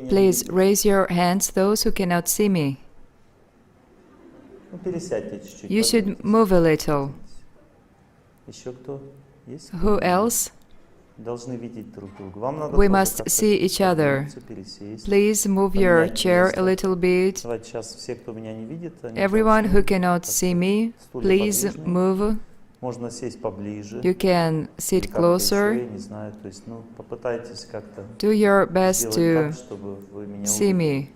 Please raise your hands, those who cannot see me. You should move a little. Who else? We must see each other. Please move your chair a little bit. Everyone who cannot see me, please move. You can sit closer. Do your best to see me.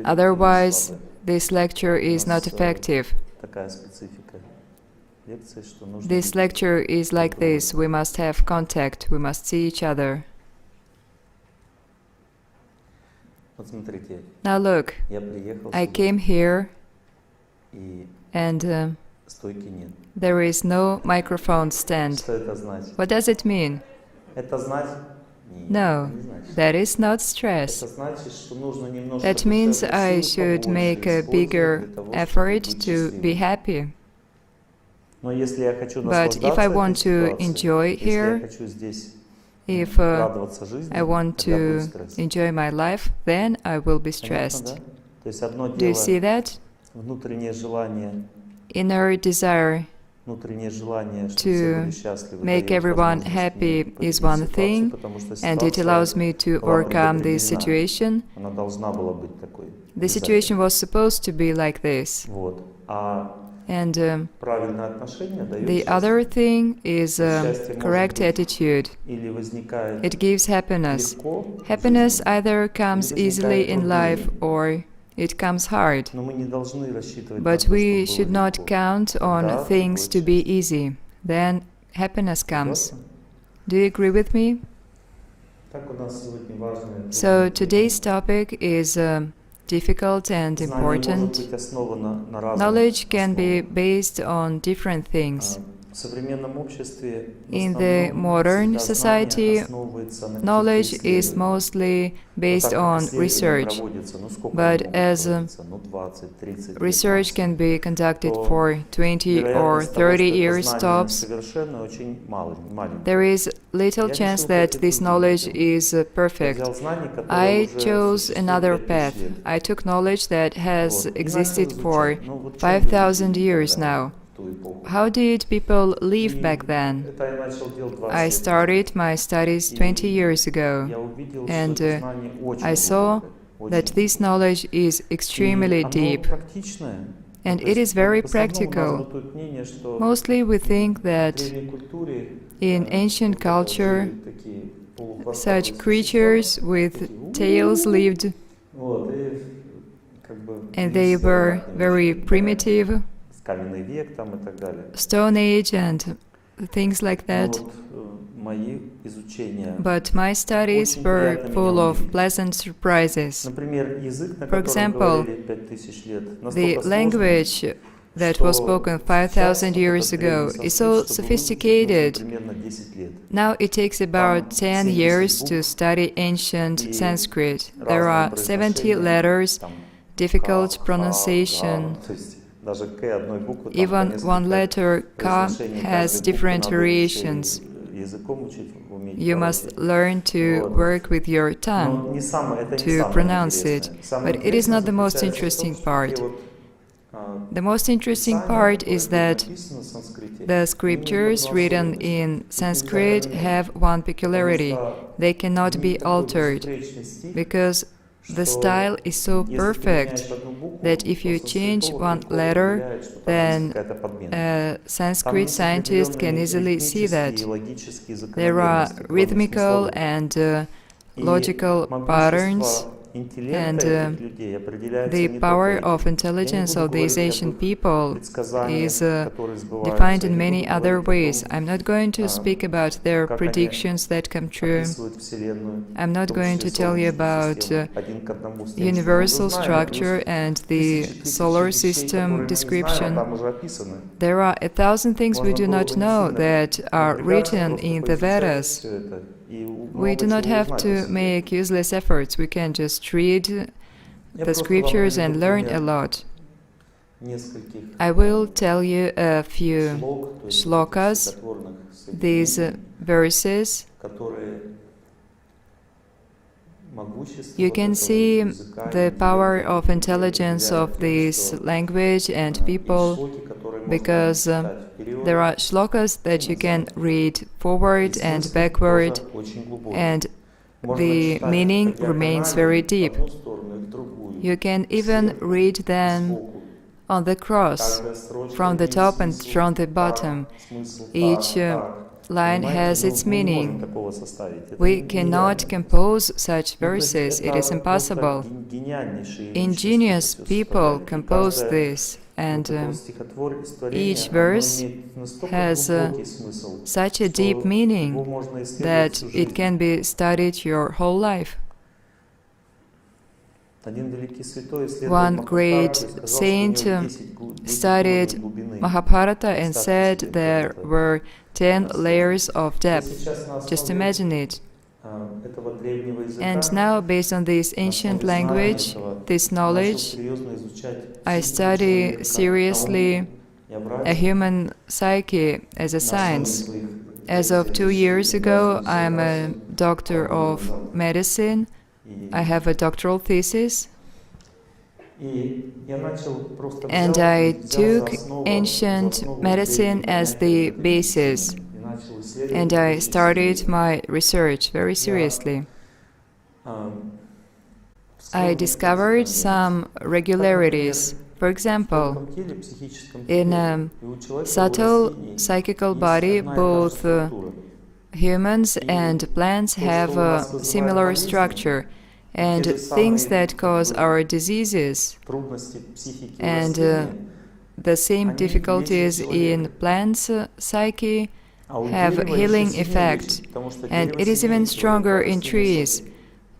Otherwise, this lecture is not effective. This lecture is like this. We must have contact. We must see each other. Now look, I came here and there is no microphone stand. What does it mean? No, that is not stress. That means I should make a bigger effort to be happy. But if I want to enjoy here, if I want to enjoy my life, then I will be stressed. Do you see that? Inner desire to make everyone happy is one thing, and it allows me to overcome this situation. The situation was supposed to be like this. And the other thing is correct attitude. It gives happiness. Happiness either comes easily in life or it comes hard. But we should not count on things to be easy. Then happiness comes. Do you agree with me? So today's topic is difficult and important. Knowledge can be based on different things. In the modern society, knowledge is mostly based on research, but as research can be conducted for 20 or 30 years tops, there is little chance that this knowledge is perfect. I chose another path. I took knowledge that has existed for 5,000 years now. How did people live back then? I started my studies 20 years ago, and I saw that this knowledge is extremely deep, and it is very practical. Mostly we think that in ancient culture, such creatures with tails lived, and they were very primitive. Stone Age and things like that. But my studies were full of pleasant surprises. For example, the language that was spoken 5,000 years ago is so sophisticated. Now it takes about 10 years to study ancient Sanskrit. There are 70 letters, difficult pronunciation. Even one letter, ka, has different variations. You must learn to work with your tongue to pronounce it. But it is not the most interesting part. The most interesting part is that the scriptures written in Sanskrit have one peculiarity. They cannot be altered, because the style is so perfect that if you change one letter, then a Sanskrit scientist can easily see that. There are rhythmical and logical patterns, and the power of intelligence of these ancient people is defined in many other ways. I'm not going to speak about their predictions that come true. I'm not going to tell you about universal structure and the solar system description. There are 1,000 things we do not know that are written in the Vedas. We do not have to make useless efforts. We can just read the scriptures and learn a lot. I will tell you a few shlokas, these verses You can see the power of intelligence of this language and people, because there are shlokas that you can read forward and backward, and the meaning remains very deep. You can even read them on the cross, from the top and from the bottom. Each line has its meaning. We cannot compose such verses, it is impossible. Ingenious people compose this, and each verse has such a deep meaning that it can be studied your whole life. One great saint studied Mahabharata and said there were 10 layers of depth. Just imagine it. And now, based on this ancient language, this knowledge, I study seriously a human psyche as a science. As of 2 years ago, I am a doctor of medicine. I have a doctoral thesis, and I took ancient medicine as the basis, and I started my research very seriously. I discovered some regularities. For example, in a subtle psychical body, both humans and plants have a similar structure, and things that cause our diseases and the same difficulties in plants' psyche have healing effect, and it is even stronger in trees.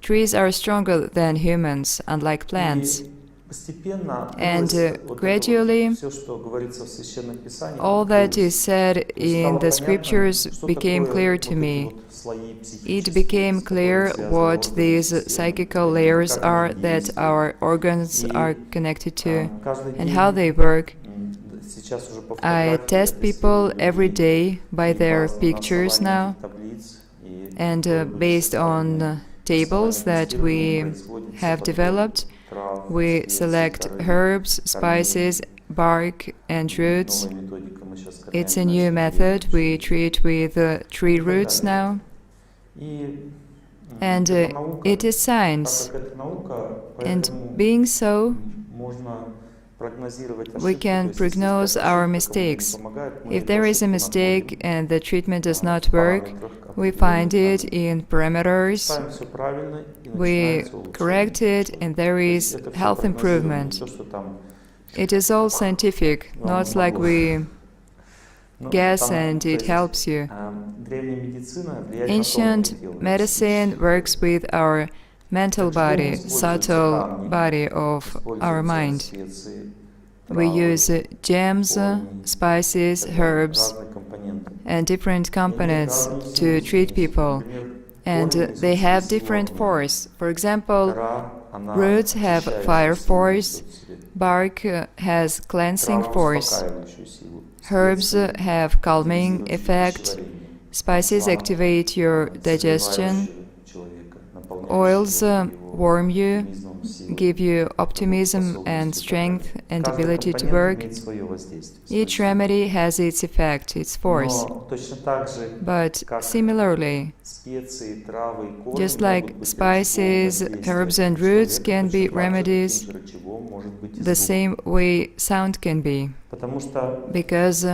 Trees are stronger than humans, unlike plants. And gradually, all that is said in the scriptures became clear to me. It became clear what these psychical layers are that our organs are connected to and how they work. I test people every day by their pictures now, and based on tables that we have developed, we select herbs, spices, bark, and roots. It's a new method. We treat with tree roots now. And it is science. And being so, we can prognose our mistakes. If there is a mistake and the treatment does not work, we find it in parameters, we correct it, and there is health improvement. It is all scientific, not like we guess and it helps you. Ancient medicine works with our mental body, subtle body of our mind. We use gems, spices, herbs, and different components to treat people, and they have different force. For example, roots have fire force, bark has cleansing force, herbs have calming effect, spices activate your digestion, oils warm you, give you optimism and strength and ability to work. Each remedy has its effect, its force. But similarly, just like spices, herbs and roots can be remedies, the same way sound can be. Because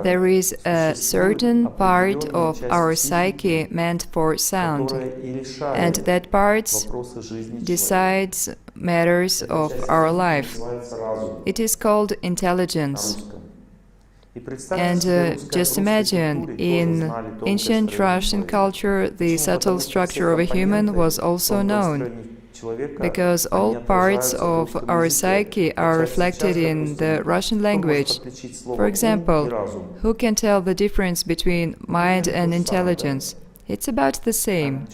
there is a certain part of our psyche meant for sound, and that part decides matters of our life. It is called intelligence. And just imagine, in ancient Russian culture, the subtle structure of a human was also known, because all parts of our psyche are reflected in the Russian language. For example, who can tell the difference between mind and intelligence? It's about the same.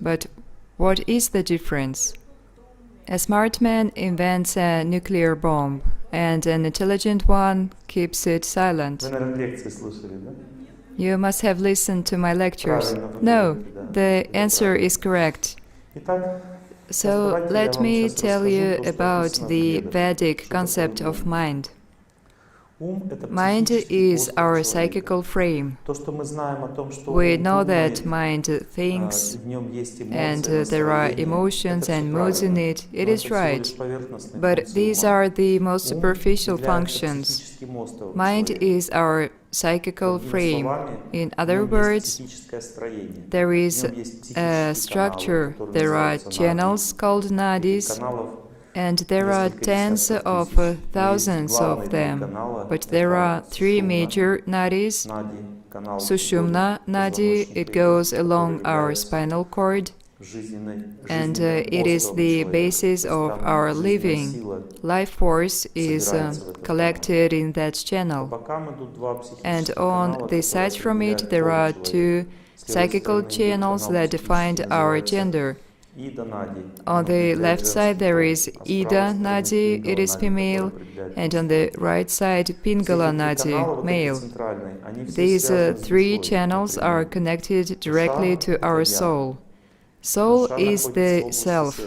But what is the difference? A smart man invents a nuclear bomb, and an intelligent one keeps it silent. You must have listened to my lectures. No, the answer is correct. So let me tell you about the Vedic concept of mind. Mind is our psychical frame. We know that mind thinks and there are emotions and moods in it. It is right. But these are the most superficial functions. Mind is our psychical frame. In other words, there is a structure. There are channels called nadis, and there are tens of thousands of them. But there are three major nadis. Sushumna nadi, it goes along our spinal cord, and it is the basis of our living. Life force is collected in that channel. And on the sides from it, there are two psychical channels that define our gender. On the left side there is Ida Nadi, it is female, and on the right side Pingala Nadi, male. These three channels are connected directly to our soul. Soul is the self.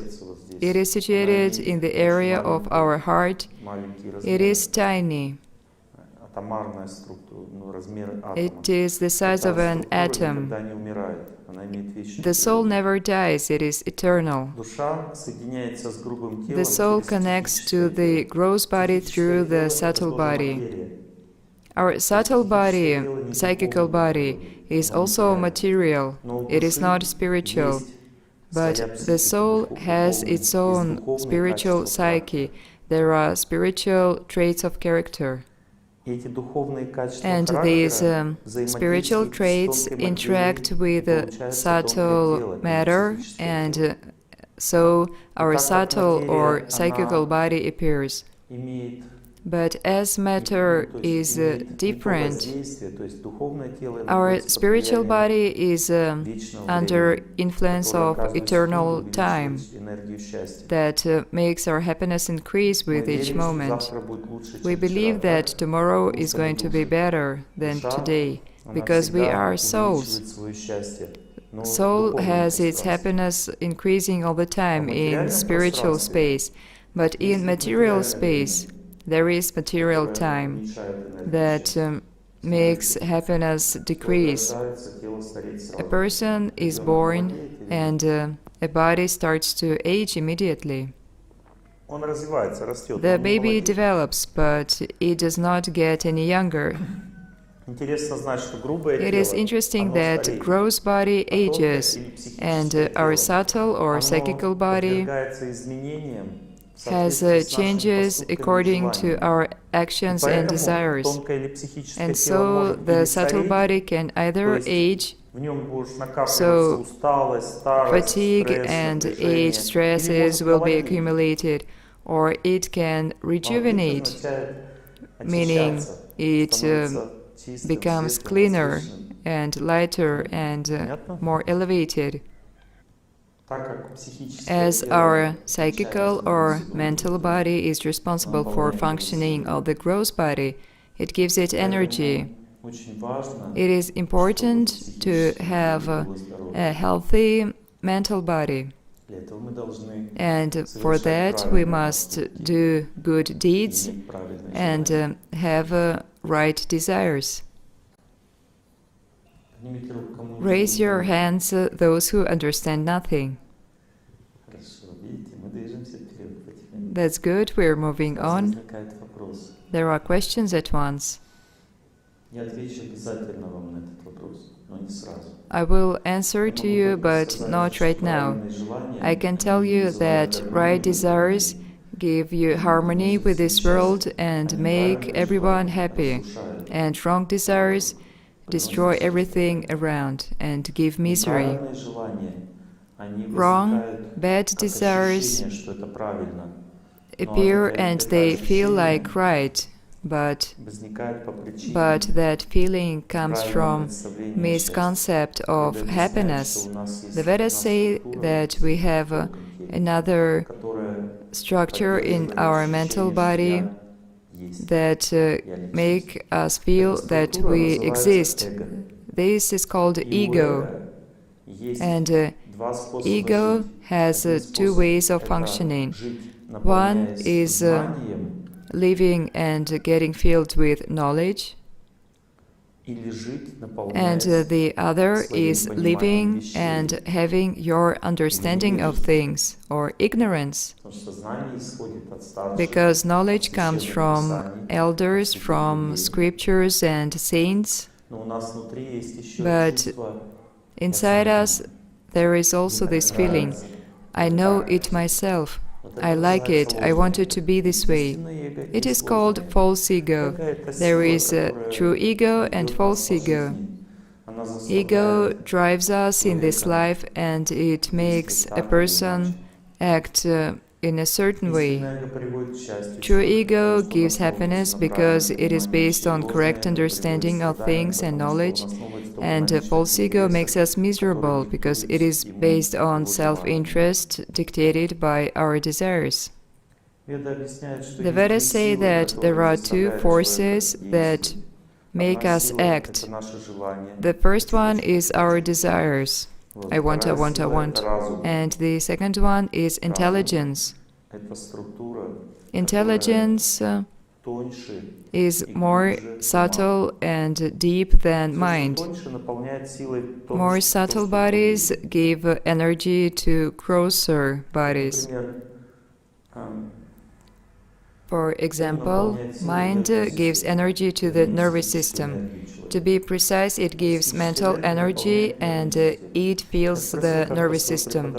It is situated in the area of our heart. It is tiny. It is the size of an atom. The soul never dies, it is eternal. The soul connects to the gross body through the subtle body. Our subtle body, psychical body, is also material. It is not spiritual. But the soul has its own spiritual psyche. There are spiritual traits of character. And these spiritual traits interact with subtle matter, and so our subtle or psychical body appears. But as matter is different, our spiritual body is under influence of eternal time that makes our happiness increase with each moment. We believe that tomorrow is going to be better than today, because we are souls. Soul has its happiness increasing all the time in spiritual space, but in material space, there is material time that makes happiness decrease. A person is born and a body starts to age immediately. The baby develops, but it does not get any younger. It is interesting that gross body ages, and our subtle or psychical body has changes according to our actions and desires. And so the subtle body can either age, so fatigue and age stresses will be accumulated, or it can rejuvenate, meaning it becomes cleaner and lighter and more elevated. As our psychical or mental body is responsible for functioning of the gross body, it gives it energy. It is important to have a healthy mental body. And for that we must do good deeds and have right desires. Raise your hands, those who understand nothing. That's good, we're moving on. There are questions at once. I will answer to you, but not right now. I can tell you that right desires give you harmony with this world and make everyone happy, and wrong desires destroy everything around and give misery. Wrong, bad desires appear and they feel like right, but that feeling comes from misconcept of happiness. The Vedas say that we have another structure in our mental body that make us feel that we exist. This is called ego. And Ego has two ways of functioning. One is living and getting filled with knowledge, and the other is living and having your understanding of things, or ignorance. Because knowledge comes from elders, from scriptures and saints, but inside us there is also this feeling, I know it myself, I like it, I want it to be this way. It is called false ego. There is a true ego and false ego. Ego drives us in this life and it makes a person act in a certain way. True ego gives happiness because it is based on correct understanding of things and knowledge, and false ego makes us miserable because it is based on self-interest dictated by our desires. The Vedas say that there are two forces that make us act. The first one is our desires. I want. And the second one is intelligence. Intelligence is more subtle and deep than mind. More subtle bodies give energy to grosser bodies. For example, mind gives energy to the nervous system. To be precise, it gives mental energy and it fills the nervous system.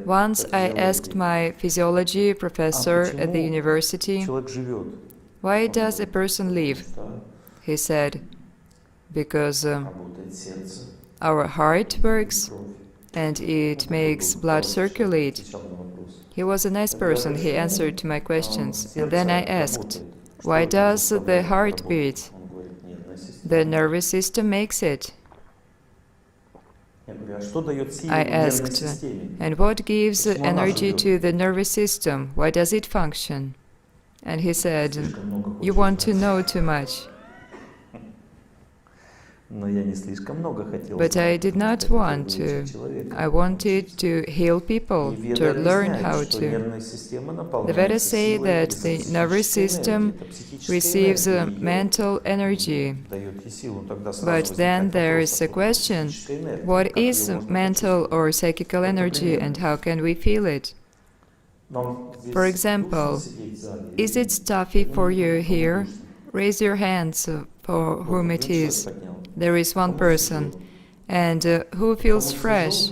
Once I asked my physiology professor at the university, why does a person live? He said, because our heart works and it makes blood circulate. He was a nice person, he answered to my questions. And then I asked, why does the heart beat? The nervous system makes it. I asked, and what gives energy to the nervous system? Why does it function? And he said, you want to know too much. But I did not want to. I wanted to heal people, to learn how to. The Vedas say that the nervous system receives mental energy. But then there is a question, what is mental or psychical energy and how can we feel it? For example, is it stuffy for you here? Raise your hands for whom it is. There is one person. And who feels fresh?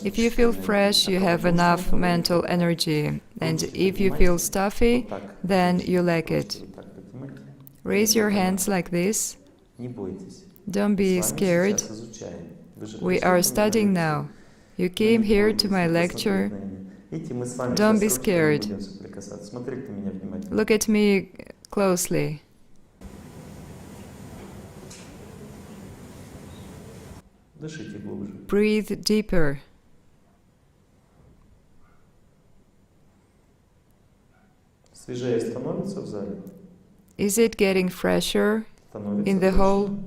If you feel fresh, you have enough mental energy. And if you feel stuffy, then you lack it. Raise your hands like this. Don't be scared. We are studying now. You came here to my lecture. Don't be scared. Look at me closely. Breathe deeper. Is it getting fresher in the hall?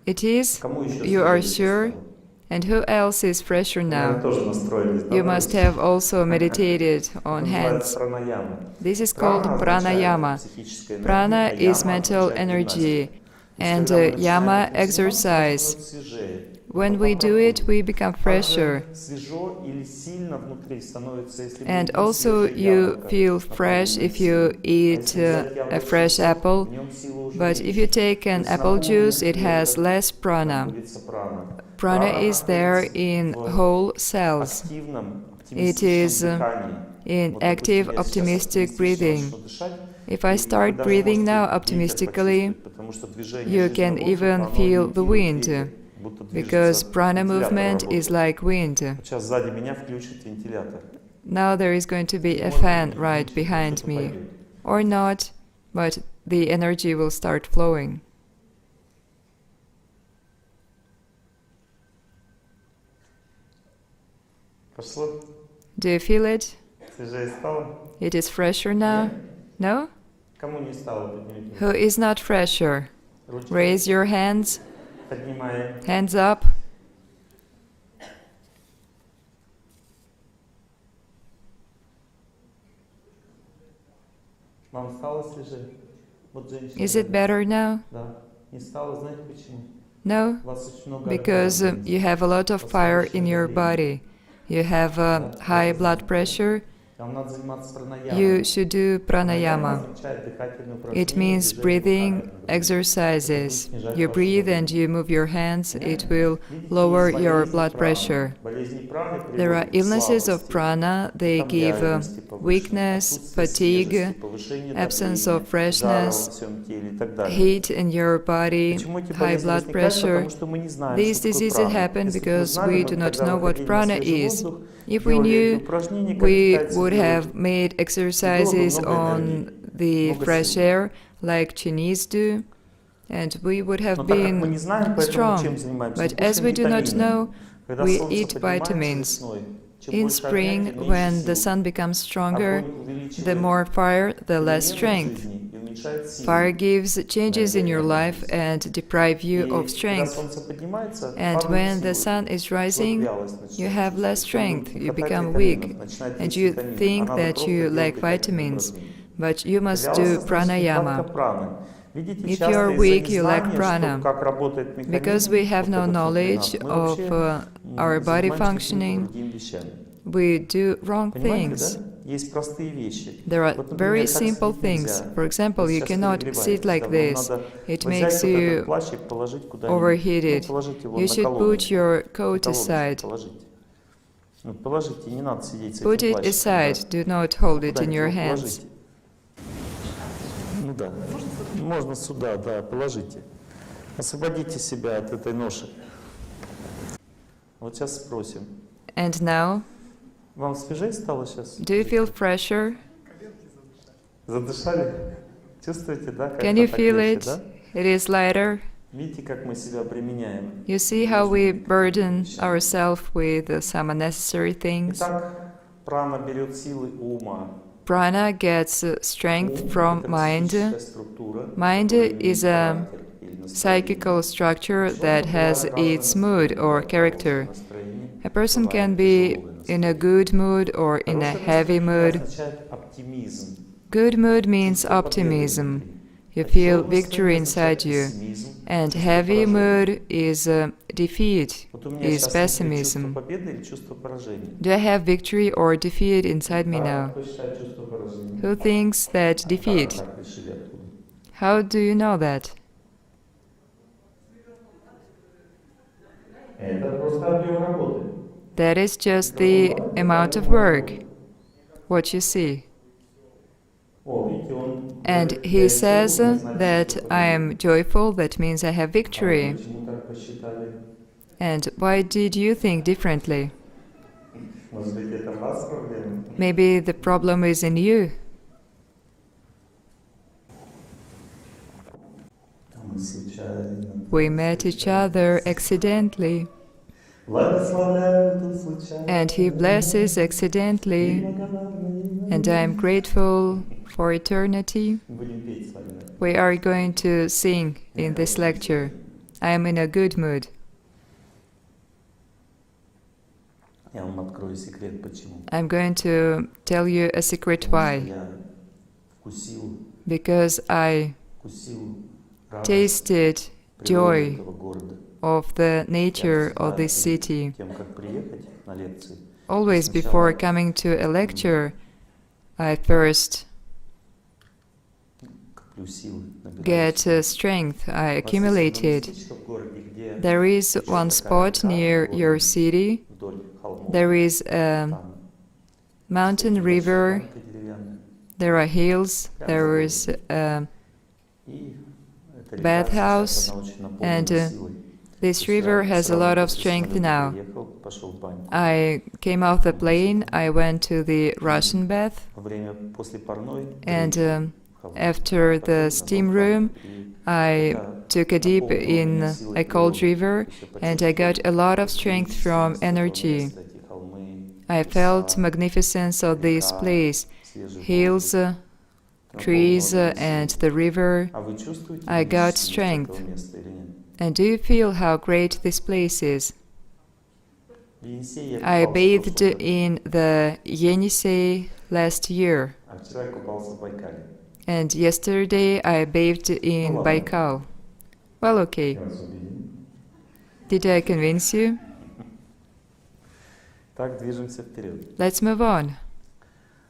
It is? You are sure? And who else is fresher now? You must have also meditated on hands. This is called pranayama. Prana is mental energy, and yama, exercise. When we do it, we become fresher. And also you feel fresh if you eat a fresh apple. But if you take an apple juice, it has less prana. Prana is there in whole cells. It is in active, optimistic breathing. If I start breathing now optimistically, you can even feel the wind, because prana movement is like wind. Now there is going to be a fan right behind me. Or not, but the energy will start flowing. Do you feel it? It is fresher now? No? Who is not fresher? Raise your hands. Hands up. Is it better now? No, because you have a lot of fire in your body. You have high blood pressure. You should do pranayama. It means breathing exercises. You breathe and you move your hands. It will lower your blood pressure. There are illnesses of prana. They give weakness, fatigue, absence of freshness, heat in your body, high blood pressure. These diseases happen because we do not know what prana is. If we knew, we would have made exercises on the fresh air like Chinese do, and we would have been strong. But as we do not know, we eat vitamins. In spring, when the sun becomes stronger, the more fire, the less strength. Fire gives changes in your life and deprive you of strength. And when the sun is rising, you have less strength, you become weak, and you think that you lack vitamins. But you must do pranayama. If you are weak, you lack prana. Because we have no knowledge of our body functioning, we do wrong things. There are very simple things. For example, you cannot sit like this. It makes you overheated. You should put your coat aside. Put it aside. Do not hold it in your hands. Можно сюда, да, положите. Освободите себя от этой ноши. Вот сейчас спросим. And now, Вам свежее стало сейчас? do you feel fresher? Задышали? Чувствуете, да? Как Can you feel легче, it? да? It is lighter. Видите, как мы себя применяем? You see how we burden ourselves with some unnecessary things? Итак, прана берет силы ума. Prana gets strength from mind. Mind is a psychical structure that has its mood or character. A person can be in a good mood or in a heavy mood. Good mood means optimism. You feel victory inside you. And heavy mood is defeat, is pessimism. Do I have victory or defeat inside me now? Who thinks that defeat? How do you know that? That is just the amount of work, what you see. And he says that I am joyful, that means I have victory. And why did you think differently? Maybe the problem is in you. We met each other accidentally. And he blesses accidentally. And I am grateful for eternity. We are going to sing in this lecture. I am in a good mood. I'm going to tell you a secret why. Because I tasted joy of the nature of this city. Always before coming to a lecture, I first get strength, I accumulate it. There is one spot near your city. There is a mountain river. There are hills. There is a bathhouse. And this river has a lot of strength now. I came off the plane. I went to the Russian bath. And after the steam room, I took a dip in a cold river, and I got a lot of strength from energy. I felt magnificence of this place, hills, trees, and the river. I got strength. And do you feel how great this place is? I bathed in the Yenisei last year. and yesterday I bathed in Baikal. Well, okay. Я вас убедил. Did I convince you? Так, движемся вперед. Let's move on.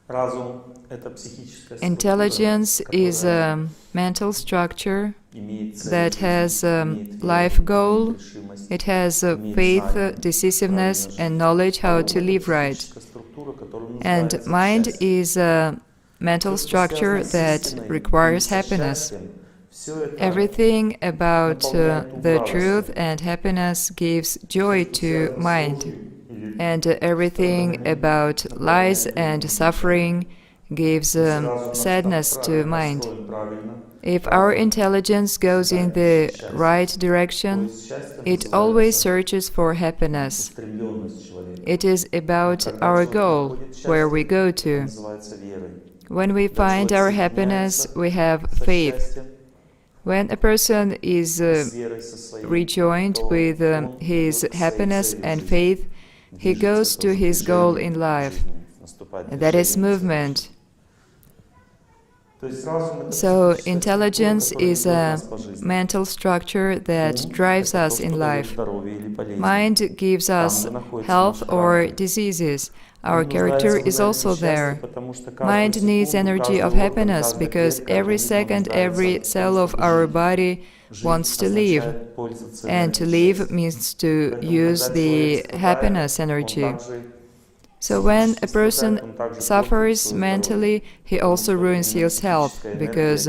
Разум — это психическая структура, Intelligence is которая a mental structure имеет цель, that has a имеет life goal. решимость, It has имеет faith, знание, decisiveness, правильно and knowledge how to жить. live right. Психическая структура, которую And называется mind счастье. is a mental Всё, что structure связано с that истиной requires и с happiness. счастьем, всё это Everything about наполняет the радостью. truth and happiness gives joy to mind, Или and everything about lies and suffering gives sadness to mind. If our intelligence goes in the right direction, it always searches for happiness. It is about our goal, where we go to. When we find our happiness, we have faith. When a person is rejoined with his happiness and faith, he goes to his goal in life. That is movement. So, intelligence is a mental structure that drives us in life. Mind gives us health or diseases. Our character is also there. Mind needs energy of happiness because every second, every cell of our body wants to live. And to live means to use the happiness energy. So when a person suffers mentally, he also ruins his health, because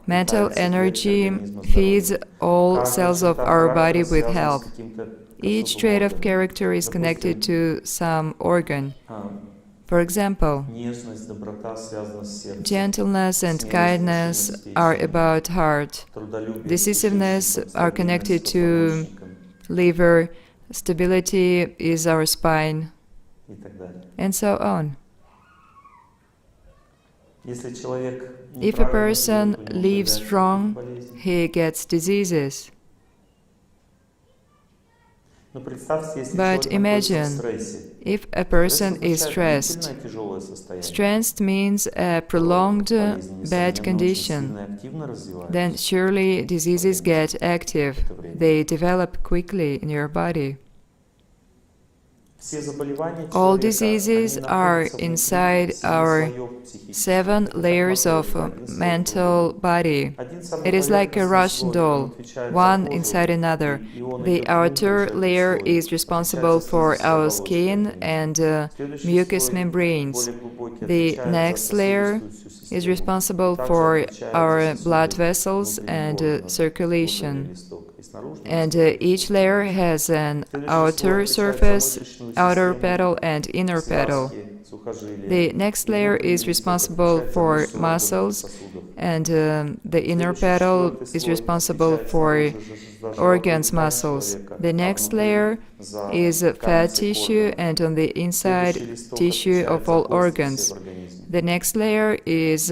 mental energy feeds all cells of our body with health. Each trait of character is connected to some organ. For example, gentleness and kindness are about heart. Decisiveness are connected to liver. Stability is our spine. And so on. If a person lives strong, he gets diseases. But imagine, if a person is stressed. Stressed means a prolonged bad condition. Then surely diseases get active. They develop quickly in your body. All diseases are inside our 7 layers of mental body. It is like a Russian doll, one inside another. The outer layer is responsible for our skin and mucous membranes. The next layer is responsible for our blood vessels and circulation. And each layer has an outer surface, outer petal, and inner petal. The next layer is responsible for muscles, and the inner petal is responsible for organs, muscles. The next layer is fat tissue, and on the inside, tissue of all organs. The next layer is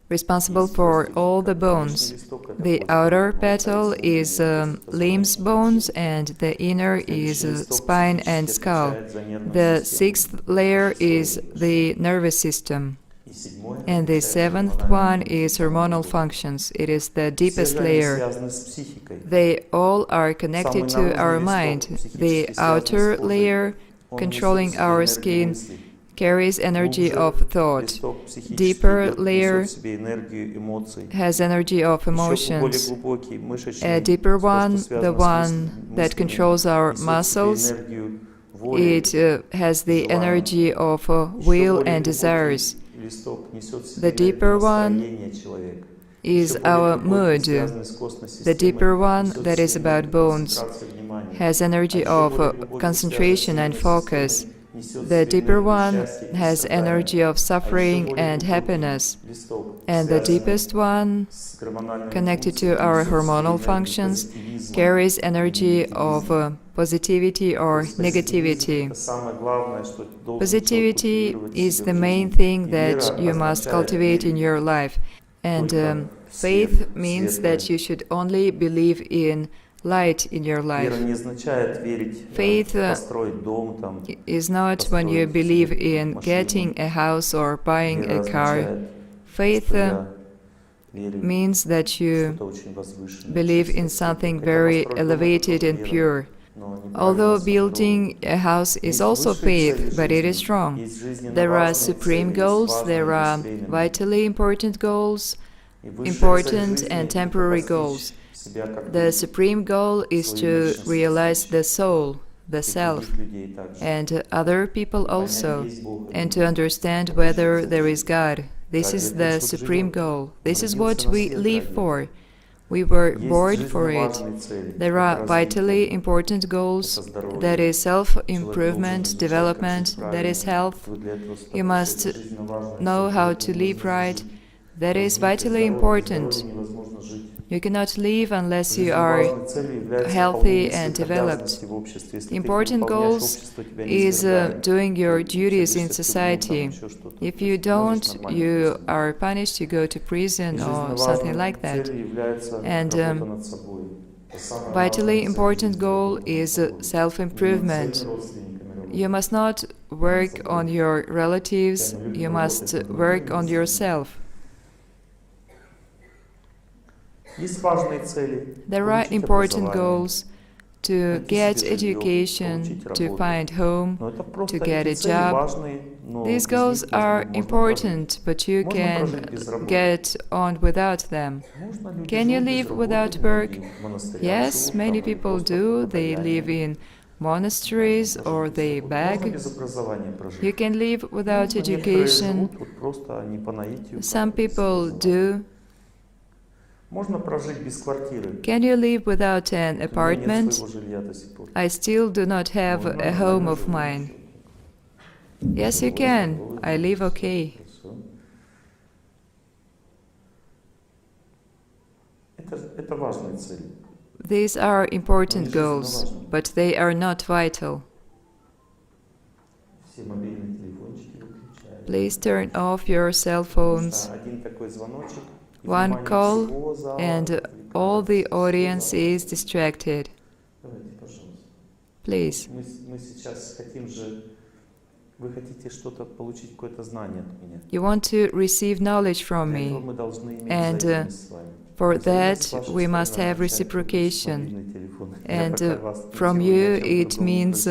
responsible for all the bones. The outer petal is limbs, bones, and the inner is spine and skull. The 6th layer is the nervous system. And the 7th one is hormonal functions. It is the deepest layer. They all are connected to our mind. The outer layer, controlling our skin, carries energy of thought. Deeper layer has energy of emotions. A deeper one, the one that controls our muscles, it has the energy of will and desires. The deeper one is our mood. The deeper one, that is about bones, has energy of concentration and focus. The deeper one has energy of suffering and happiness. And the deepest one, connected to our hormonal functions, carries energy of positivity or negativity. Positivity is the main thing that you must cultivate in your life. And faith means that you should only believe in light in your life. Faith is not when you believe in getting a house or buying a car. Faith means that you believe in something very elevated and pure. Although building a house is also faith, but it is strong. There are supreme goals, there are vitally important goals, important and temporary goals. The supreme goal is to realize the soul, the self, and other people also, and to understand whether there is God. This is the supreme goal. This is what we live for. We were born for it. There are vitally important goals, that is self-improvement, development, that is health. You must know how to live right. That is vitally important. You cannot live unless you are healthy and developed. Important goals is doing your duties in society. If you don't, you are punished, you go to prison or something like that. And vitally important goal is self-improvement. You must not work on your relatives, you must work on yourself. There are important goals: to get education, to find home, to get a job. These goals are important, but you can get on without them. Can you live without work? Yes, many people do. They live in monasteries or they beg. You can live without education. Some people do. Can you live without an apartment? I still do not have a home of mine. Yes, you can. I live okay. These are important goals, but they are not vital. Please turn off your cell phones. One call and all the audience is distracted. Please. You want to receive knowledge from me, and for that we must have reciprocation. And from you it means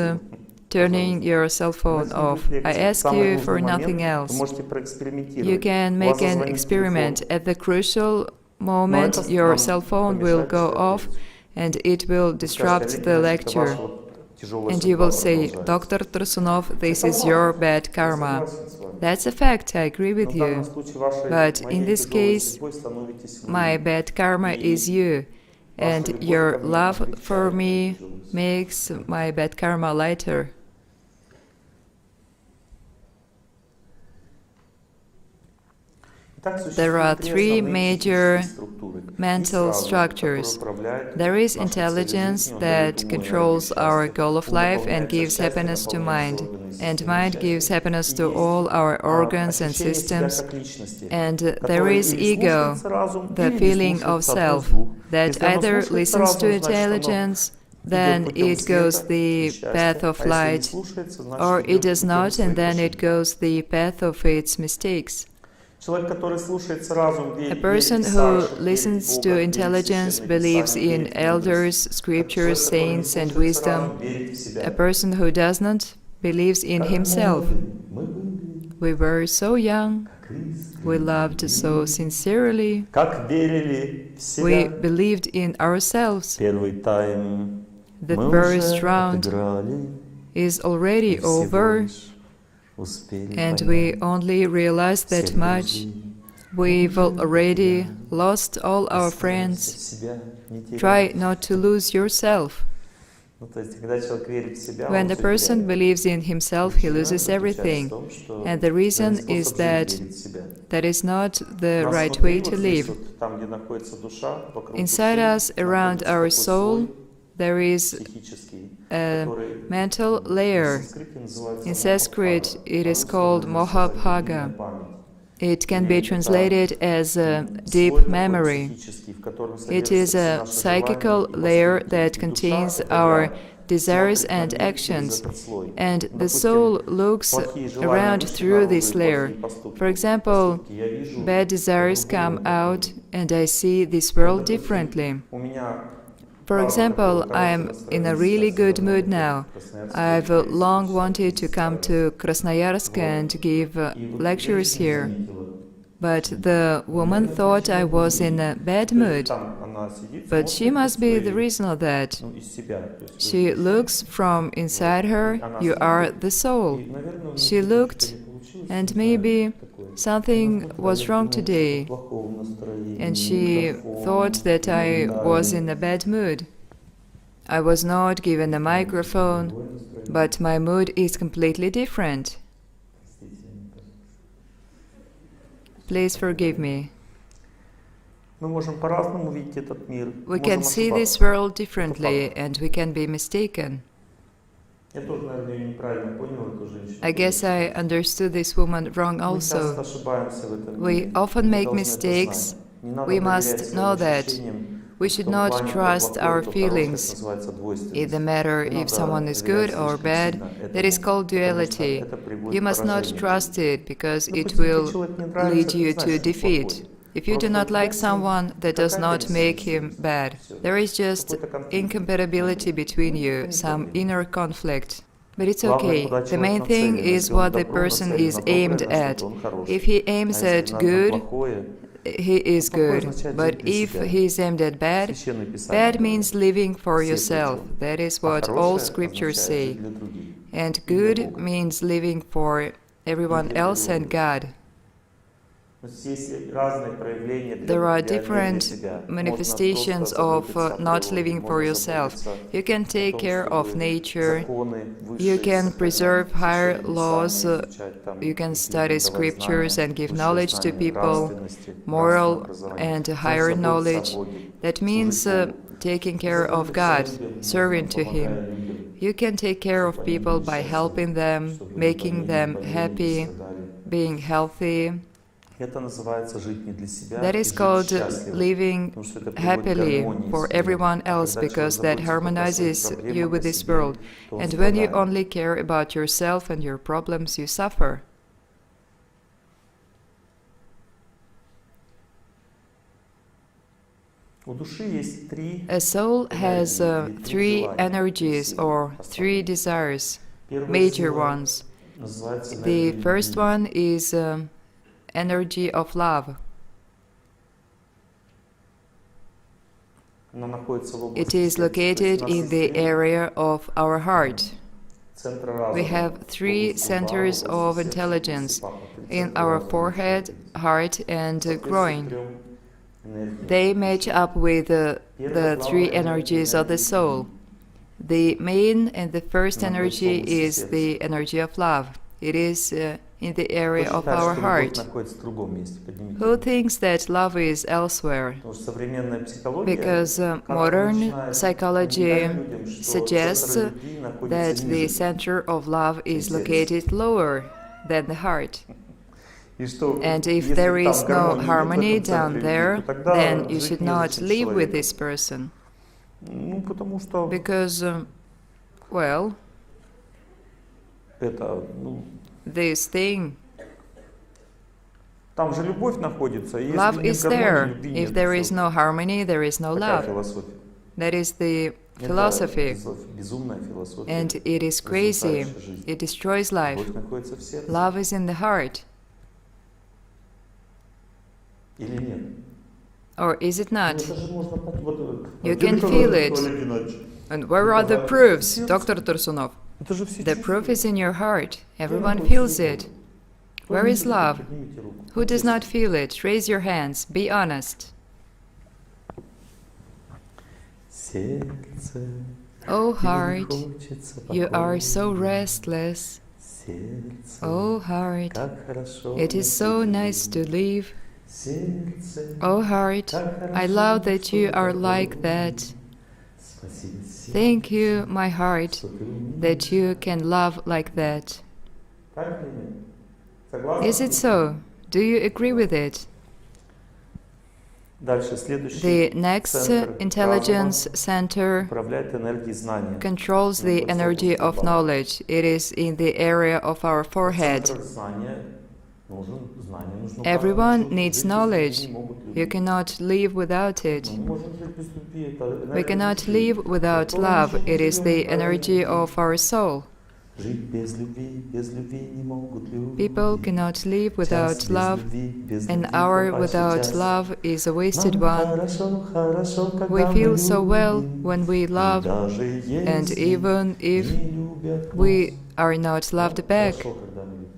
turning your cell phone off. I ask you for nothing else. You can make an experiment. At the crucial moment, your cell phone will go off and it will disrupt the lecture. And you will say, Dr. Torsunov, this is your bad karma. That's a fact, I agree with you. But in this case, my bad karma is you. And your love for me makes my bad karma lighter. There are three major mental structures. There is intelligence that controls our goal of life and gives happiness to mind. And mind gives happiness to all our organs and systems. And there is ego, the feeling of self, that either listens to intelligence, then it goes the path of light, or it does not, and then it goes the path of its mistakes. A person who listens to intelligence believes in elders, scriptures, saints, and wisdom. A person who does not believes in himself. We were so young, we loved so sincerely, we believed in ourselves. The first round is already over, and we only realized that much. We've already lost all our friends. Try not to lose yourself. When the person believes in himself, he loses everything. And the reason is that that is not the right way to live. Inside us, around our soul, there is a mental layer. In Sanskrit, it is called Mohabhaga. It can be translated as a deep memory. It is a psychical layer that contains our desires and actions, and the soul looks around through this layer. For example, bad desires come out and I see this world differently. For example, I am in a really good mood now. I've long wanted to come to Krasnoyarsk and give lectures here. But the woman thought I was in a bad mood. But she must be the reason of that. She looks from inside her, you are the soul. She looked, and maybe something was wrong today, and she thought that I was in a bad mood. I was not given a microphone, but my mood is completely different. Please forgive me. We can see this world differently, and we can be mistaken. I guess I understood this woman wrong also. We often make mistakes. We must know that. We should not trust our feelings. It doesn't matter if someone is good or bad. That is called duality. You must not trust it, because it will lead you to defeat. If you do not like someone, that does not make him bad. There is just incompatibility between you, some inner conflict. But it's okay. The main thing is what the person is aimed at. If he aims at good, he is good. But if he is aimed at bad, bad means living for yourself. That is what all scriptures say. And good means living for everyone else and God. There are different manifestations of not living for yourself. You can take care of nature, you can preserve higher laws, you can study scriptures and give knowledge to people, moral and higher knowledge. That means taking care of God, serving to Him. You can take care of people by helping them, making them happy, being healthy. That is called living happily for everyone else, because that harmonizes you with this world. And when you only care about yourself and your problems, you suffer. A soul has three energies or three desires, major ones. The first one is energy of love. It is located in the area of our heart. We have three centers of intelligence in our forehead, heart, and groin. They match up with the three energies of the soul. The main and the first energy is the energy of love. It is in the area of our heart. Who thinks that love is elsewhere? Because modern psychology suggests that the center of love is located lower than the heart. And if there is no harmony down there, then you should not live with this person. Because, well, this thing, love is there. If there is no harmony, there is no love. That is the philosophy. And it is crazy. It destroys life. Love is in the heart. Or is it not? You can feel it. And where are the proofs, Dr. Torsunov? The proof is in your heart. Everyone feels it. Where is love? Who does not feel it? Raise your hands. Be honest. Oh heart, you are so restless. Oh heart, it is so nice to live. Oh heart, I love that you are like that. Thank you, my heart, that you can love like that. Is it so? Do you agree with it? Дальше, The следующий next центр intelligence разума center управляет энергией знания. controls the energy of knowledge. It is in the area of our forehead. Центр знания нужен каждому Everyone человеку. needs Жить без knowledge. любви не могут You люди. cannot live without it. Мы не можем жить без любви. Это We энергия cannot души. live without Кто love. ничего не It is живет the без energy любви? of our soul. Жить без любви не могут люди. People cannot live Час without без love. любви, без An любви hour пропащий without час. love is a wasted Нам one. хорошо, когда We мы feel so well любим. when we И love, даже and если even if не любят we нас. are not loved back, Хорошо, когда мы любим.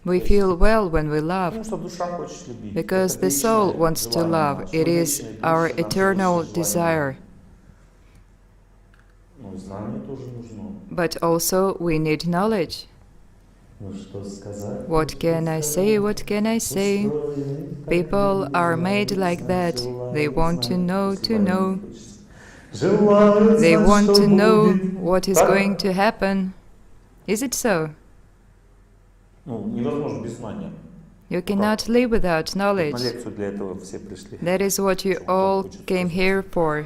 we feel well when we love, Потому что душа хочет любить. because Это the soul вечное wants to желание love. наше. It Ну, is вечное, это our высшее наше eternal высшее желание. desire. Ну, знание тоже нужно. But also we need knowledge. Ну, что сказать? What can I say? What can I say? People are made like that. They want to know, to know. They want to know what is going to happen. Is it so? Ну, невозможно без знания. You cannot live without На knowledge. лекцию для этого все пришли. That is what you all came here for.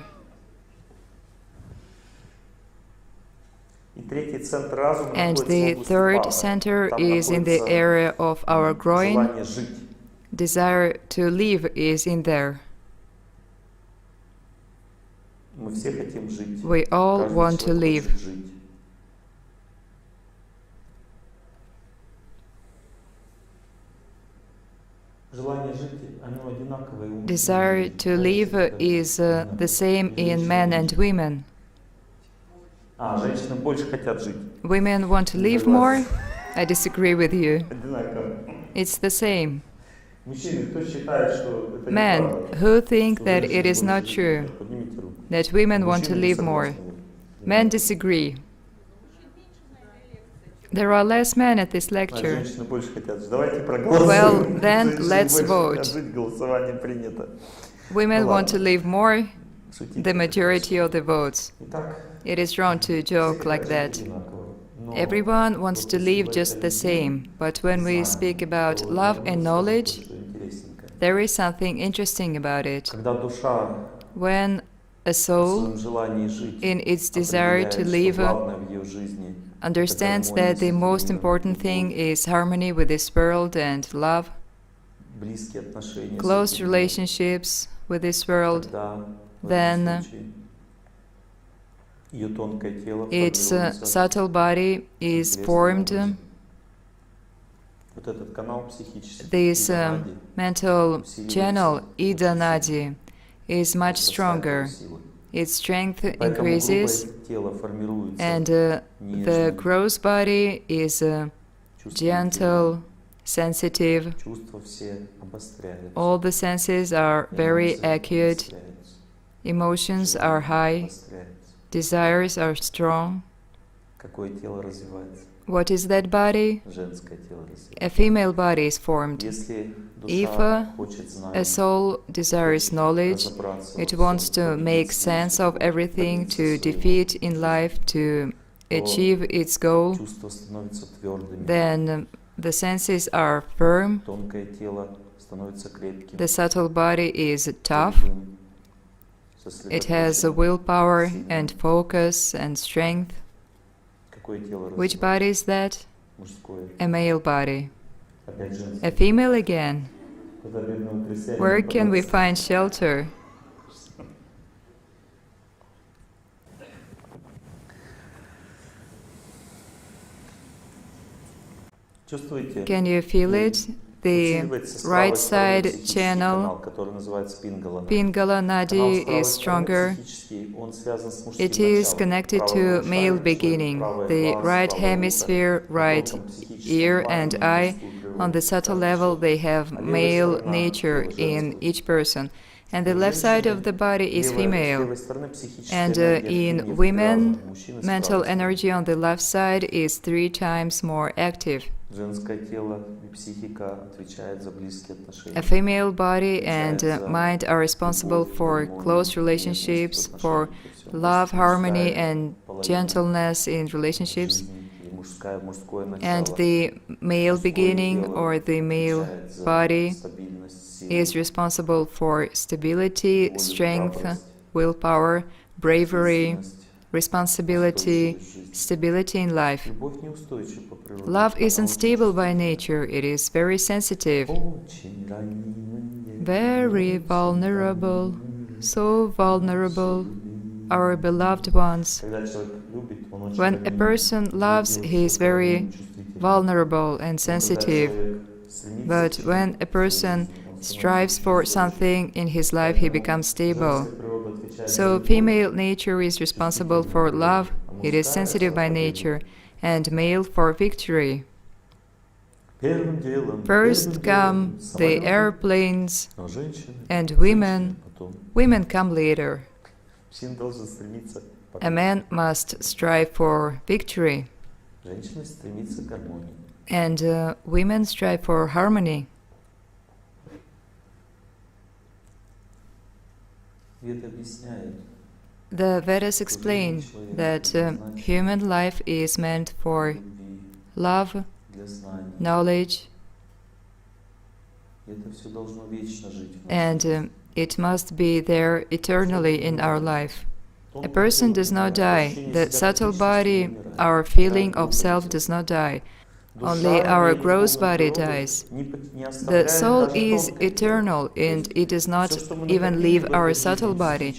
И третий центр разума And находится в the области third паха. center Там is in the находится area of our groin. желание жить. Desire to live is in there. Мы все хотим жить. We all Каждый want to человек live. хочет жить. Желание жить, оно одинаковое у Desire мужчин. to live is the same in men and women. Женщины больше хотят жить. Women want to live more? I disagree with you. Одинаково. It's the same. Мужчины, кто считает, что это Men неправда, who think что that женщины it is больше not живут, true, поднимите руку. that women want to Мужчины не live more. согласны. Men disagree. There are less men at this А lecture. женщины больше хотят жить. Давайте проголосуем. Well, then Женщины let's больше vote. хотят жить, голосование принято. Women want to live more, Шутите. the majority of the votes. Итак, It is wrong to joke like that. одинаково. Но Everyone wants to live just the same, but when we speak about love and knowledge, что интересненькое. there is something interesting about it. Когда душа When a в soul, своем желании жить in its desire to определяет, что live, главное в ее жизни understands это that the гармония most с этим important миром, thing is harmony with this world and love, близкие отношения с close этим миром, relationships with this world, тогда в then этом случае ее тонкое тело its формируется. subtle body is интересным formed. образом. Вот этот канал психический, This Иданади, mental усиливается channel, очень Ida сильно. Nadi, is much Это stronger. всякая сила. Its strength Поэтому increases, грубое тело формируется and the нежным, gross body is чувственным gentle, sensitive. телом. Чувства все обостряются. All the senses are very Эмоции acute, обостряются. emotions are high, Обостряются. desires are strong. Какое тело развивается? What is that body? Женское тело развивается. A female body is formed. Если If душа хочет a знания, soul desires knowledge, разобраться it во wants всем, to make sense of everything, to defeat in life, to achieve its goal, чувства становятся твердыми, then the senses are firm, тонкое тело становится крепким, the subtle body is tough, стойким, it has a сосредоточенным. willpower and focus and strength. Какое тело Which развивается? body is that? Мужское. A male body. Опять женское. A female again. Куда бедного крестьянина Where can we податься? find shelter? Чувствуете? Can you feel it? The Усиливается с правой right стороны side психический channel, канал, который называется Пингала. Pingala Канал Nadi, с правой is стороны stronger. психический, он связан с мужским It is началом. connected Правая to душа, male человек, beginning, правый the глаз, right правое ухо. hemisphere, На right тонком психическом ear плане and имеют eye. мужскую природу. On the subtle Так level, что they have левая male сторона nature тела in женскую. each person, and the У left side женщины of the body is с female. левой стороны психическая And энергия in активнее в 3 women, раза, у мужчины с mental правой стороны. energy on the left side is 3 times more active. Женское тело и психика отвечает за близкие отношения. A female body and mind are responsible for close relationships, for love, harmony, and gentleness in relationships, And the male beginning or the male body is responsible for stability, strength, willpower, bravery, responsibility, stability in life. Love is unstable by nature, it is very sensitive, very vulnerable, so vulnerable, our beloved ones. When a person loves, he is very vulnerable and sensitive. But when a person strives for something in his life, he becomes stable. So female nature is responsible for love, it is sensitive by nature, and male for victory. First come the airplanes and women come later. A man must strive for victory, and women strive for harmony. The Vedas explain that human life is meant for love, knowledge, and it must be there eternally in our life. A person does not die. The subtle body, our feeling of self does not die. Only our gross body dies. The soul is eternal and it does not even leave our subtle body.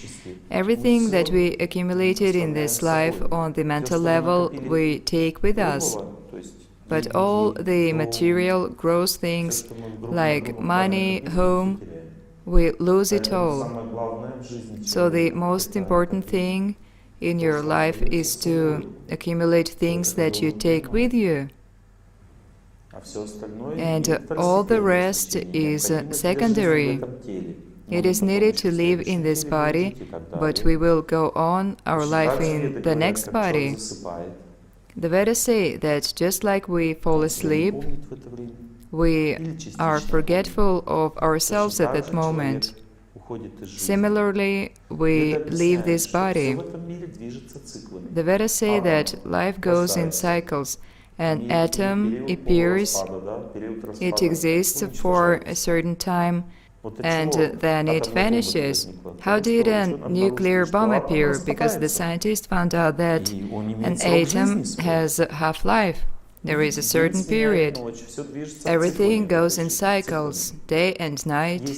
Everything that we accumulated in this life on the mental level we take with us. But all the material, gross things like money, home, we lose it all. So the most important thing in your life is to accumulate things that you take with you. And all the rest is secondary. It is needed to live in this body, but we will go on our life in the next body. The Vedas say that just like we fall asleep, we are forgetful of ourselves at that moment. Similarly, we leave this body. The Vedas say that life goes in cycles. An atom appears, it exists for a certain time, and then it vanishes. How did a nuclear bomb appear? Because the scientists found out that an atom has a half-life. There is a certain period. Everything goes in cycles, day and night.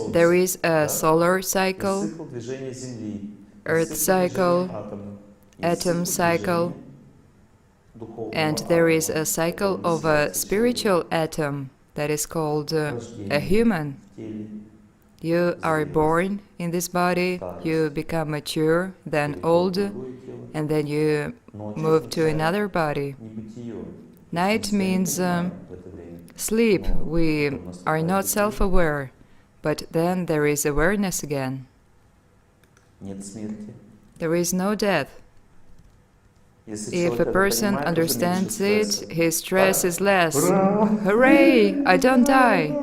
There is a solar cycle, earth cycle, atom cycle, and there is a cycle of a spiritual atom that is called a human. You are born in this body, you become mature, then old, and then you move to another body. Night means sleep. We are not self-aware, but then there is awareness again. There is no death. If a person understands it, his stress is less. Hooray! I don't die!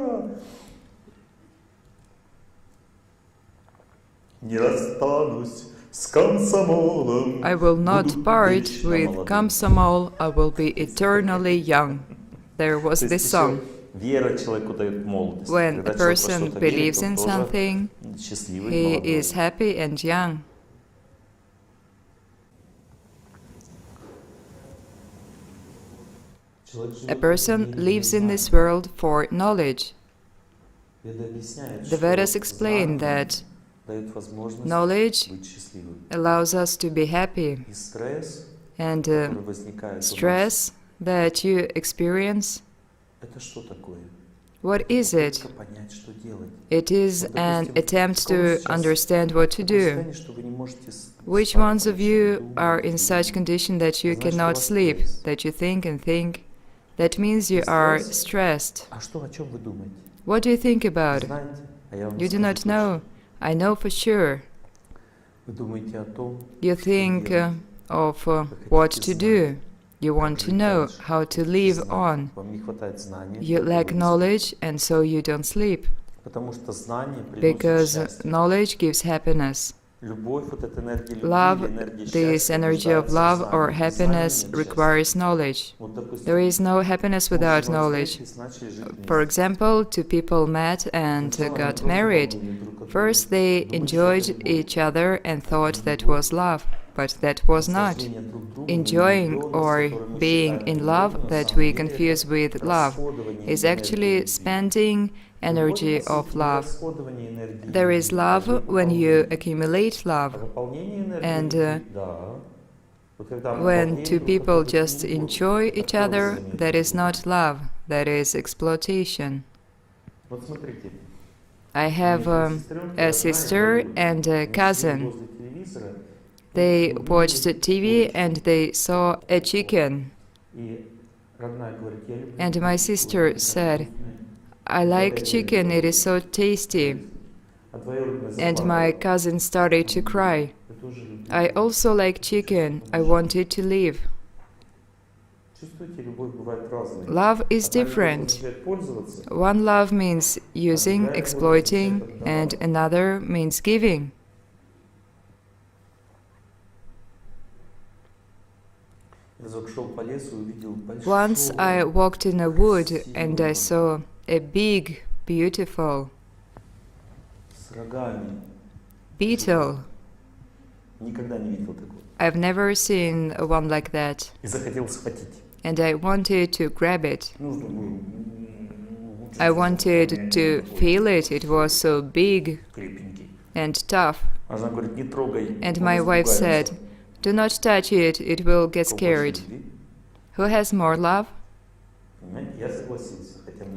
I will not part with Komsomol, I will be eternally young. There was this song. When a person believes in something, he is happy and young. A person lives in this world for knowledge. The Vedas explain that knowledge allows us to be happy, and stress that you experience, what is it? It is an attempt to understand what to do. Which ones of you are in such condition that you cannot sleep, that you think and think? That means you are stressed. What do you think about? You do not know. I know for sure. You think of what to do. You want to know how to live on. You lack knowledge, and so you don't sleep. Because knowledge gives happiness. Love, this energy of love or happiness, requires knowledge. There is no happiness without knowledge. For example, two people met and got married. First, they enjoyed each other and thought that was love, but that was not. Enjoying or being in love, that we confuse with love, is actually spending energy of love. There is love when you accumulate love, and when two people just enjoy each other, that is not love, that is exploitation. I have a sister and a cousin. They watched TV and they saw a chicken. And my sister said, "I like chicken, it is so tasty." And my cousin started to cry. "I also like chicken, I wanted to leave." Love is different. One love means using, exploiting, and another means giving. Once I walked in a wood and I saw a big, beautiful beetle. I've never seen one like that. And I wanted to grab it. I wanted to feel it, it was so big and tough. And my wife said, "Do not touch it, it will get scared." Who has more love?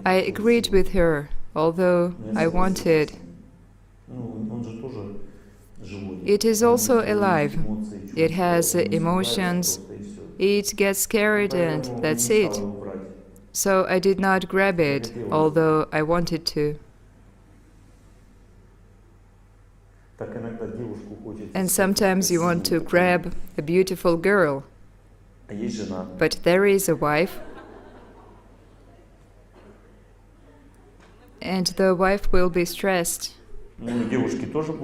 I agreed with her, although I wanted. It is also alive. It has emotions. It gets scared and that's it. So I did not grab it, although I wanted to. And sometimes you want to grab a beautiful girl, but there is a wife, and the wife will be stressed.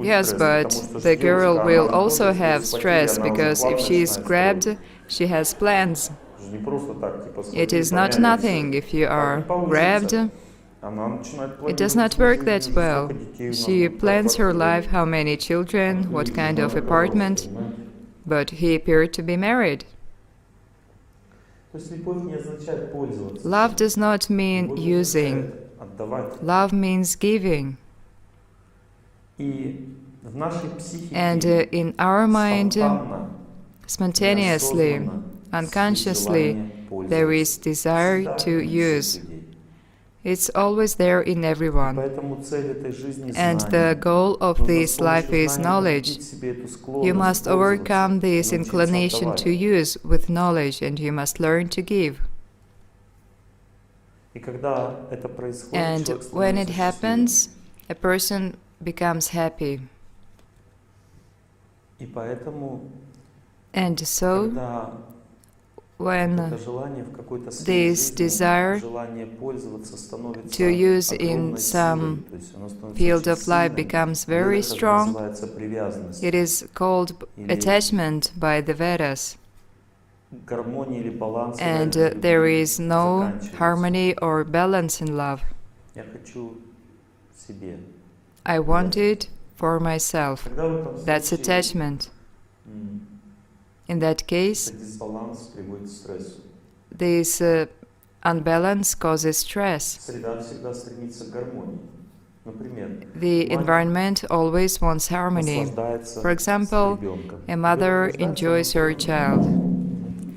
Yes, but the girl will also have stress, because if she is grabbed, she has plans. It is not nothing if you are grabbed. It does not work that well. She plans her life, how many children, what kind of apartment, but he appeared to be married. Love does not mean using. Love means giving. And in our mind, spontaneously, unconsciously, there is desire to use. It's always there in everyone. And the goal of this life is knowledge. You must overcome this inclination to use with knowledge, and you must learn to give. And when it happens, a person becomes happy. And so, when this desire to use in some field of life becomes very strong, it is called attachment by the Vedas. And there is no harmony or balance in love. I want it for myself. That's attachment. In that case, this unbalance causes stress. The environment always wants harmony. For example, a mother enjoys her child.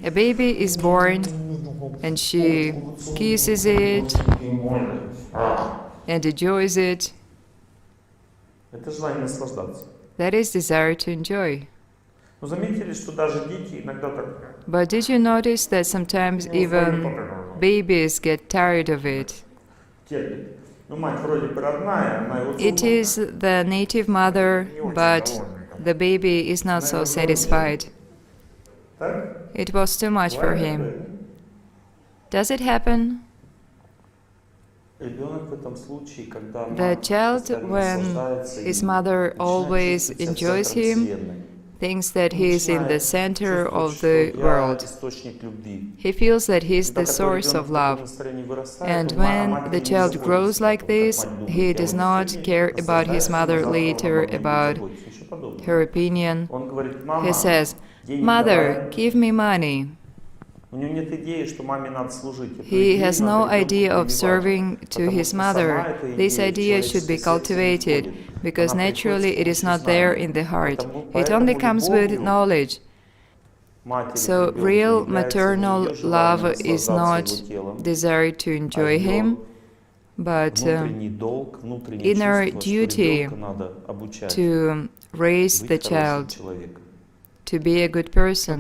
A baby is born and she kisses it and enjoys it. That is desire to enjoy. But did you notice that sometimes even babies get tired of it? It is the native mother, but the baby is not so satisfied. It was too much for him. Does it happen? The child, when his mother always enjoys him, thinks that he is in the center of the world. He feels that he is the source of love. And when the child grows like this, he does not care about his mother later, about her opinion. He says, "Mother, give me money." He has no idea of serving to his mother. This idea should be cultivated, because naturally it is not there in the heart. It only comes with knowledge. So real maternal love is not desire to enjoy him, but inner duty to raise the child, to be a good person.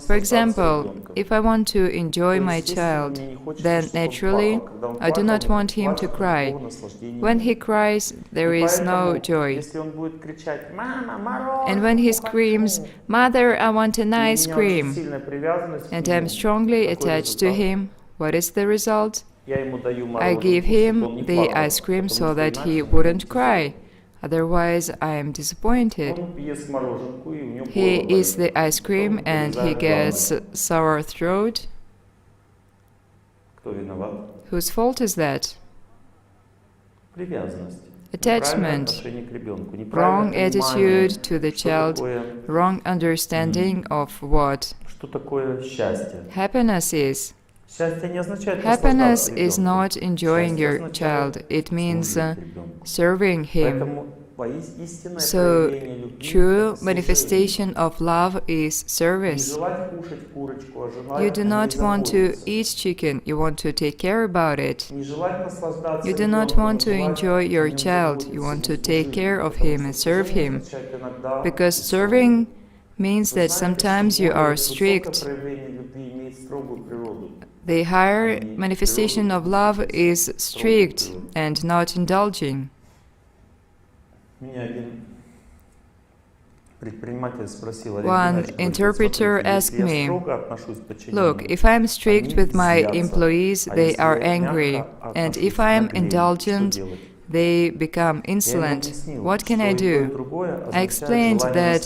For example, if I want to enjoy my child, then naturally I do not want him to cry. When he cries, there is no joy. And when he screams, "Mother, I want an ice cream," and I am strongly attached to him, what is the result? I give him the ice cream so that he wouldn't cry. Otherwise, I am disappointed. He eats the ice cream and he gets sour throat. Whose fault is that? Attachment, wrong attitude to the child, wrong understanding of what happiness is. Happiness is not enjoying your child, it means serving him. So, true manifestation of love is service. You do not want to eat chicken, you want to take care about it. You do not want to enjoy your child, you want to take care of him and serve him. Because serving means that sometimes you are strict. The higher manifestation of love is strict and not indulging. One interpreter asked me, "Look, if I am strict with my employees, they are angry, and if I am indulgent, they become insolent. What can I do?" I explained that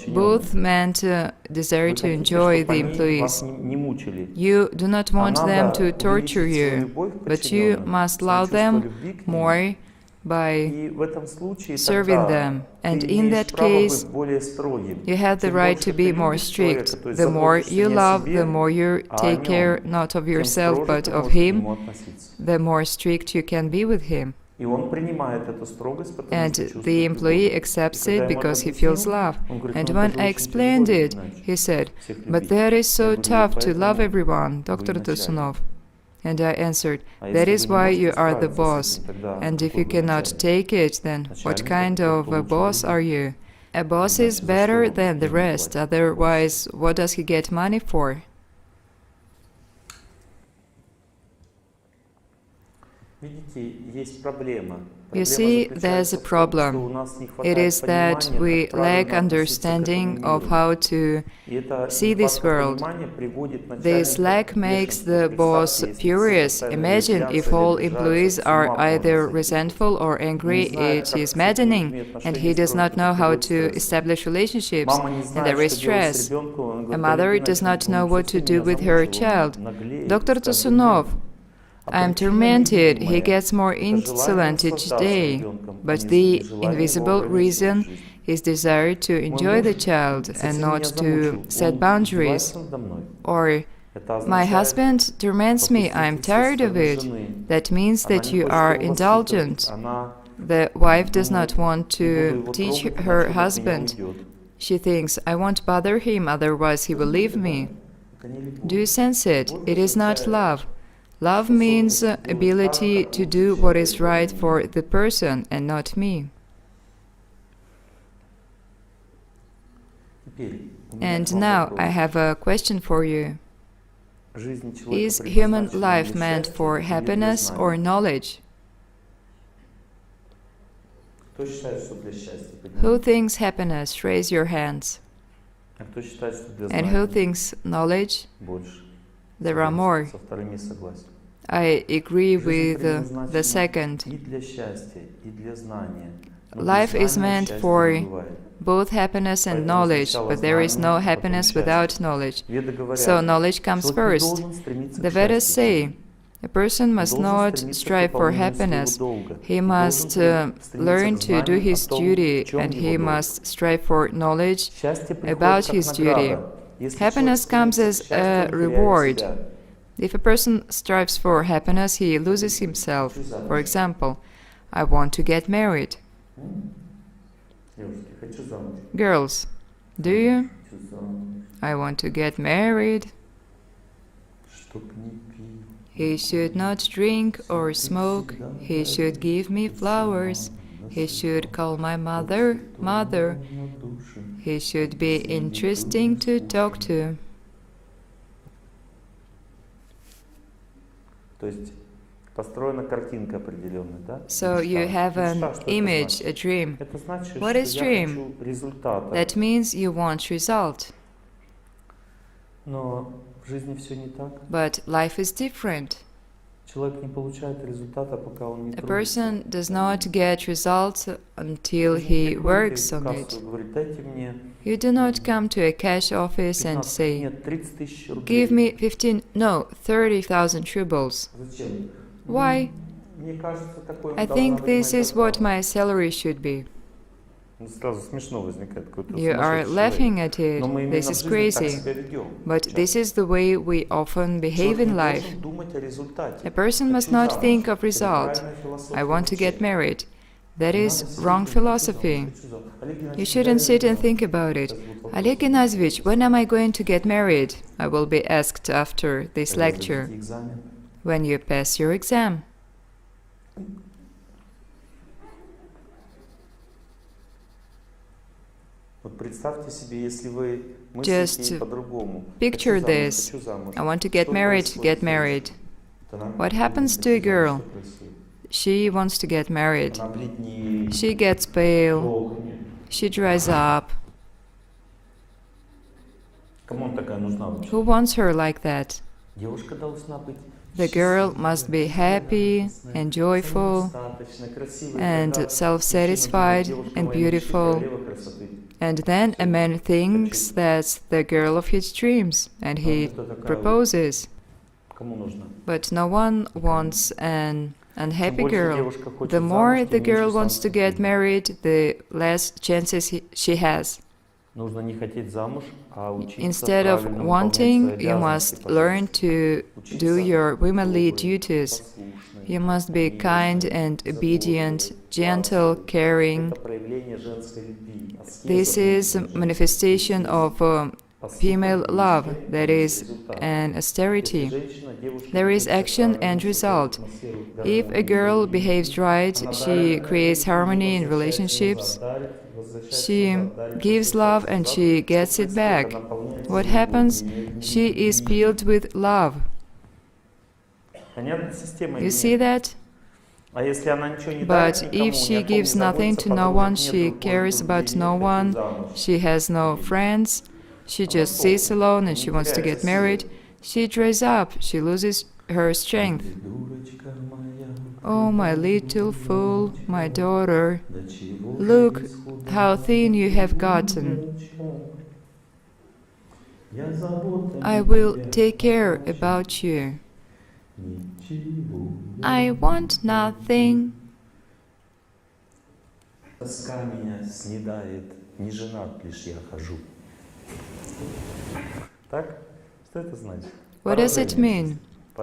both meant desire to enjoy the employees. You do not want them to torture you, but you must love them more by serving them. And in that case, you have the right to be more strict. The more you love, the more you take care not of yourself but of him, the more strict you can be with him. And the employee accepts it because he feels love. And when I explained it, he said, "But that is so tough to love everyone, Dr. Torsunov." And I answered, "That is why you are the boss. And if you cannot take it, then what kind of a boss are you? A boss is better than the rest, otherwise what does he get money for?" You see, there's a problem. It is that we lack understanding of how to see this world. This lack makes the boss furious. Imagine if all employees are either resentful or angry. It is maddening, and he does not know how to establish relationships, and there is stress. A mother does not know what to do with her child. Dr. Torsunov, I am tormented, he gets more insolent each day, but the invisible reason is desire to enjoy the child and not to set boundaries. Or, my husband torments me, I am tired of it. That means that you are indulgent. The wife does not want to teach her husband. She thinks, I won't bother him, otherwise he will leave me. Do you sense it? It is not love. Love means ability to do what is right for the person and not me. And now I have a question for you. Is human life meant for happiness or knowledge? Who thinks happiness? Raise your hands. And who thinks knowledge? There are more. I agree with the second. Life is meant for both happiness and knowledge, but there is no happiness without knowledge. So knowledge comes first. The Vedas say, a person must not strive for happiness. He must learn to do his duty, and he must strive for knowledge about his duty. Happiness comes as a reward. If a person strives for happiness, he loses himself. For example, I want to get married. Girls, do you? I want to get married. He should not drink or smoke. He should give me flowers. He should call my mother, mother. He should be interesting to talk to. So you have an image, a dream. What is dream? That means you want result. But life is different. A person does not get results until he works on it. You do not come to a cash office and say, give me 30,000 rubles. Why? I think this is what my salary should be. You are laughing at it. This is crazy. But this is the way we often behave in life. A person must not think of result. I want to get married. That is wrong philosophy. You shouldn't sit and think about it. Oleg Gennadievich, when am I going to get married? I will be asked after this lecture. When you pass your exam. Just picture this. I want to get married. What happens to a girl? She wants to get married. She gets pale. She dries up. Who wants her like that? The girl must be happy and joyful and self-satisfied and beautiful. And then a man thinks that's the girl of his dreams, and he proposes. But no one wants an unhappy girl. The more the girl wants to get married, the less chances she has. Instead of wanting, you must learn to do your womanly duties. You must be kind and obedient, gentle, caring. This is a manifestation of female love, that is, an austerity. There is action and result. If a girl behaves right, she creates harmony in relationships. She gives love and she gets it back. What happens? She is filled with love. You see that? But if she gives nothing to no one, she cares about no one, she has no friends, she just sits alone and she wants to get married, she dries up, she loses her strength. Oh, my little fool, my daughter, look how thin you have gotten. I will take care about you. I want nothing. What does it mean?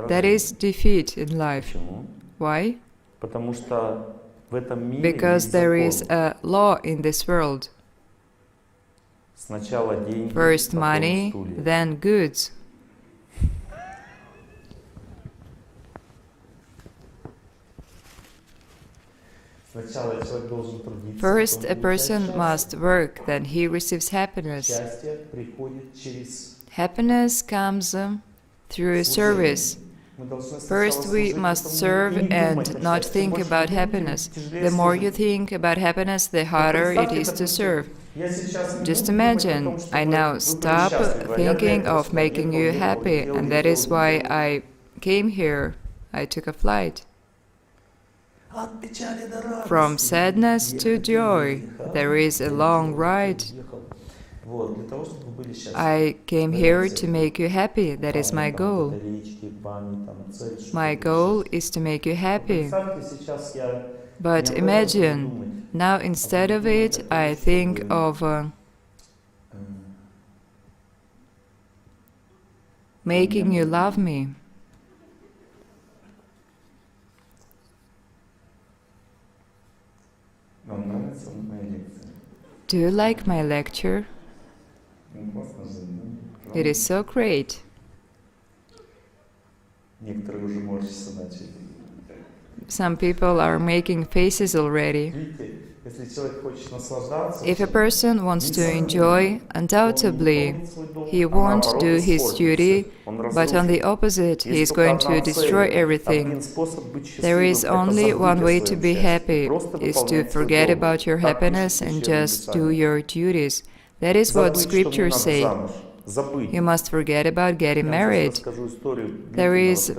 That is defeat in life. Why? Because there is a law in this world. First money, then goods. First, a person must work, then he receives happiness. Happiness comes through service. First, we must serve and not think about happiness. The more you think about happiness, the harder it is to serve. Just imagine, I now stop thinking of making you happy, and that is why I came here I took a flight. От печали до радости. From sadness to joy, there is a long ride. Вот, для того, чтобы вы были счастливы. I came here to make you happy. That is my goal. Батареечки, бани, там, цель, чтобы My вы были goal счастливы. is to make you happy. Представьте, сейчас я But не об этом буду imagine, думать, now instead of it, I think of making you love me. Вам нравится моя лекция? Do you like my lecture? Ну, классно же, ну, It is so great. Некоторые уже морщиться начали. Some people are making faces already. Видите, если человек хочет наслаждаться, If a person wants to enjoy, undoubtedly, he won't do his duty, but on the opposite, he is going to destroy everything. There is only one way to be happy, is to forget about your happiness and just do your duties. That is what scriptures say. You must forget about getting married. There is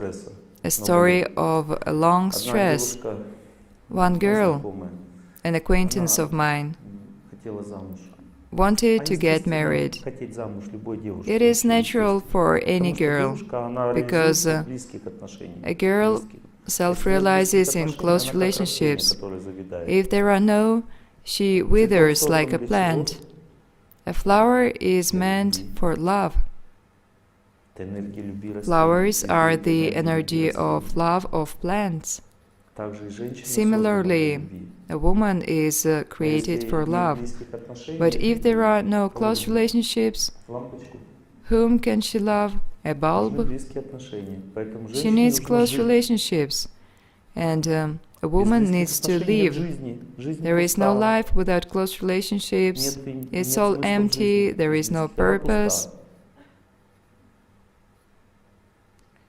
a story of a long stress. One girl, an acquaintance of mine, wanted to get married. It is natural for any girl, because a girl self-realizes in close relationships. If there are no, she withers like a plant. A flower is meant for love. Flowers are the energy of love of plants. Similarly, a woman is created for love. But if there are no close relationships, whom can she love? A bulb? She needs close relationships. And a woman needs to live. There is no life without close relationships. It's all empty, there is no purpose.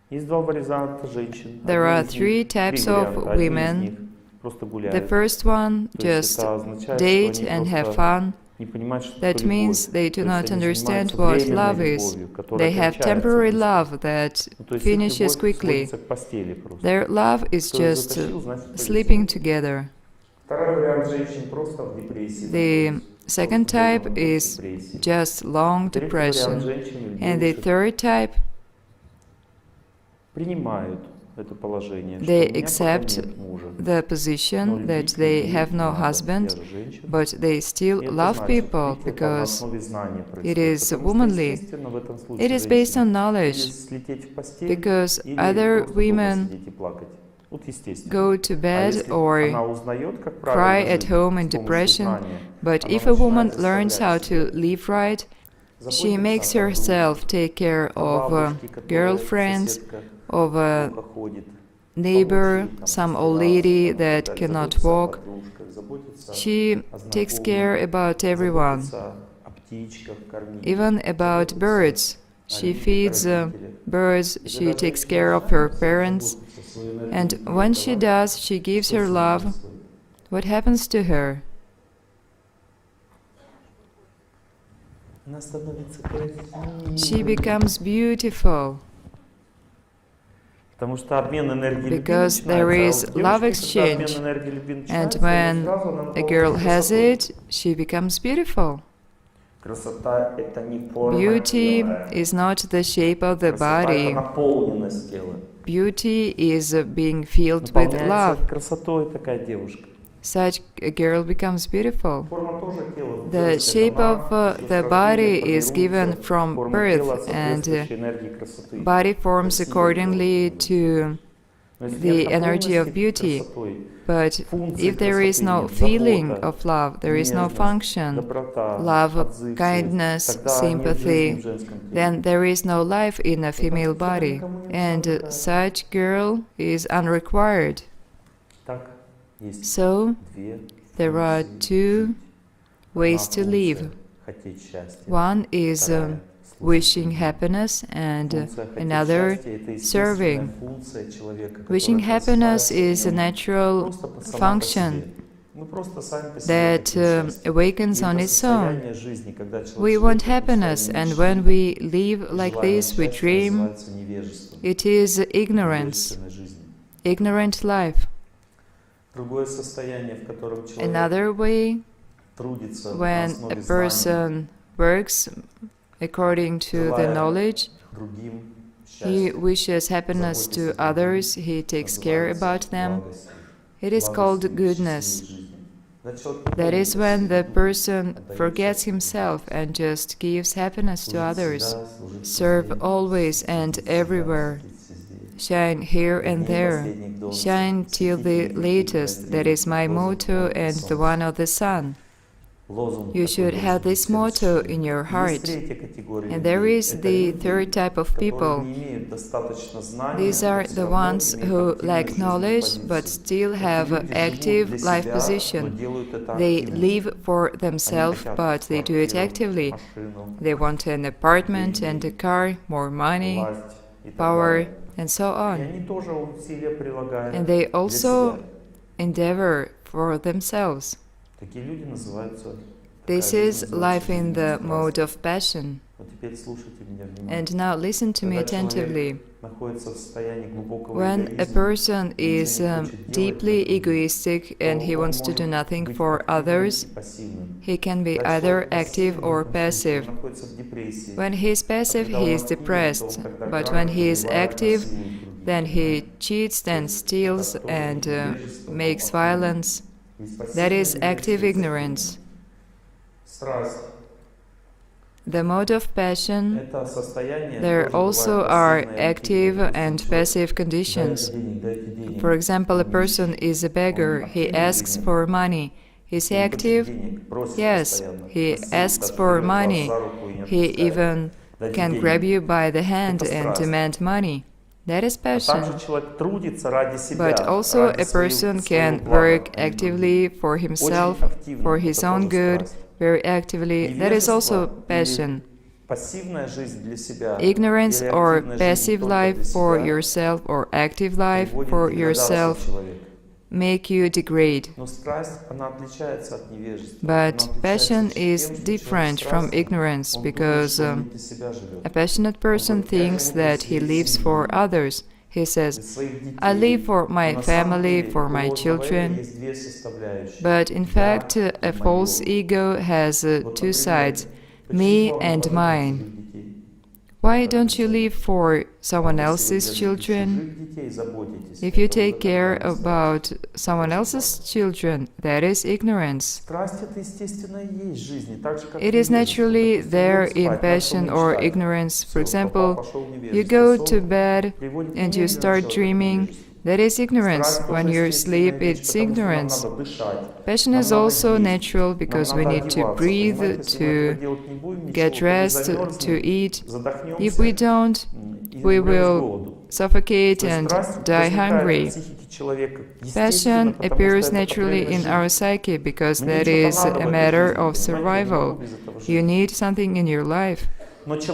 There are three types of women. The first one just date and have fun. That means they do not understand what love is. They have temporary love that finishes quickly. Their love is just sleeping together. The second type is just long depression. And the third type, they accept the position that they have no husband, but they still love people because it is womanly. It is based on knowledge, because other women go to bed or cry at home in depression, but if a woman learns how to live right, she makes herself take care of girlfriends, of a neighbor, some old lady that cannot walk. She takes care about everyone, even about birds. She feeds birds, she takes care of her parents, and when she does, she gives her love. What happens to her? She becomes beautiful. Because there is love exchange, and when a girl has it, she becomes beautiful. Beauty is not the shape of the body. Beauty is being filled with love. Such a girl becomes beautiful. The shape of the body is given from birth, and body forms accordingly to the energy of beauty. But if there is no feeling of love, there is no function, love, kindness, sympathy, then there is no life in a female body, and such girl is unrequired. So, there are two ways to live. One is wishing happiness, and another serving. Wishing happiness is a natural function that awakens on its own. We want happiness, and when we live like this, we dream. It is ignorance. ignorant life. Другое состояние, в котором человек Another way, трудится на when a основе знаний, person works according to the желая knowledge, другим he счастья, wishes happiness to others, he takes care about them. It is called goodness. That is when the person forgets himself and just gives happiness to others. Serve always and everywhere. Shine here and there. Shine till the latest. That is my motto and the one of the sun. You should have this motto in your heart. And there is the third type of people. These are the ones who lack knowledge but still have an active life position. They live for themselves, but they do it actively. They want an apartment and a car, more money, power, and so on. And they also endeavor for themselves. This is life in the mode of passion. And now listen to me attentively. When a person is deeply egoistic and he wants to do nothing for others, he can be either active or passive. When he is passive, he is depressed, but when he is active, then he cheats and steals and makes violence. That is active ignorance. The mode of passion, there also are active and passive conditions. For example, a person is a beggar, he asks for money. Is he active? Yes, he asks for money. He even can grab you by the hand and demand money. That is passion. But also a person can work actively for himself, for his own good, very actively. That is also passion. Ignorance or passive life for yourself or active life for yourself make you degrade. But passion is different from ignorance because a passionate person thinks that he lives for others. He says, I live for my family, for my children. But in fact, a false ego has two sides, me and mine. Why don't you live for someone else's children? If you take care about someone else's children, that is ignorance. It is naturally there in passion or ignorance. For example, you go to bed and you start dreaming. That is ignorance. When you sleep, it's ignorance. Passion is also natural because we need to breathe, to get rest, to eat. If we don't, we will suffocate and die hungry. Passion appears naturally in our psyche because that is a matter of survival. You need something in your life. But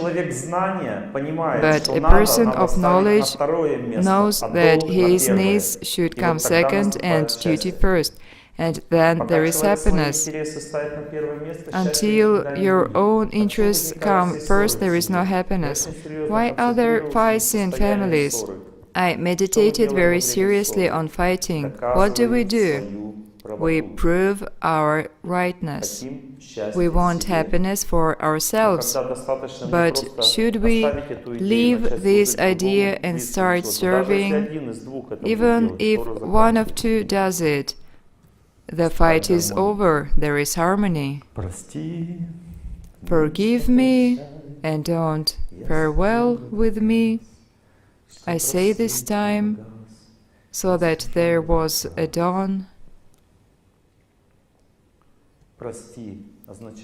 a person of knowledge knows that his needs should come second and duty first, and then there is happiness. Until your own interests come first, there is no happiness. Why are there fights in families? I meditated very seriously on fighting. What do? We prove our rightness. We want happiness for ourselves. But should we leave this idea and start serving? Even if one of two does it, the fight is over, there is harmony. Forgive me and don't farewell with me. I say this time, so that there was a dawn.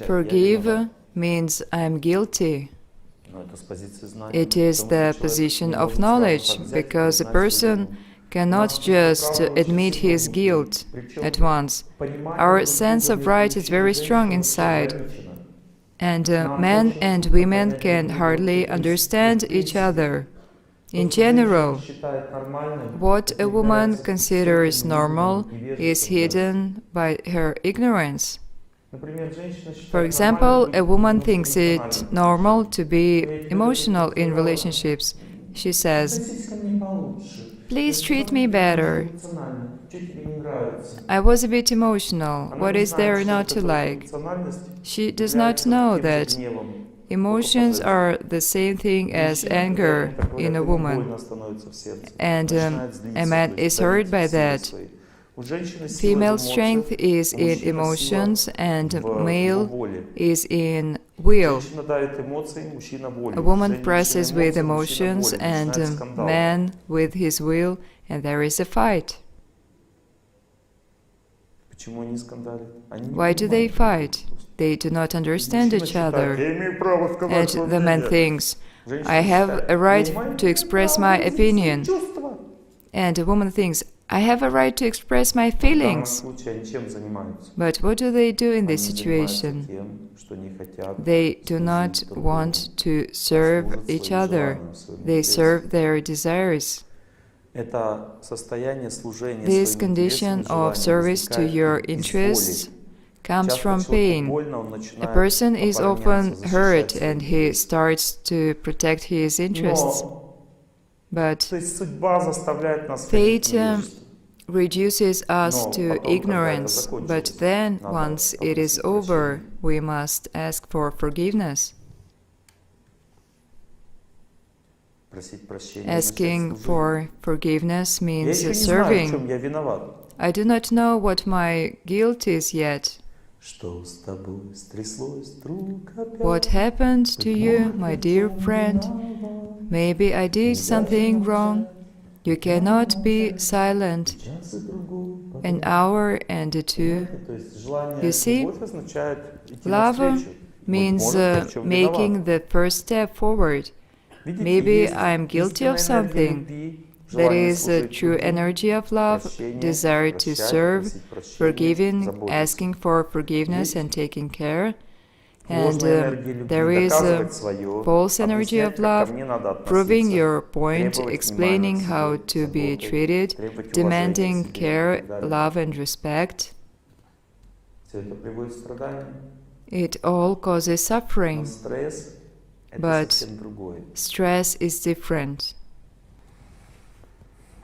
Forgive means I am guilty. It is the position of knowledge, because a person cannot just admit his guilt at once. Our sense of right is very strong inside, and men and women can hardly understand each other. In general, what a woman considers normal is hidden by her ignorance. For example, a woman thinks it normal to be emotional in relationships. She says, Please treat me better. Эмоционально. Что тебе не нравится? I was a bit emotional. Она What не is знает, there что not to эта like? эмоциональность She does not является know тем же that гневом. emotions are the same thing as Мужчина, anger когда ему in a так говорят, ему woman, больно становится в сердце. and Начинает a злиться, man то есть is hurt давить by в силе that. своей. У женщины сила в Female эмоциях, strength is у in мужчины сила emotions, and в его male воле. is in will. Женщина давит эмоции, мужчина волю. A woman Женщина presses with эмоции, мужчина emotions, волю. and Начинается a скандал. man with his will, and there is a fight. Почему они скандалят? Они не Why do they понимают друг fight? друга просто. They do not understand Мужчина each считает, other. я имею право сказать And свое the man мнение. thinks, I Женщина have считает, a right я имею to express право my выразить свои opinion. чувства. And a woman thinks, I have a right to express my В данном feelings. случае они чем занимаются? But what do they do in Они this занимаются situation? тем, что не хотят They do служить not друг want другу, to serve служат each своим other. желаниям, своим They интересам. serve their desires. Это состояние служения This своим интересам condition и of желаниям service to возникает your из interests воли. comes Часто from человеку pain. больно, он A начинает person is often обороняться, hurt защищать свои and he интересы. starts to protect his interests. Но, But то есть судьба заставляет нас ходить в fate невежество. reduces us Но to потом, когда это ignorance, but закончилось, then, надо once it is попросить over, прощения. we must ask for forgiveness. Просить прощения означает Asking служить. for forgiveness Я means еще не знаю, в serving. чем я виноват. I do not know what my guilt is yet. Что с тобой стряслось, друг, опять? What happened to you, my dear friend? Maybe I did something wrong. You cannot be silent Час и другой, an hour and a two. то есть желание, You see, любовь означает идти Love навстречу. means Быть может, ты в чем making виноват. the first step forward. Видите, Maybe есть I'm guilty of истинная энергия something. любви, That желание is a служить true другим, energy of love, прощение, desire to прощать, serve, просить прощения, forgiving, заботиться. asking for forgiveness Есть and taking care. And Ложная энергия любви, there is доказывать свое, false energy объяснять, of как love, ко мне надо proving относиться, your point, требовать explaining внимания к how себе, to be заботы, treated, требовать уважения к demanding себе и care, так далее. love and respect. Все это приводит к страданию. It all causes Но suffering. стресс – это But совсем другое. Stress is different.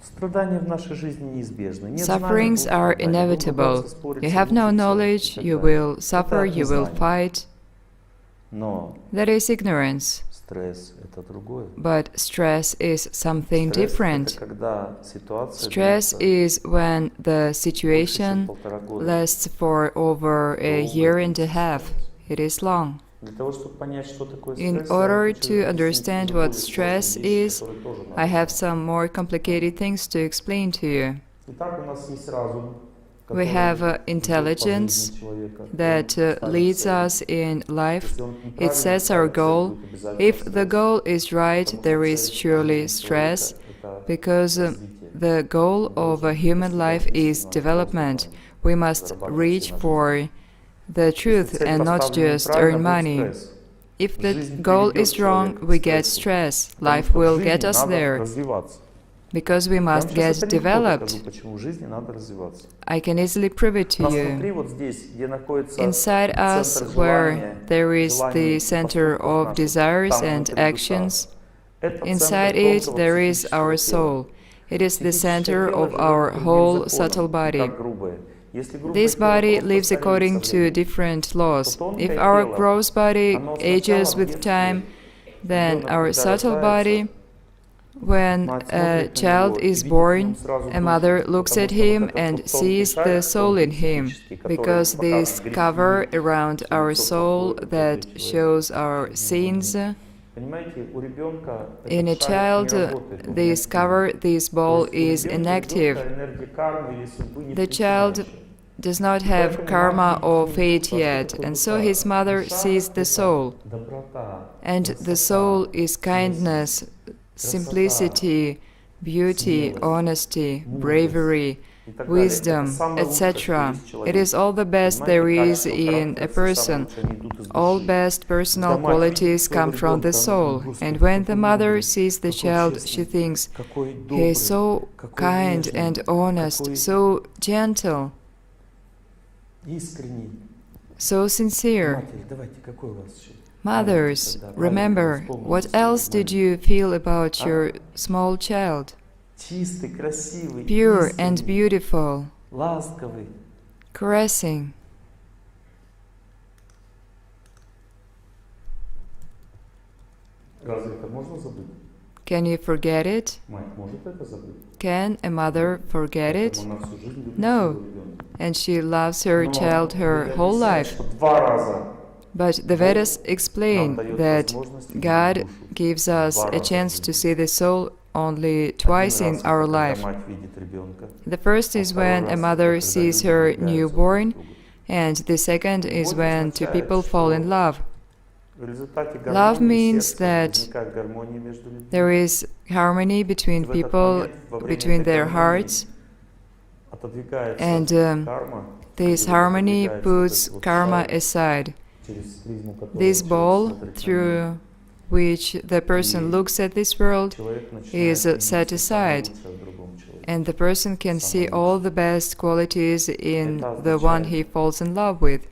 Страдания в нашей жизни неизбежны. Нет знания, Sufferings будет are страдание. Будем inevitable. пытаться спорить, You have no учиться knowledge, и так you далее. will suffer, Это you will незнание. fight. Но That is ignorance. стресс – это другое. But stress is something Стресс – different. это когда ситуация Stress длится is when the больше, чем situation 1,5 года. lasts for over a Долго year and a длится half. стресс. It is long. Для того, чтобы понять, что такое In стресс, order я хочу to объяснить understand более what сложные stress вещи, is, которые тоже надо I have знать. some more complicated things to explain to you. Итак, у нас есть разум, We который have ведет по intelligence жизни человека. that Он ставит leads цели. us in life. Если он It неправильно sets our ставит цель, goal. будет обязательно If the стресс. goal is right, Потому there что is цель surely жизни stress, человека – это because развитие. the goal of a human life is development. We must reach for the truth Если цель and not поставлена just неправильно, earn будет money. стресс. If the Жизнь goal приведет is wrong, человека we к get стрессу. stress. Потому Life что в will жизни get us надо there, развиваться. because we Я вам must сейчас get это легко developed. покажу, почему в жизни надо развиваться. I can easily prove it to У нас you. внутри, вот здесь, где находится Inside us, центр where желания, there is желаний the и center поступков of наших, desires там and внутри душа. actions, Это inside центр it тонкого there is психического our тела. soul. It is the Психическое center тело of живет our по другим whole законам, subtle не body. как грубое. Если грубое This тело body просто lives стареет according со to временем, different laws. то If тонкое our тело, gross body оно ages сначала в with детстве, time, then ребенок, our когда subtle body, рождается, when мать a смотрит на child него и is видит в born, нем сразу a душу, mother looks потому at что вот him этот and вот тонкий sees the шарик, soul in тонкий him, психический, который because this показывает грехи, cover around всё our лицо soul плохое, that плохой человек. shows our sins. Понимаете, у ребенка In a этот шарик child, не работает, он this неактивный. cover, this ball То есть is у ребенка inactive. энергия кармы или судьбы не The включена child еще. does not have karma or fate yet, and so his mother sees the soul. Доброта, And the soul is kindness, simplicity, beauty, honesty, bravery, wisdom, etc. It is all the best there is in a person. All best personal qualities come from the soul. And when the mother sees the child, she thinks, he is so kind and honest, so gentle, искренний. so sincere. Матери, давайте, какой у вас еще? Mothers, remember, what else did you feel about your small child? чистый, красивый, pure and искренний, beautiful, ласковый. caressing. Разве это можно забыть? Can you forget it? Мать может это забыть? Can a mother forget it? Поэтому она всю жизнь любит No. своего ребенка. And she loves her child her Библия whole объясняет, life. что 2 раза But the Vedas explain that God gives us a chance to see the soul only twice in our life. The first is when a mother sees her newborn, and the second is when two people fall in love. Love means that there is harmony between people, between their hearts, and this harmony puts karma aside. This ball through which the person looks at this world is set aside, and the person can see all the best qualities in the one he falls in love with.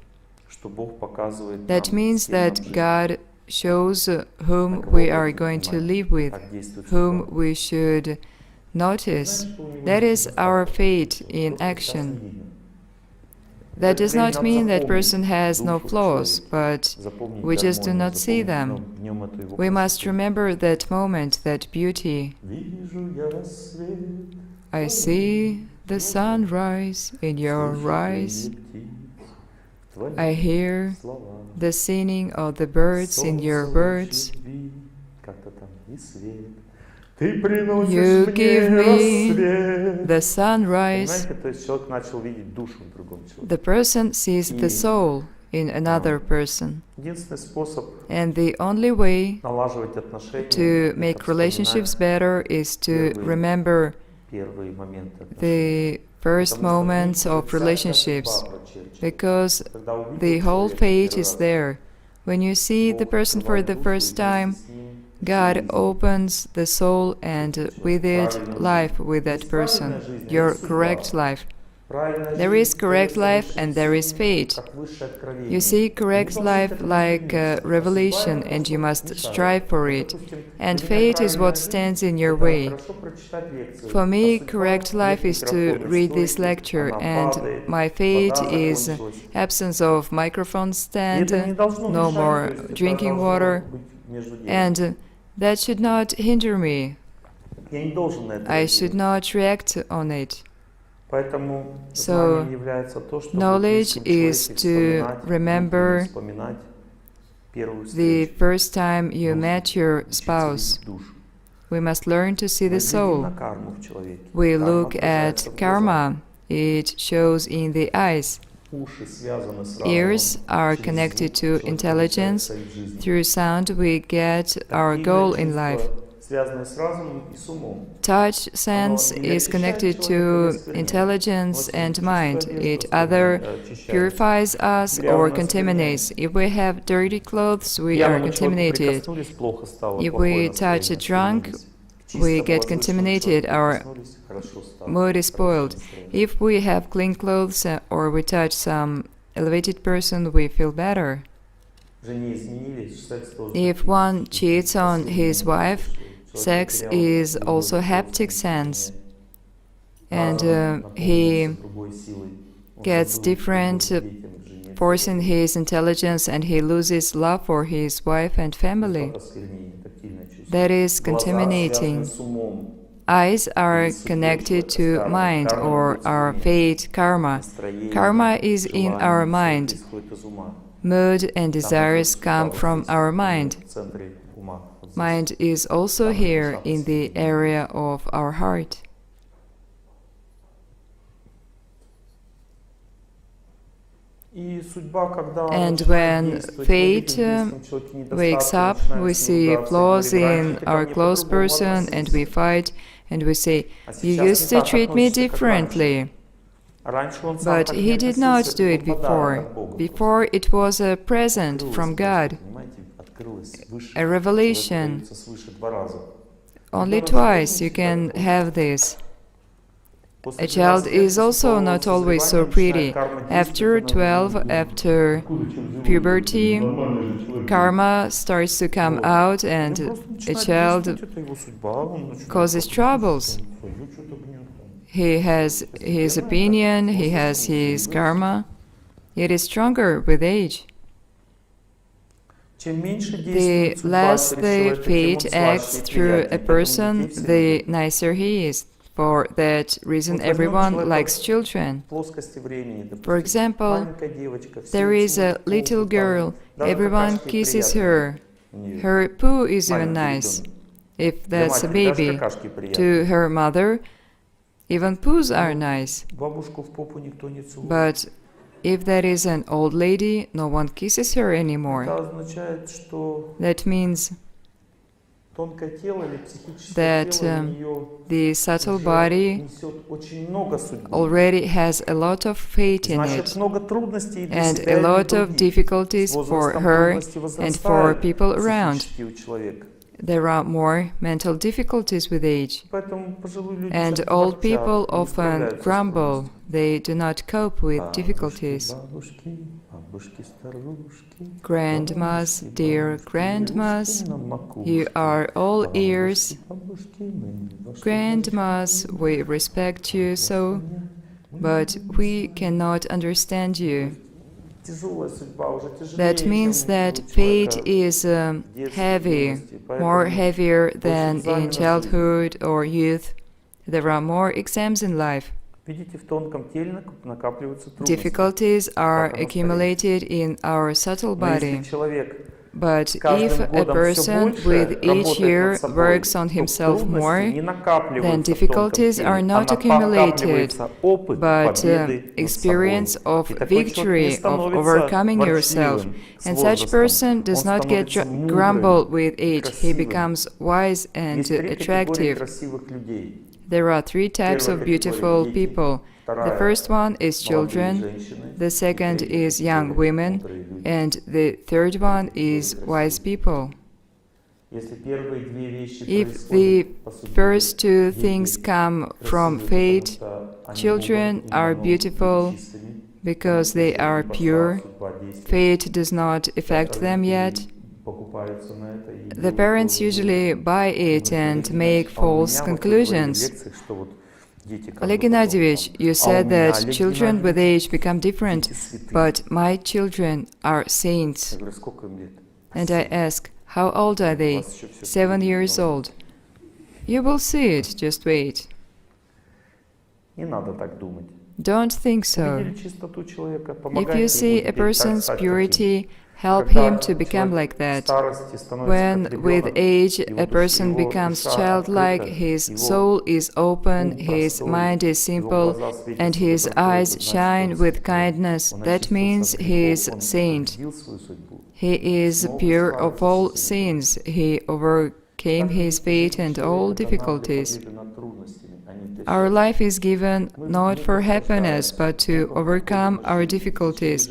That means that God shows whom we are going to live with, whom we should notice. That is our fate in action. That does not mean that person has no flaws, but we just do not see them. We must remember that moment, that beauty. I see the sunrise in your eyes. I hear the singing of the birds in your words. You give me the sunrise. The person sees the soul in another person. And the only way to make relationships better is to remember the first moments of relationships, because the whole fate is there. When you see the person for the first time, God opens the soul and with it life with that person, your correct life. There is correct life and there is fate. You see correct life like a revelation and you must strive for it. And fate is what stands in your way. For me, correct life is to read this lecture, and my fate is absence of microphone stand, no more drinking water, and that should not hinder me. I should not react on it. So, knowledge is to remember the first time you met your spouse. We must learn to see the soul. We look at karma. It shows in the eyes. Ears are connected to intelligence. Through sound we get our goal in life. Touch sense is connected to intelligence and mind. It either purifies us or contaminates. If we have dirty clothes, we are contaminated. If we touch a drunk, we get contaminated. Our mood is spoiled. If we have clean clothes or we touch some elevated person, we feel better. If one cheats on his wife, sex is also haptic sense, and he gets different force in his intelligence and he loses love for his wife and family. That is contaminating. Eyes are connected to mind or our fate, karma. Karma is in our mind. Mood and desires come from our mind. Mind is also here in the area of our heart. And when fate wakes up, we see flaws in our close person and we fight and we say, "You used to treat me differently." But he did not do it before. Before it was a present from God, a revelation. Only twice you can have this. A child is also not always so pretty. After 12, after puberty, karma starts to come out and a child causes troubles. He has his opinion, he has his karma. It is stronger with age. The less the fate acts through a person, the nicer he is. For that reason, everyone likes children. For example, there is a little girl, everyone kisses her. Her poo is even nice, if that's a baby. To her mother, even poos are nice. But if that is an old lady, no one kisses her anymore. That means that the subtle body already has a lot of fate in it and a lot of difficulties for her and for people around. There are more mental difficulties with age, and old people often grumble. They do not cope with difficulties. Grandmas, dear grandmas, you are all ears. Grandmas, we respect you so, but we cannot understand you. That means that fate is heavy, more heavier than in childhood or youth. There are more exams in life. Difficulties are accumulated in our subtle body. But if a person with each year works on himself more, then difficulties are not accumulated, but experience of victory, of overcoming yourself. And such person does not get grumble with age, he becomes wise and attractive. There are three types of beautiful people. The first one is children, the second is young women, and the third one is wise people. If the first two things come from fate, children are beautiful because they are pure. Fate does not affect them yet. The parents usually buy it and make false conclusions. Oleg Gennadievich, you said that children with age become different, but my children are saints. And I ask, how old are they? 7 years old. You will see it, just wait. Don't think so. If you see a person's purity, help him to become like that. When with age a person becomes childlike, his soul is open, his mind is simple, and his eyes shine with kindness, that means he is saint. He is pure of all sins, he overcame his fate and all difficulties. Our life is given not for happiness, but to overcome our difficulties.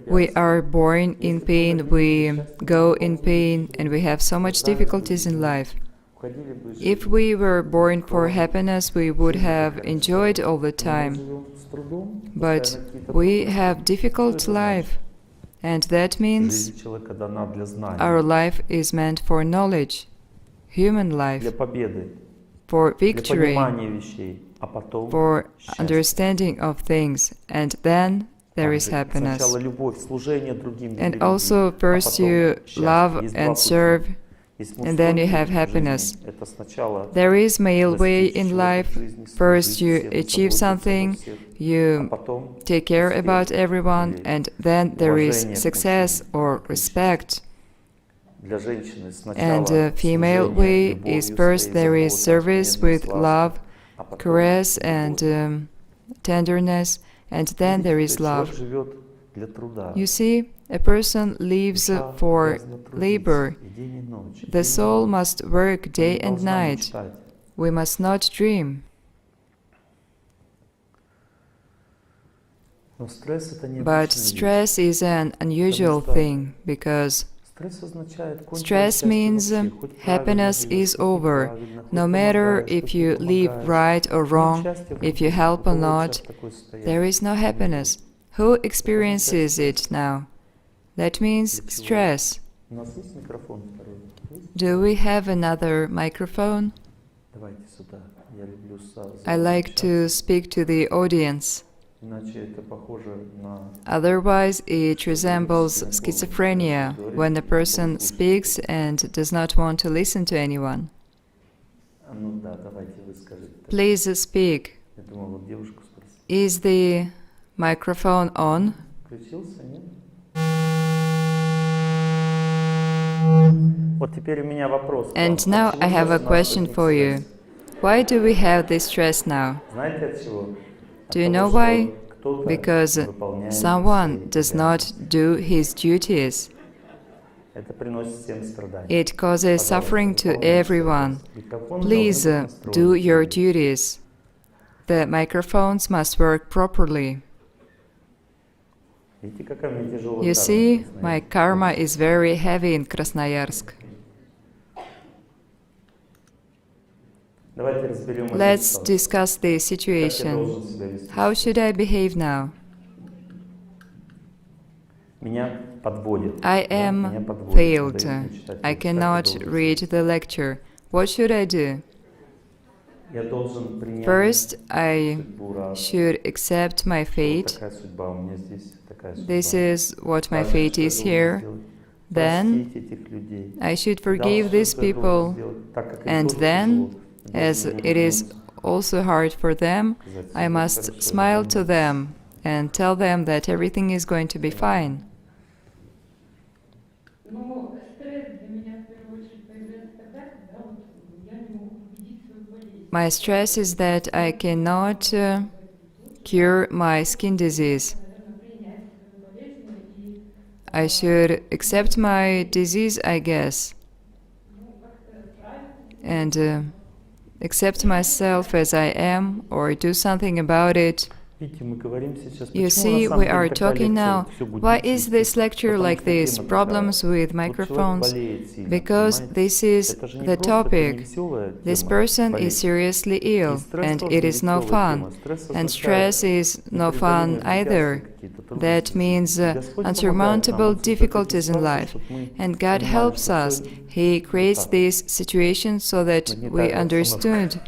We are born in pain, we go in pain, and we have so much difficulties in life. If we were born for happiness, we would have enjoyed all the time. But we have difficult life, and that means our life is meant for knowledge, human life, for victory, for understanding of things, and then there is happiness. And also first you love and serve, and then you have happiness. There is male way in life. First you achieve something, you take care about everyone, and then there is success or respect. And the female way is first there is service with love, caress and tenderness, and then there is love. You see, a person lives for labor. The soul must work day and night. We must not dream. But stress is an unusual thing, because Stress means happiness is over. No matter if you live right or wrong, if you help or not, there is no happiness. Who experiences it now? That means stress. Do we have another microphone? I like to speak to the audience. Otherwise, it resembles schizophrenia, when a person speaks and does not want to listen to anyone. Please speak. Is the microphone on? And now I have a question for you. Why do we have this stress now? Do you know why? Because someone does not do his duties. It causes suffering to everyone. Please do your duties. The microphones must work properly. You see, my karma is very heavy in Krasnoyarsk. Let's discuss the situation. How should I behave now? I am failed. I cannot read the lecture. What should I do? First, I should accept my fate. This is what my fate is here. Then, I should forgive these people. And then, as it is also hard for them, I must smile to them and tell them that everything is going to be fine. My stress is that I cannot cure my skin disease. I should accept my disease, I guess, and accept myself as I am, or do something about it. You see, we are talking now. Why is this lecture like this? Problems with microphones? Because this is the topic. This person is seriously ill, and it is no fun. And stress is no fun either. That means unsurmountable difficulties in life. And God helps us. He creates these situations so that we understand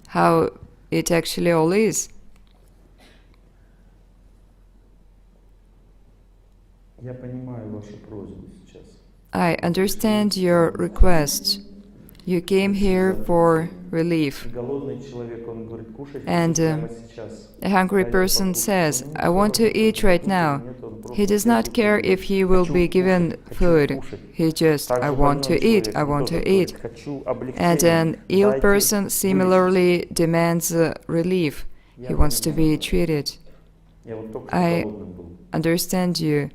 how it actually all is. I understand your request. You came here for relief. And a hungry person says, I want to eat right now. He does not care if he will be given food. He just, I want to eat, I want to eat. And an ill person similarly demands relief. He wants to be treated. I understand you.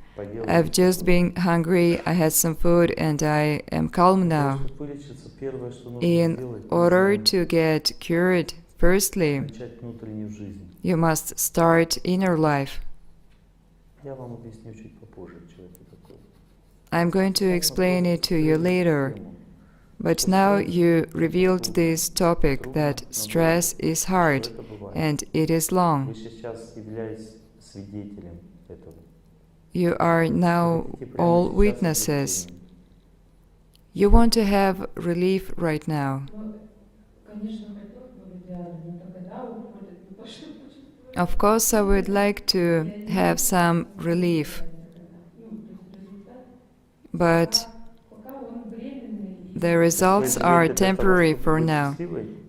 I've just been hungry, I had some food, and I am calm now. In order to get cured, firstly, you must start inner life. I'm going to explain it to you later. But now you revealed this topic that stress is hard and it is long. You are now all witnesses. You want to have relief right now. Of course, I would like to have some relief, but the results are temporary for now.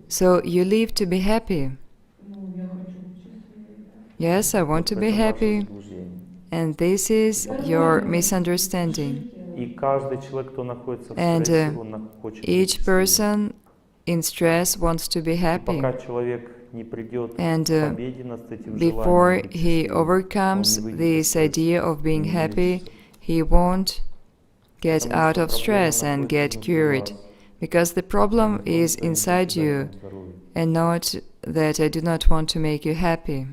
So you live to be happy. Yes, I want to be happy. And this is your misunderstanding. And each person in stress wants to be happy. And before he overcomes this idea of being happy, he won't get out of stress and get cured. Because the problem is inside you, and not that I do not want to make you happy.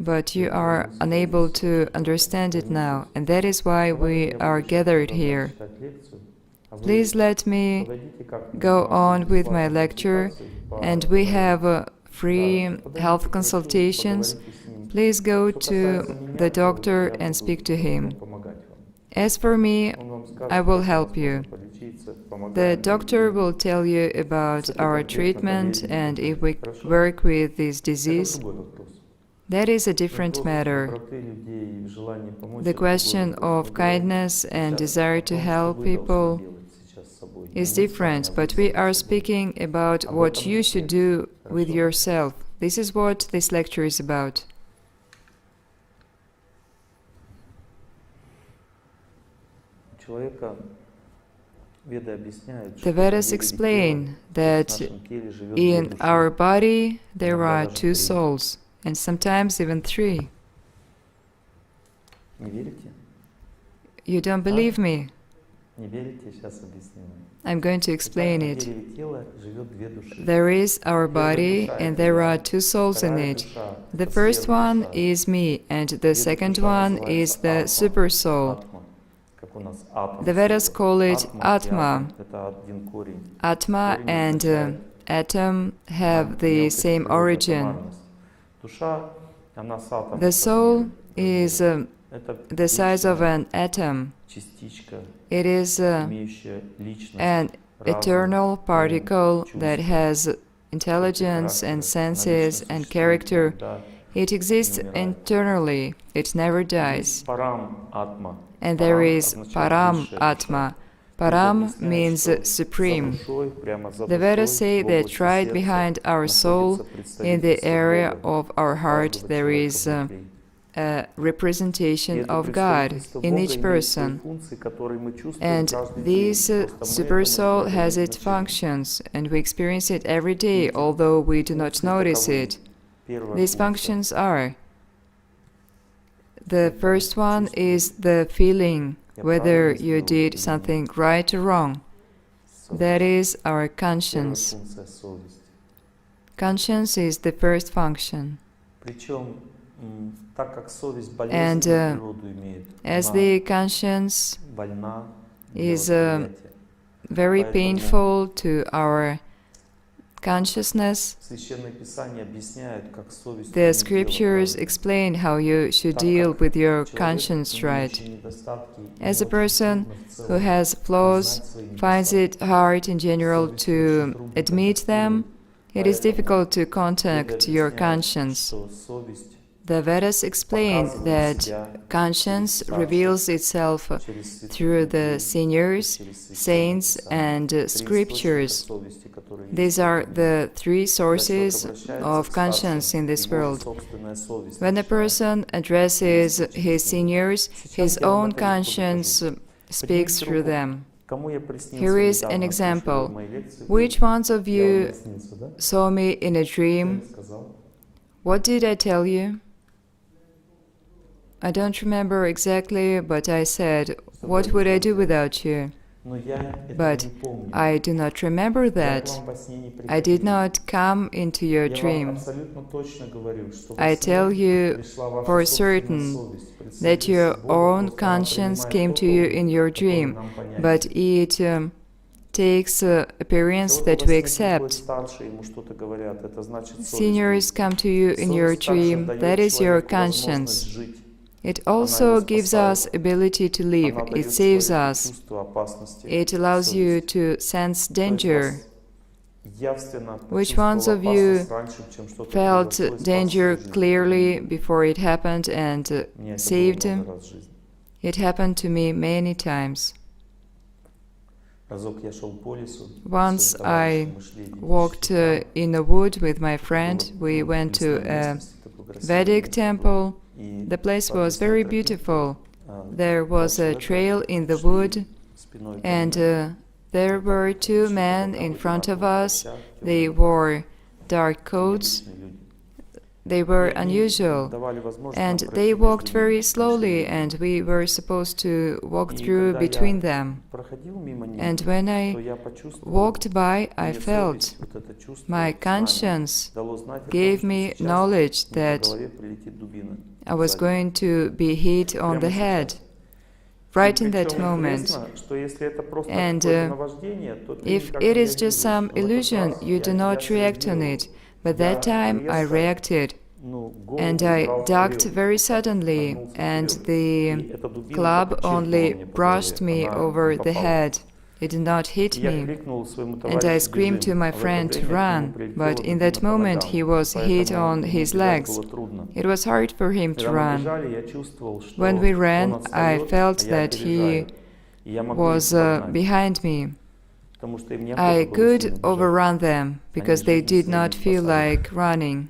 but you are unable to understand it now, and that is why we are gathered here. Please let me go on with my lecture, and we have free health consultations. Please go to the doctor and speak to him. As for me, I will help you. The doctor will tell you about our treatment and if we work with this disease. That is a different matter. The question of kindness and desire to help people is different, but we are speaking about what you should do with yourself. This is what this lecture is about. The Vedas explain that in our body there are 2 souls, and sometimes even 3. You don't believe me? I'm going to explain it. There is our body, and there are 2 souls in it. The first one is me, and the second one is the super soul. The Vedas call it Atma. Atma and atom have the same origin. The soul is the size of an atom. It is an eternal particle that has intelligence and senses and character. It exists internally. It never dies. And there is Param Atma. Param means supreme. The Vedas say that right behind our soul, in the area of our heart, there is a representation of God in each person. And this super soul has its functions, and we experience it every day, although we do not notice it. These functions are: the first one is the feeling whether you did something right or wrong. That is our conscience. Conscience is the first function. And as the conscience is very painful to our consciousness, the scriptures explain how you should deal with your conscience right. As a person who has flaws finds it hard in general to admit them, it is difficult to contact your conscience. The Vedas explain that conscience reveals itself through the seniors, saints, and scriptures. These are the 3 sources of conscience in this world. When a person addresses his seniors, his own conscience speaks through them. Here is an example. Which ones of you saw me in a dream? What did I tell you? I don't remember exactly, but I said, "What would I do without you?" But I do not remember that. I did not come into your dream. I tell you for certain that your own conscience came to you in your dream, but it takes appearance that we accept. Seniors come to you in your dream, that is your conscience. It also gives us ability to live. It saves us. It allows you to sense danger. Which ones of you felt danger clearly before it happened and saved? It happened to me many times. Once I walked in a wood with my friend. We went to a Vedic temple. The place was very beautiful. There was a trail in the wood, and there were 2 men in front of us. They wore dark coats. they were unusual, давали возможность and нам they пройти walked между ними. very slowly, and we were supposed to walk И through когда between я them. проходил мимо них, And when то I я почувствовал, walked by, I мне felt совесть, вот это чувство my знания conscience дало знать о том, gave что me сейчас knowledge мне по that голове прилетит дубина I was сзади. going to be hit on the Прямо head сейчас. right И in that причем moment. интересно, что если это просто And какое-то наваждение, то ты if никак it не is just some реагируешь. Но в этот illusion, раз you я do not react on среагировал. it. But Я that time I резко, reacted, голову and I убрал ducked вперед, very вот так, suddenly, нагнулся and вперед. the И эта дубина club только чиркнула only мне по brushed голове, me она over не the попала. head. It did not И hit я me. крикнул своему And I товарищу screamed to «Бежим!», my а в это friend to время к нему run, прилетела but in дубина that по moment ногам, he was hit поэтому on ему his бежать legs. было трудно. It was hard for him to Когда мы run. бежали, я чувствовал, что When we он ran, I отстает, felt а я that опережаю, he и я могу их was догнать, behind me. потому что им неохота I было could сильно бежать. overrun them because they жизни did своей not не feel спасали. like running.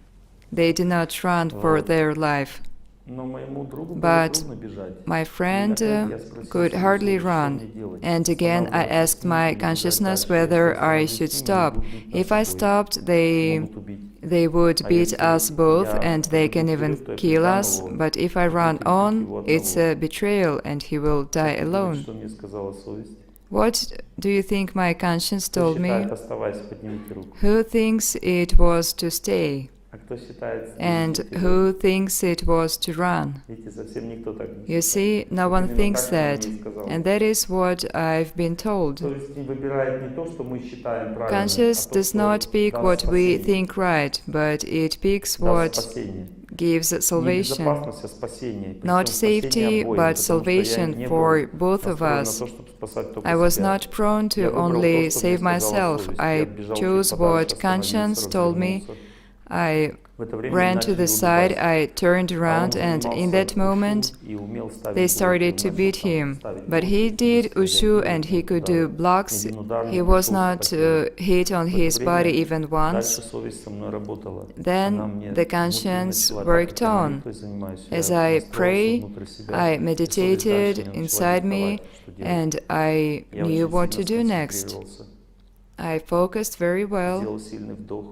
They did not run for Вот. their life. Но моему другу было But трудно бежать. my friend И опять я спросил could свою hardly совесть, что run. мне делать? And again, I Останавливаться asked с ним my или бежать consciousness дальше? whether Если I остановлюсь should с ними, stop. будут бить нас If I обоих. stopped, they Могут убить. would А beat если us both, я and they побегу can even вперед, то я kill предам us. его, But if I и run будет убить on, его it's одного. a betrayal, and he will die Как вы думаете, alone. что мне сказала совесть? What do you think my conscience Кто told me? считает, оставайся, поднимите руку. Who thinks it was to stay? А кто считает, And идите who вперед? thinks it was to run? Видите, совсем никто так не You считает. see, no Вот one именно thinks так она that, мне и сказала. and that is what I've been told. То есть не выбирает не то, что мы считаем правильным, Conscious а то, does что not pick даст what we спасение. think right, but it picks Даст what спасение. gives Не salvation. безопасность, а спасение. Причем Not спасение safety, обоим, but потому что я salvation не for был both of настроен на us. то, чтобы спасать только I was себя. not prone Я to выбрал то, only что мне save сказала myself. совесть. I Я бежал чуть chose подальше, what остановился, conscience told me. развернулся. I В это время ran они to the начали side, убивать. I turned А он around, and занимался in that moment, ушу и умел ставить they блоки. started Он to начал beat там him. ставить But he блоки, did быстро Ushu реагировать and на he эти could удары. do blocks. Ни один удар не He was пришелся not по телу. hit on В это his body время even дальше once. совесть со мной работала. Она Then мне the внутри conscience начала, так worked как я on. молитвой занимаюсь, я As I настроился pray, внутрь себя, I и совесть meditated дальше мне начала inside me, диктовать, что делать. and I Я knew очень what to сильно do next. сконцентрировался, I focused very well. сделал сильный вдох,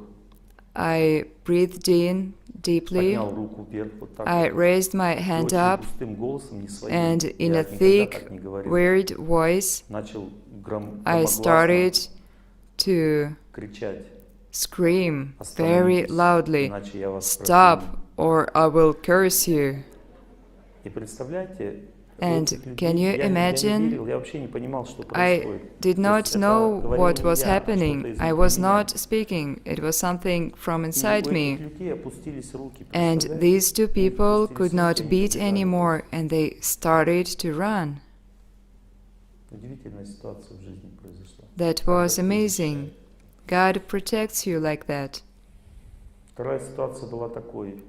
I breathed in deeply. поднял руку вверх, вот так I вот. raised my И hand очень up, густым голосом, не своим, and in я a никогда thick, так не говорил, weird voice, начал I громогласно started to кричать: scream very «Остановитесь, loudly, иначе я вас "Stop, прокляну». or I will curse you." И представляете, And этих людей can you я не imagine? верил, я вообще не понимал, что I происходит. did То not есть это know говорил what не was я, а что-то happening. I изнутри was меня. not speaking. It was something from И inside у me. этих людей опустились руки, And представляете? these two У них people опустились could руки, not они beat побежали. anymore, and they started to run. Удивительная ситуация в жизни произошла. That Бог was так amazing. защищает. God protects you like that. Вторая ситуация была такой.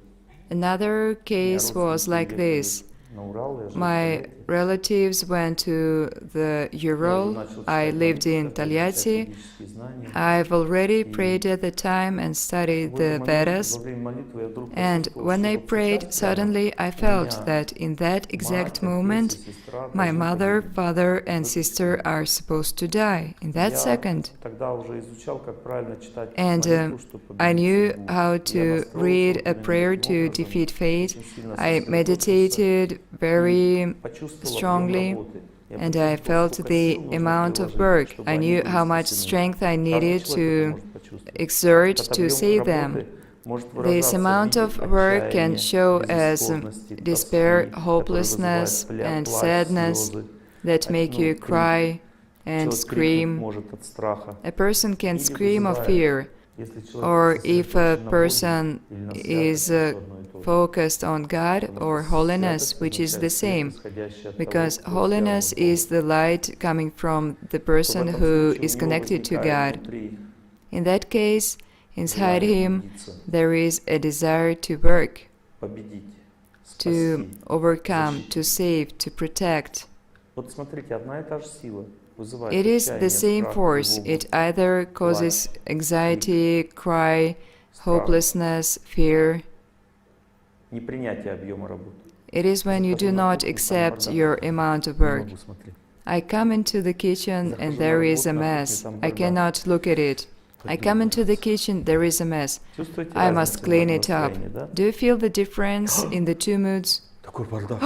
Another У меня case was родственники like уехали this. на Урал, я жил в My Тольятти. relatives went to the Я уже Ural. начал I читать lived молитвы, in изучать Tolyatti. ведические знания. I've already И prayed at the time and studied в the этот момент, Vedas. во время молитвы, я вдруг And почувствовал, when что I вот prayed, сейчас прямо suddenly I у felt меня that in that exact мать, отец и moment, сестра my должны mother, погибнуть. father, and В эту sister секунду. are supposed to die. In that Я second. тогда уже изучал, как правильно читать And молитву, чтобы I победить knew судьбу. how Я to настроился read вот a именно prayer таким to образом, defeat fate. очень сильно I сосредоточился meditated и very почувствовал объем strongly, работы. Я and I почувствовал, felt сколько the сил нужно amount of приложить, work. чтобы I они knew были how much спасены. strength I Каждый needed человек это to может почувствовать. exert Этот to объем save them. работы может This выражаться в amount виде of work can отчаяния, show as безысходности, despair, тоски, который hopelessness, вызывает and плач, sadness слезы, that make you крик. cry and Человек крикнуть scream. может от страха. A person can Или scream of вызывает, fear, если or человек if a сосредоточен на Боге person или на is святости, что одно и то же. focused on God Потому or что holiness, святость which is the означает свет, same, исходящий от того, because кто holiness связан с is the light coming from the Богом. person То в этом who случае is у него connected to возникает God. внутри In that case, inside желание him, трудиться, there is a desire to work, победить, to спасти, overcome, to защитить. save, to protect. Вот смотрите, одна и та же сила вызывает It is the отчаяние, same страх, force. тревогу, It either causes anxiety, cry, hopelessness, fear. непринятие объема работы. It is when you do not accept your amount of work. Могу смотреть. I come into the kitchen and there is a mess. I cannot look at it. I come into the kitchen, there is a mess. Чувствуете I разницу must в clean it up. настроении, да? Do you feel the difference in the two moods? Такой бардак.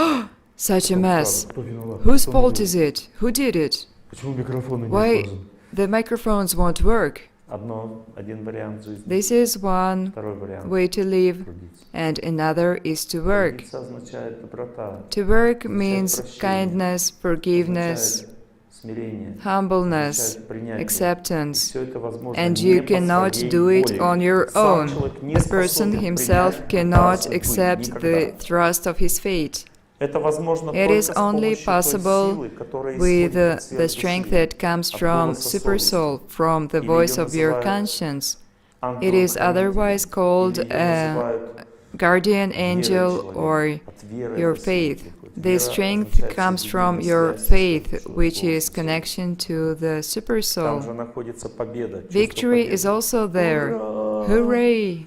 Such a Кто mess. вкладывает? Кто виноват? Whose Кто fault не is it? Who did it? Почему микрофоны не Why отлажены? the microphones won't work? Один вариант жизни. This is one Второй вариант. way to live, Трудиться. and another is to work. Трудиться означает доброта. To work означает means прощение, kindness, forgiveness, означает смирение, humbleness, означает принятие. И acceptance. все это возможно And не you по cannot своей do it воле. on your Сам own. человек не The person способен himself принять cannot судьбы accept никогда. the thrust of his fate. Это возможно It только is с only помощью той possible силы, которая with исходит от the сферы strength души, that comes от from голоса supersoul, совести. from the Или voice ее of your называют conscience. It ангелом is otherwise хранителем, called или ее a называют guardian верой angel человека. or От веры your эта сила faith. приходит. This Вера strength означает comes from соединение your связи с faith, душой, which Богом, is всем. connection to the Там же supersoul. находится победа, чувство Victory победы. is also there. Ура! Hooray!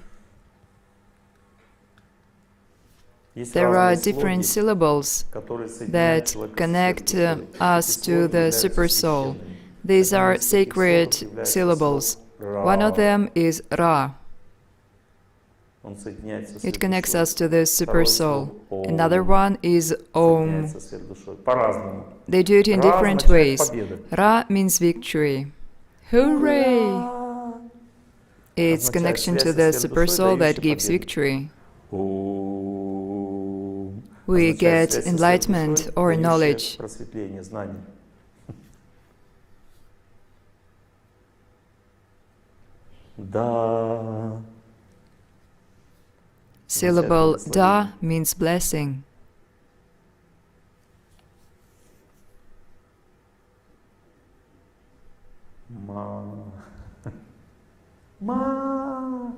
Есть There разные are different слоги, syllables которые соединяют that человека с connect сферой души. us Эти to слоги the являются supersoul. священными. These Одним are из таких sacred слогов является syllables. слог One of «Ра». them is Ra. Он соединяется с It сферой connects душой. us to the Второй supersoul. слог «Ом» Another one is Om. соединяется с сферой душой. По-разному. They do it in Ra different означает ways. победа. Ra means victory. Hooray! Ура! It's Означает connection to связь the со сферой душой, supersoul that дающей gives победу. victory. Ом. We Означает get связь со сферой enlightenment душой, or дающая knowledge. просветление, знание. Да. Syllable Замечательное Da слово. means blessing. Ма. Ма.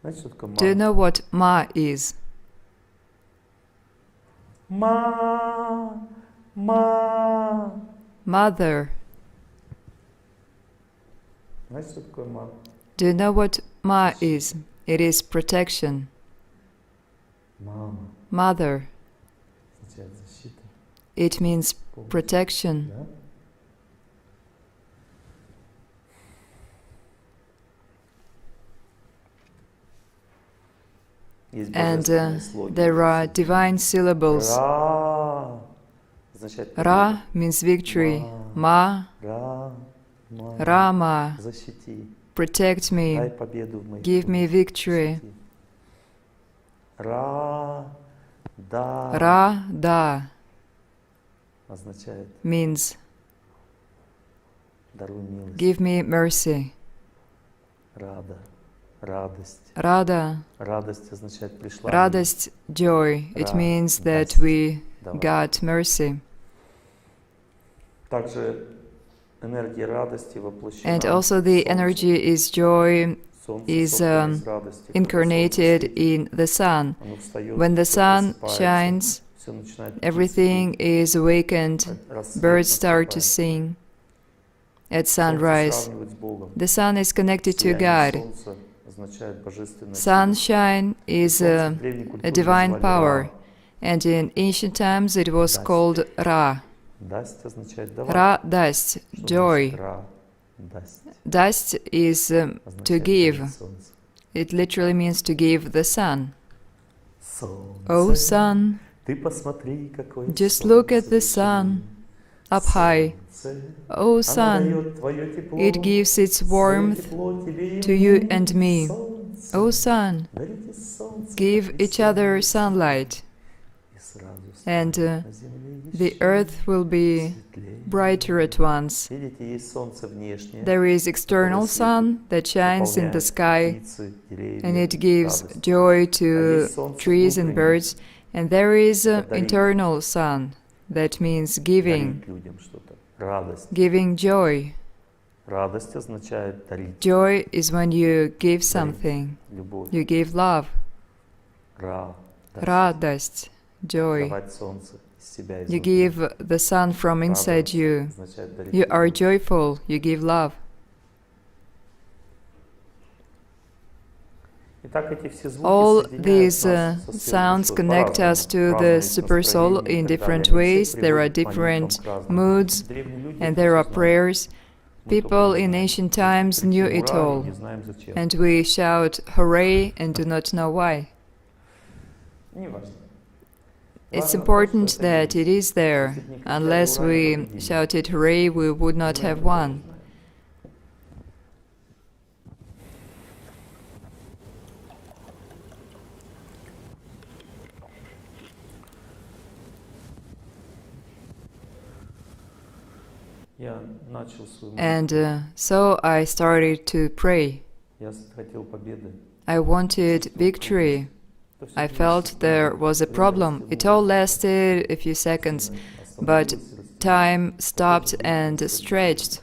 Знаете, что такое ма? Do you know what Ma is? Ма. Ма. Mother. Знаете, что такое ма? Do you know what Ma is? It is protection. Мама. Mother. Означает защита. It means Помощь. protection. Да? Есть And божественные слоги. there are divine syllables. Ра. Означает победа. Ra means victory. Ma, Ра. Ма. Rama, Защити. protect Дай me, победу в моих give me трудах. victory. Защити. Ра. Да. Ra, Da Означает means даруй милость. give me mercy. Рада. Радость. Rada, Радость означает пришла. Радость, joy. It Ra, means that дасть. we Давай. got mercy. Также энергия радости воплощена. And also the в солнце. energy is joy Солнце is соткано из радости. Когда incarnated солнце светит, in the sun. оно встает, When the всё sun просыпается, shines, всё начинает everything is awakened. рассвет Birds start to наступает. sing at Солнце sunrise. сравнивают с Богом. The sun is connected to Сияние God. солнца означает божественное Sunshine is солнце в древней a культуре divine называли power, Ра. and in ancient times it was Дасть. called Ra. Дасть означает давать. Ra dast, Что joy. значит Ра? Дасть. Dast is to Означает give. дарить солнце. It literally means to give the sun. Солнце, Oh sun, ты посмотри, какое just look at the солнце sun up high. Солнце, Oh оно sun, дает твое тепло, it gives its свое warmth тепло тебе и to you мне. and me. Солнце, Oh sun, дарите солнце, give как each весеннее, other sunlight, и сразу and станет на земле the еще earth will be светлее. brighter at once. Видите, есть солнце внешнее, There is external sun that shines in the наполняет sky, птицы, деревья, and it gives радостью. joy to trees and birds. And there is an internal sun that means giving, Дарить людям что-то. Радость. giving joy. Радость означает дарить Joy is when you give something. любовь. You give love. Радость, joy. Давать солнце из себя You изнутри. give the sun from inside Радость you. означает дарить You are любовь. joyful. You give love. Итак, эти все звуки All соединяют these нас со сферой sounds души connect по-разному. us to Разные the есть supersoul настроения и in так different далее. Они ways. все There are приводят к молитвам different к разному. moods Древние люди and это there всё are знали. prayers. People in ancient times knew it all, and we shout hooray and do not know why. It's important that it is there. Unless we shouted hooray, we would not have won. And so I started to pray. I wanted victory. I felt there was a problem. It all lasted a few seconds, but time stopped and stretched.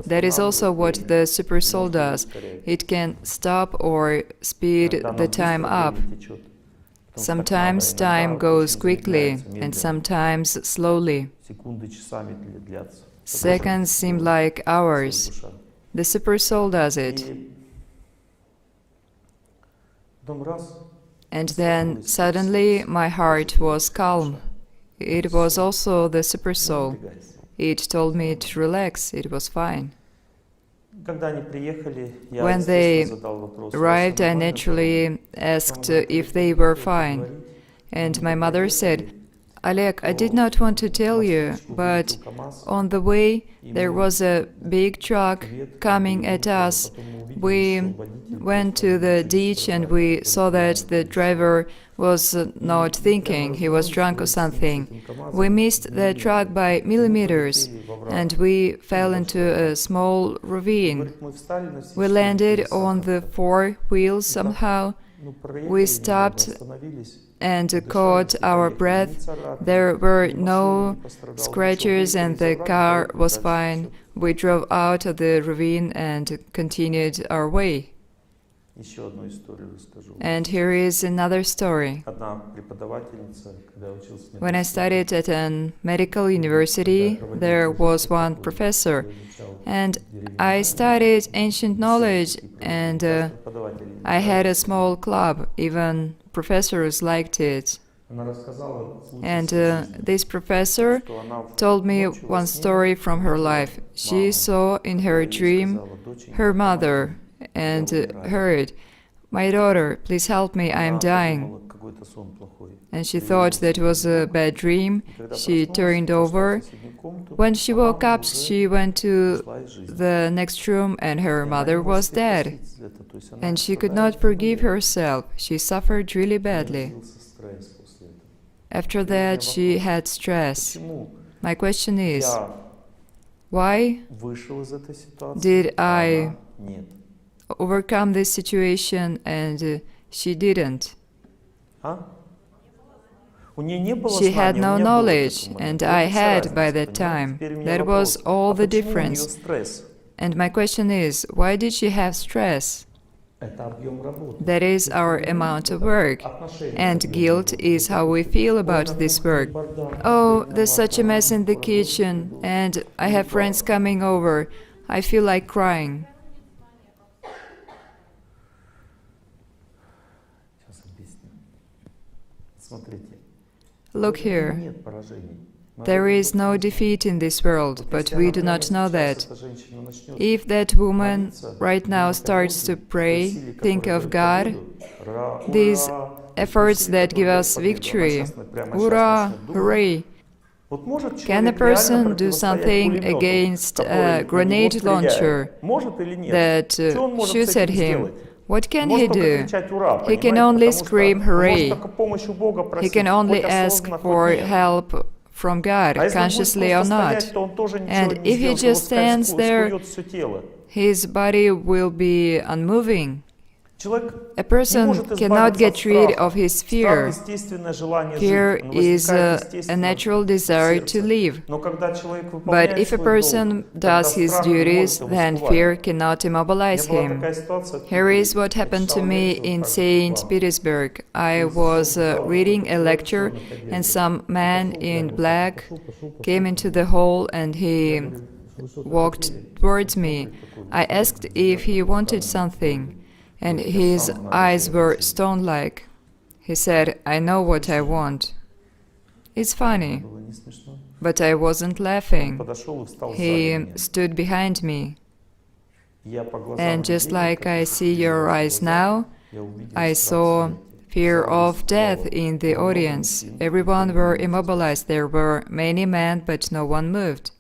That is also what the super soul does. It can stop or speed the time up. Sometimes time goes quickly and sometimes slowly. Seconds seem like hours. The super soul does it. And then suddenly my heart was calm. It was also the super soul. It told me to relax, it was fine. When they arrived, I naturally asked if they were fine. And my mother said, Oleg, I did not want to tell you, but on the way there was a big truck coming at us. We went to the ditch and we saw that the driver was not thinking, he was drunk or something. We missed the truck by millimeters and we fell into a small ravine. We landed on the four wheels somehow. We stopped and caught our breath. There were no scratches and the car was fine. We drove out of the ravine and continued our way. And here is another story. When I studied at a medical university, there was one professor, and I studied ancient knowledge, and I had a small club. Even professors liked it. And this professor told me one story from her life. She saw in her dream her mother and heard, "My daughter, please help me, I am dying." And she thought that was a bad dream. She turned over. When she woke up, she went to the next room and her mother was dead. And she could not forgive herself. She suffered really badly. After that, she had stress. My question is, why did I overcome this situation and she didn't? She had no knowledge, and I had by that time. That was all the difference. And my question is, why did she have stress? That is our amount of work. And guilt is how we feel about this work. Oh, there's such a mess in the kitchen, and I have friends coming over. I feel like crying. Look here. There is no defeat in this world, but we do not know that. If that woman right now starts to pray, think of God, these efforts that give us victory, hurrah, hooray. Can a person do something against a grenade launcher that shoots at him? What can he do? He can only scream hooray. He can only ask for help from God, consciously or not. And if he just stands there, his body will be unmoving. A person cannot get rid of his fear. Fear is a natural desire to live. But if a person does his duties, then fear cannot immobilize him. Here is what happened to me in St. Petersburg. I was reading a lecture, and some man in black came into the hall and he walked towards me. I asked if he wanted something. And his eyes were stone-like. He said, "I know what I want." It's funny, Было не смешно. but I wasn't Он laughing. подошел и встал сзади He меня. stood behind me. Я по глазам And just людей, like I как see увидел your ваши eyes глаза, now, я увидел I страх saw смерти. fear Зал of весь death плавал. in the Было много audience. мужчин, Everyone никто не were двигался. immobilized. There were many men, but no one moved.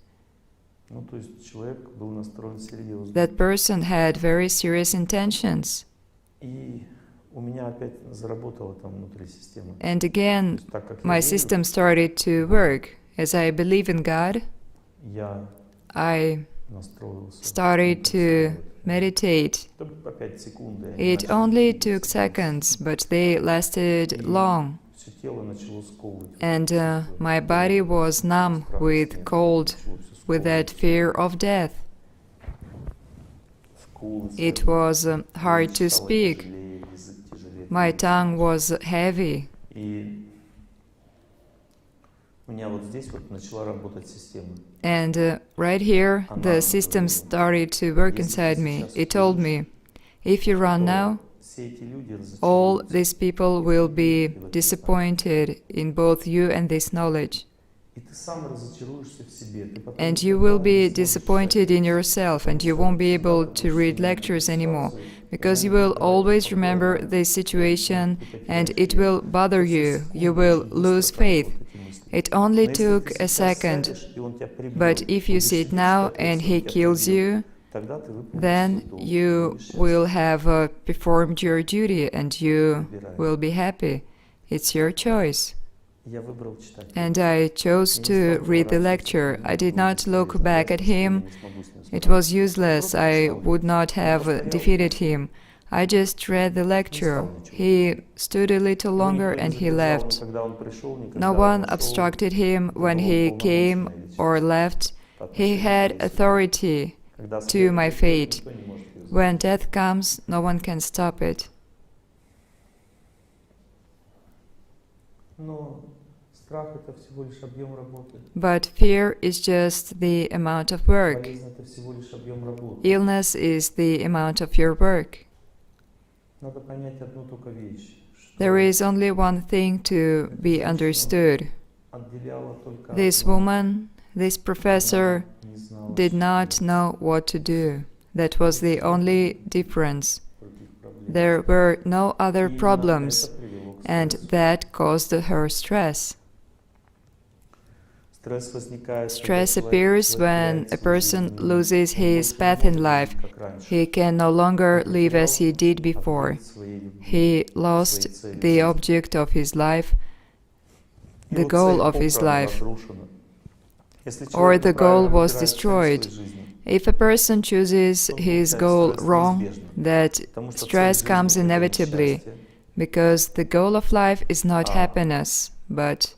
Ну, то есть человек был настроен серьезно. That person had very serious intentions. И у меня опять заработала там внутри система. And То again, есть так как я my верю, system started to work. As I believe in God, я I настроился. started to meditate. Это опять секунды. Они It начали only двигаться, took seconds, but they lasted long. Все тело начало сковывать. And my body was numb with cold, with that fear of death. It was hard to speak. My tongue was heavy. И у меня вот здесь вот начала работать система. And right here, the system started to work inside me. It told me, if you run now, Все эти люди all разочаруются. these people will be disappointed in both you and this knowledge. И ты сам разочаруешься в себе. Ты потом And you никогда will не be сможешь disappointed in yourself, and you won't be able to read lectures anymore, because you will always remember this situation and it will bother you. You will lose faith. It only took a second, but if you sit now and he kills you, then you will have performed your duty and you will be happy. It's your choice. Я выбрал читать. And I chose to read the lecture. I did not look back at him. It was useless. I would not have defeated him. I just read the lecture. He stood a little longer and he left. No one obstructed him when he came or left. He had authority to my fate. When death comes, no one can stop it. Но страх — это всего лишь объем работы. But fear is just the amount of work. Болезнь — это всего лишь объем работы. Illness is the amount of your work. Надо понять одну только вещь. There is only one thing to be understood. Отделяло только This одно. woman, this professor, Не знала, did что not know what to do. That was the only difference. против проблем. There were no other И именно problems, это привело к and стрессу. that caused her stress. Стресс возникает, Stress когда appears человек when теряет a свою person жизненную loses энергию. Он his больше path не in может life. жить, как раньше. He can no longer Он live as he потерял did before. объект своей любви, He своей lost цели the жизни. object of his life, И the вот goal цель of his попросту life, разрушена. Если or человек the goal неправильно was выбирает цель destroyed. своей жизни, If a person chooses his goal wrong, that потому что цель stress жизни comes — это не inevitably, счастье, because the goal of life is not Ah. happiness, but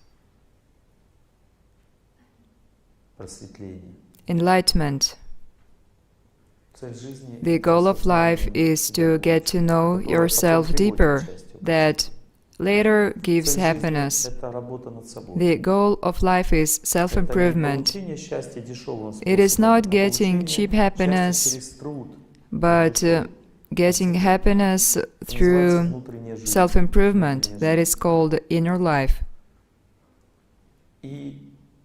просветление. enlightenment. Цель жизни — The это goal of life осознание is себя to get to know которое yourself потом приводит к deeper, счастью. that later gives Цель жизни happiness. — это работа над собой. The goal of life is Это не self-improvement. получение счастья дешевым It is способом, not а getting получение cheap счастья happiness, через труд. but getting happiness Называется through внутренняя жизнь. self-improvement. That is called inner life. И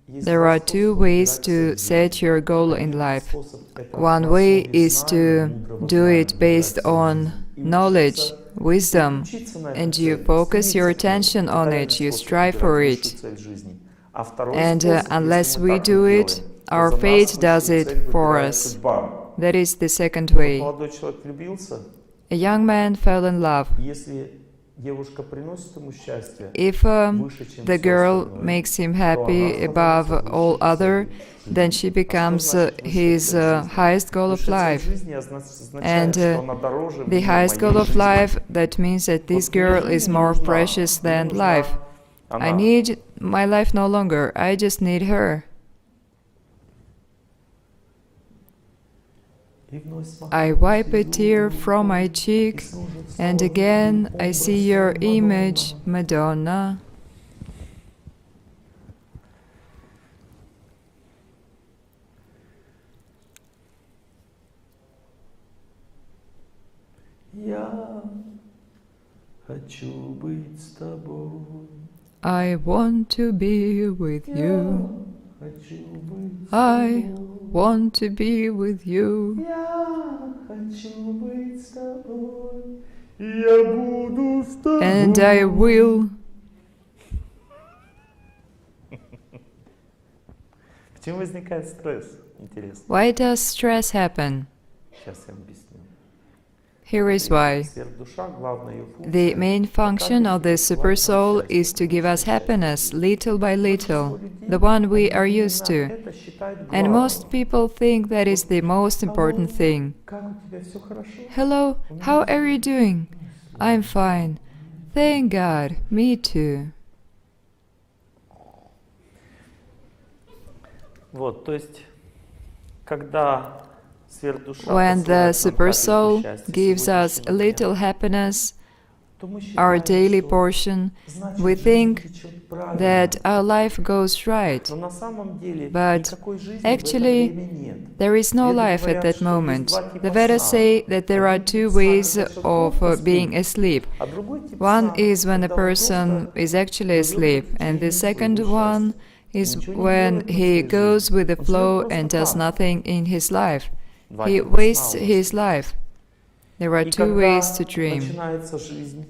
есть There два are two способа ways выбирать to цель set жизни. your goal in Один life. способ — это One на way основе is знания, to мудрого do знания it based выбирать цель on жизни. И knowledge, учиться, wisdom, учиться на and этой you цели, focus your стремиться к ней. attention Это on один it, you способ strive выбирать for высшую it. цель жизни. А второй And способ, unless если мы we так не do it, делаем, то our за нас fate does высшую it цель for выбирает us. судьба. That is the second Вот way. молодой человек влюбился, A young man fell in love. если девушка приносит ему счастье If выше, чем the всё girl остальное, makes him то happy она above становится all высшей other, целью then жизни. she А что becomes значит высшая his цель жизни? highest goal of Высшая цель life. жизни означает, And что она дороже the мне highest goal моей of жизни. life, that means that this Вот мне girl жизнь is не more нужна, precious мне than нужна life. I она. need my life no longer, I just need her. И вновь смотрю I на wipe a слезу, tear from my и cheek, снова and стала again видеть I образ see your Мадонны. image, Madonna. Я хочу быть с тобой. I want to be with you. Хочу быть с I тобой. want to be with you. Я хочу быть с тобой. Я буду с тобой. And I will. Почему возникает стресс? Интересно. Why does stress happen? Сейчас я объясню. Here is why. Сверхдуша, главная ее функция. The main function of the supersoul is to give us happiness little by little, the one we are used to. Это считает And главным. most people think that is the most important thing. Как у тебя все хорошо? Hello, how are you doing? I'm fine. Thank God, me too. Вот, то есть, когда сверхдуша When the посылает нам supersoul капельку счастья gives us a сегодняшнего little дня, happiness, то мы our считаем, daily что portion, значит, we жизнь think течет правильно. that our life goes right. Но на самом деле But никакой жизни actually, в это время нет. there is no Веды life at говорят, that что есть moment. два The типа Vedas сна. say that there are Один two тип сна, ways когда человек of просто being спит, asleep. а другой тип One сна, is when a когда он person просто is actually живет asleep, в and the течение second своего one счастья. is Ничего не when делает на he своей goes жизни. with the Он flow живет and просто does так. nothing in his life. Два He типа сна wastes у нас his есть. life. There are И two когда ways to dream. начинается жизнь,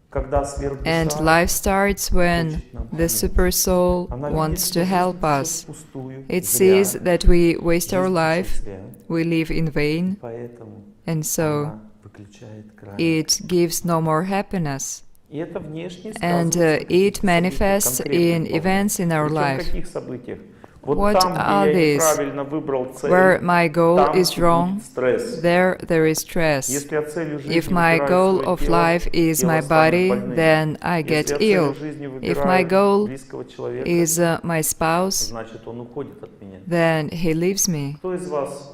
когда сверхдуша And life starts when хочет нам the помочь. super soul Она видит, wants что to жизнь help течет us. впустую, It зря. sees that we waste our Жизнь life, течет зря. we live in vain, Поэтому and so она выключает край. it gives no more happiness. И это внешне And сказывается в it каких-то manifests событиях, in конкретных events in our Причем в life. каких событиях? Вот What там, are где я these? неправильно выбрал цель, Where my goal там is и wrong, будет стресс. there is stress. Если я целью жизни If my выбираю goal свое of тело, life is тело my станет body, больным. then I Если get я целью ill. жизни If my выбираю goal близкого человека, is my spouse, значит, он уходит от меня. then he leaves me. Кто из вас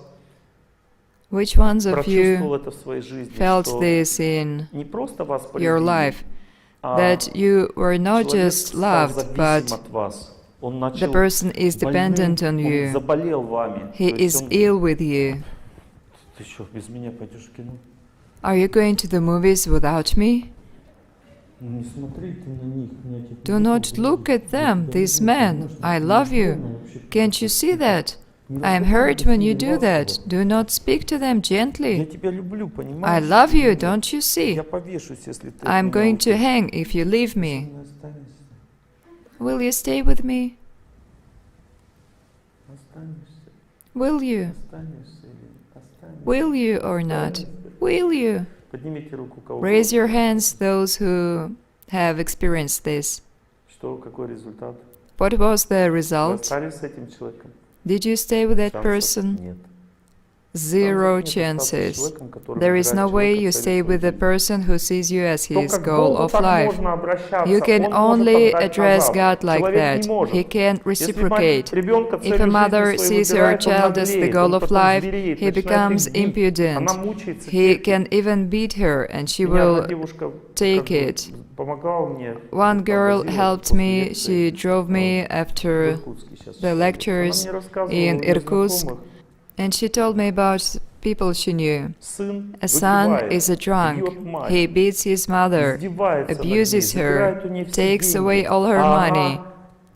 Which ones of прочувствовал you это в своей жизни, felt что this in не просто вас your полюбили, life? а That you were not человек just стал loved, зависим but от вас. Он the начал person is dependent on больным, он you. заболел вами. He То есть is он- ill with you. Ты что, без меня пойдешь в кино? Are you going to the movies without me? Ну, не смотри ты на них. меня теперь Do not look at them, these men. I love you. Can't you see that? I am hurt when you do that. Do not speak to them Я gently. тебя люблю, I понимаешь? love you, don't you see? Я повешусь, если ты I'm от меня going to уйдешь. hang if you leave Со me. мной останешься? Will you stay with me? Останешься? Will you? Останешься или останешься? Will you or not? Will you? Поднимите руку, кого Raise your hands, those who have experienced this. Что, какой результат? What was the Вы result? остались с этим человеком? Did you stay with that Шансов person? нет. Zero Шансов нет остаться с chances. человеком, который There is no выбирает way человека you целью stay with своей the жизни. person who sees you as his Только к goal Богу of так life. можно обращаться. You can Он может only отдать address назад. God like Человек that. не может. He can Если мать reciprocate. ребенка If целью a mother жизни своей sees her выбирает, он child as the наглеет, goal он of потом life, звереет, he начинает becomes их бить. impudent. Она мучается, He терпит. can even beat her, and she Меня одна will девушка take как бы it. помогала мне. One girl подвозила helped после me. лекции, She drove me в after Иркутске сейчас the живет. lectures Она мне рассказывала in о её Irkutsk, знакомых. and she told me about people she knew. Сын A son выпивает, is a drunk. бьет мать, He beats his mother, издевается над ней, abuses забирает her, у нее все takes деньги, away all her а money, она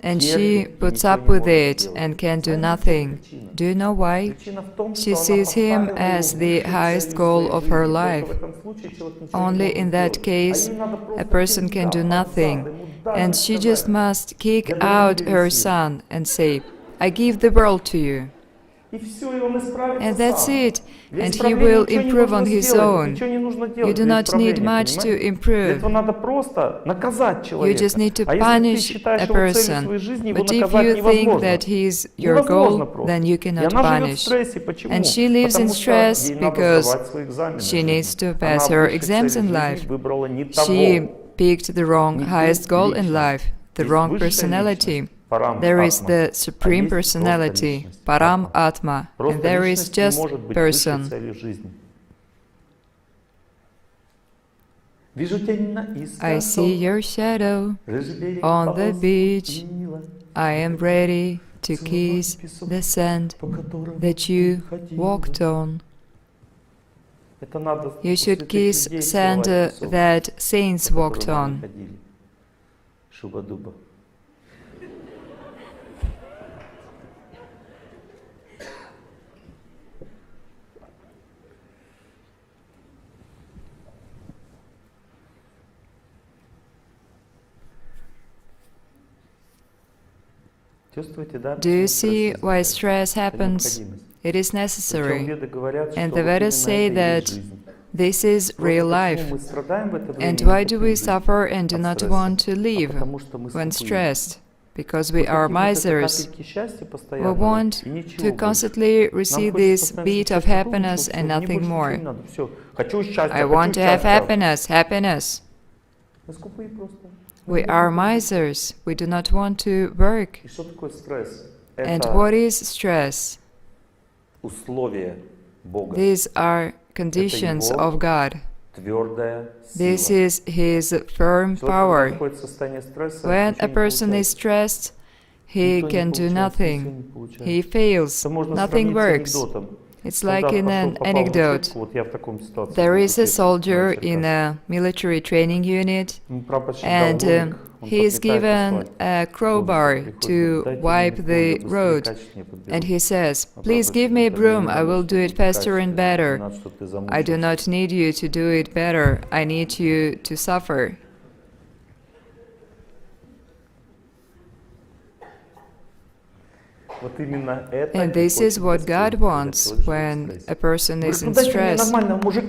and she терпит и puts ничего up не with может it сделать. and can do Знаете, в чем nothing. причина? Do you know why? Причина в том, She что она sees him поставила as его the высшей highest целью goal своей of her жизни. life. Только в этом случае человек ничего не Only может in that сделать. case, А ей надо a просто person пинка can do под зад, nothing, ему дать and и she сказать, just must kick «Я даю out тебе her весь мир». son and say, I give the world to you. И все, и он исправится And that's сам. it. Для And he исправления will ничего не improve нужно on his сделать, own. ничего не нужно You делать do для not need исправления, much to понимаете? Для improve. этого надо просто наказать You человека. just need to А если ты punish считаешь a его целью person. своей жизни, его But if наказать you think невозможно. that he is your Невозможно goal, просто. then you И cannot она живет в punish. стрессе. Почему? And she lives in Потому что stress ей надо because сдавать свои экзамены в she жизни. needs to Она pass her высшей exams целью in жизни life. выбрала не того. She picked the wrong, Не ту highest goal in личность. life, the Есть wrong высшая personality. личность, парам There is атма. the А supreme есть просто personality, личность, Param атма. Atma, Просто and there is личность не just может быть высшей person. целью жизни. Вижу тень на I see your shadow on the beach. I am ready to kiss the sand that you walked on. You should kiss sand that saints walked on. Шуба-дуба. Do you see why stress happens? It is necessary. And the Vedas say that this is real life. And why do we suffer and do not want to live when stressed? Because we are misers. We want to constantly receive this beat of happiness and nothing more. I want to have happiness, happiness. We are misers. We do not want to work. And what is stress? These are conditions of God. This is His firm power. When a person is stressed, he can do nothing. He fails. Nothing works. It's like in an anecdote. There is a soldier in a military training unit, and he is given a crowbar to wipe the road. And he says, "Please give me a broom, I will do it faster and better." I do not need you to do it better, I need you to suffer. And this is what God wants when a person is in stress.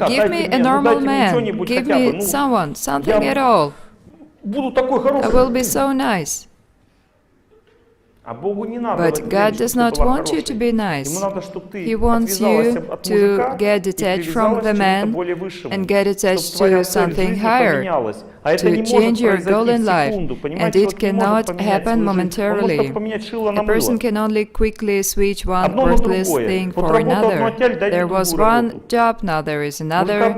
Give me a normal man, give me someone, something at all. I will be so nice. But God does not want you to be nice. He wants you to get detached from the man and get attached to something higher, to change your goal in life. And it cannot happen momentarily. A person can only quickly switch one worthless thing for another. There was one job, now there is another.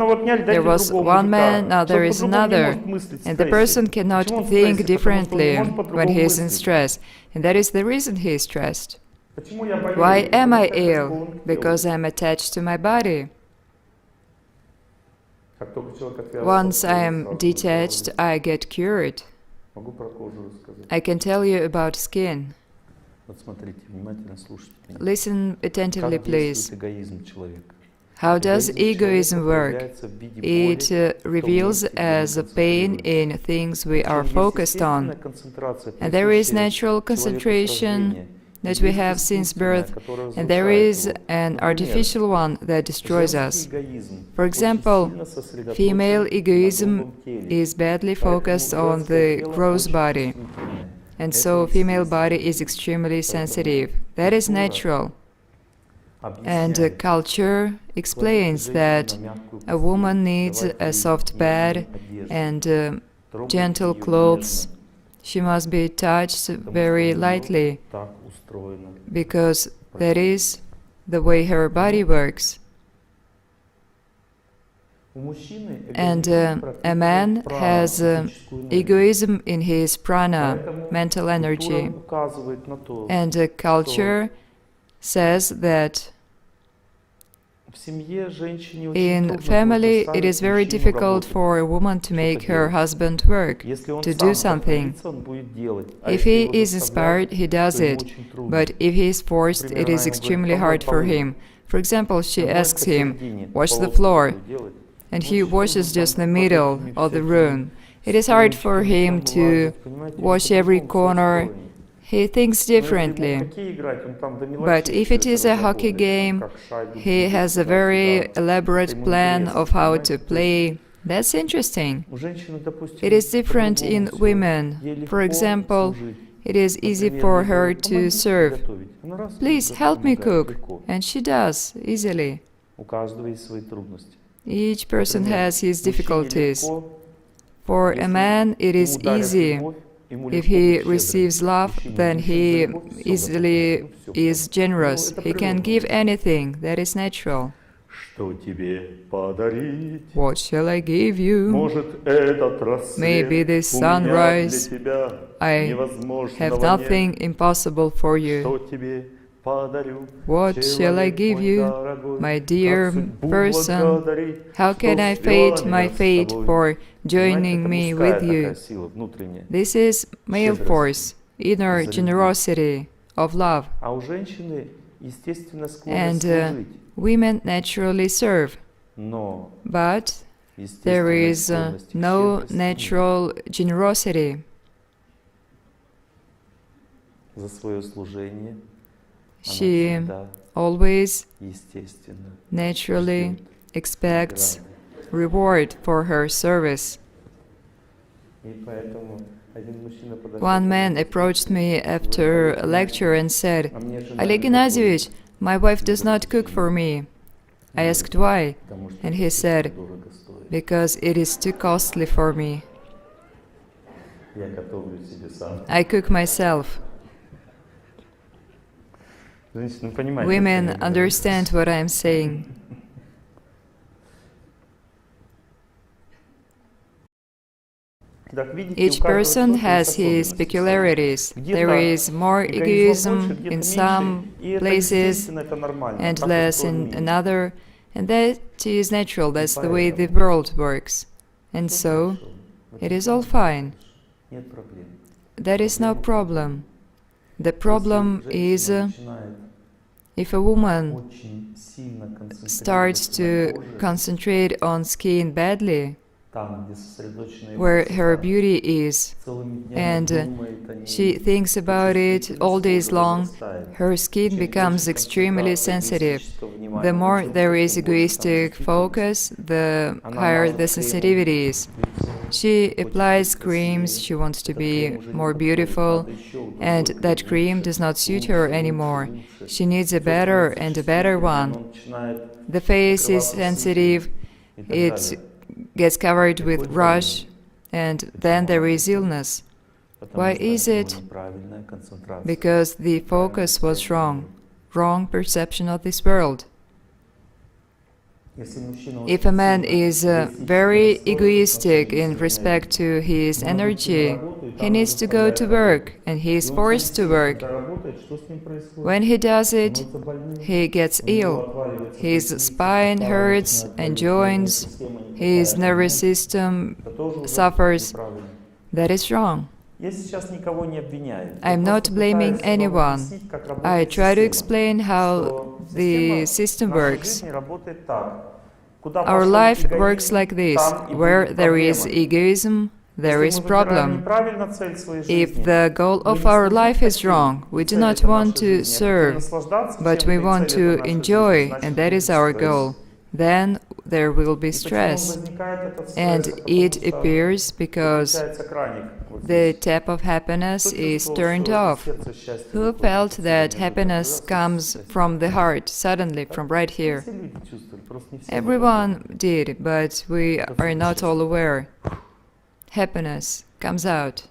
There was one man, now there is another. And the person cannot think differently when he is in stress. And that is the reason he is stressed. Why am I ill? Because I am attached to my body. Once I am detached, I get cured. I can tell you about skin. Listen attentively, please. How does egoism work? It reveals as a pain in things we are focused on. And there is natural concentration that we have since birth, and there is an artificial one that destroys us. For example, female egoism is badly focused on the gross body, and so female body is extremely sensitive. That is natural. And culture explains that a woman needs a soft bed and gentle clothes. She must be touched very lightly, because that is the way her body works. And a man has egoism in his prana, mental energy. And culture says that in family it is very difficult for a woman to make her husband work, to do something. If he is inspired, he does it, but if he is forced, it is extremely hard for him. For example, she asks him, "Wash the floor," and he washes just the middle of the room. It is hard for him to wash every corner. He thinks differently. But if it is a hockey game, he has a very elaborate plan of how to play. That's interesting. It is different in women. For example, it is easy for her to serve. "Please help me cook." And she does, easily. Each person has his difficulties. For a man, it is easy. If he receives love, then he easily is generous. He can give anything. That is natural. What shall I give you? Maybe this sunrise. I have nothing impossible for you. What shall I give you, my dear person? How can I fate my fate for joining me with you? This is male force, inner generosity of love. And women naturally serve. But there is no natural generosity. за свое служение, She она всегда, always естественно, naturally ждет expects награды. reward for her service. И поэтому один мужчина подошел One ко мне man и approached сказал, me after a lecture and said, а мне жена Oleg не готовит, Gennadievich, my wife does not cook for me. I asked why, потому что and это he слишком said, дорого стоит. because it is too costly for me. Я готовлю себе сам. I cook myself. Женщины, понимаете, Women о чем я говорю? understand what I am saying. Так, видите, Each у каждого person человека has есть his особенности. peculiarities. There is more egoism in some places and less in another, and that is natural, that's the way the world works. And so, it is all fine. Нет проблем. That is no problem. The problem is if a woman Очень сильно starts to концентрироваться на коже, concentrate on skin badly, там, где сосредоточена его where her красота, beauty is, целыми днями and думает о ней, she thinks about it all days long, her skin becomes extremely sensitive. The more there is egoistic focus, the higher the sensitivity is. She applies creams, she wants to be more beautiful, and that cream does not suit her anymore. She needs a better and a better one. The face is sensitive, it gets covered with rush, and then there is illness. Why is it? Because the focus was wrong, wrong perception of this world. If a man is very egoistic in respect to his energy, he needs to go to work, and he is forced to work. When he does it, he gets ill. His spine hurts and joints, his nervous system suffers. That is wrong. I am not blaming anyone. I try to explain how the system works. Our life works like this. Where there is egoism, there is problem. If the goal of our life is wrong, we do not want to serve, but we want to enjoy, and that is our goal, then there will be stress. And it appears because the tap of happiness is turned off. Who felt that happiness comes from the heart, suddenly, from right here? Everyone did, but we are not all aware. Happiness comes out.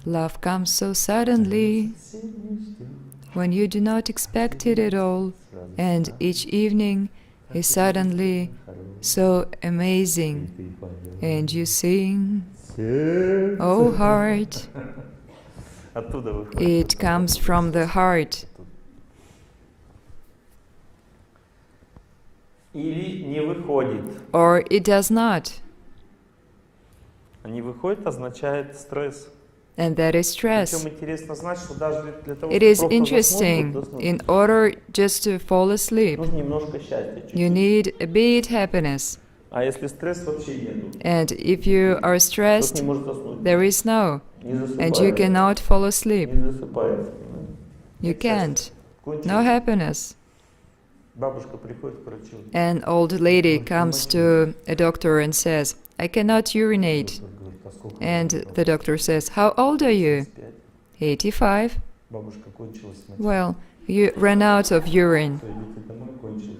Love comes so suddenly, when you do not expect it at all, and each evening is suddenly so amazing, and you sing, "Oh heart." It comes from the heart. Или не выходит. Or it does not. Не выходит означает стресс. And that is stress. Причем интересно знать, что даже для того, It чтобы is просто interesting. заснуть, In order just to fall asleep, нужно немножко счастья. you need a bit happiness. А если стресс, вообще нету. And if you are Кто stressed, не может заснуть? there is no. Не засыпает. And you cannot fall asleep. Не засыпает. You can't. Кончилось. No happiness. Бабушка приходит к врачу. An old lady comes to a doctor and says, "I cannot urinate." Доктор говорит, а сколько And вам лет? the doctor says, "How old are you?" 5. 85. Бабушка кончилась. Значит, Well, you ran out of urine. всё, идите домой, кончилось.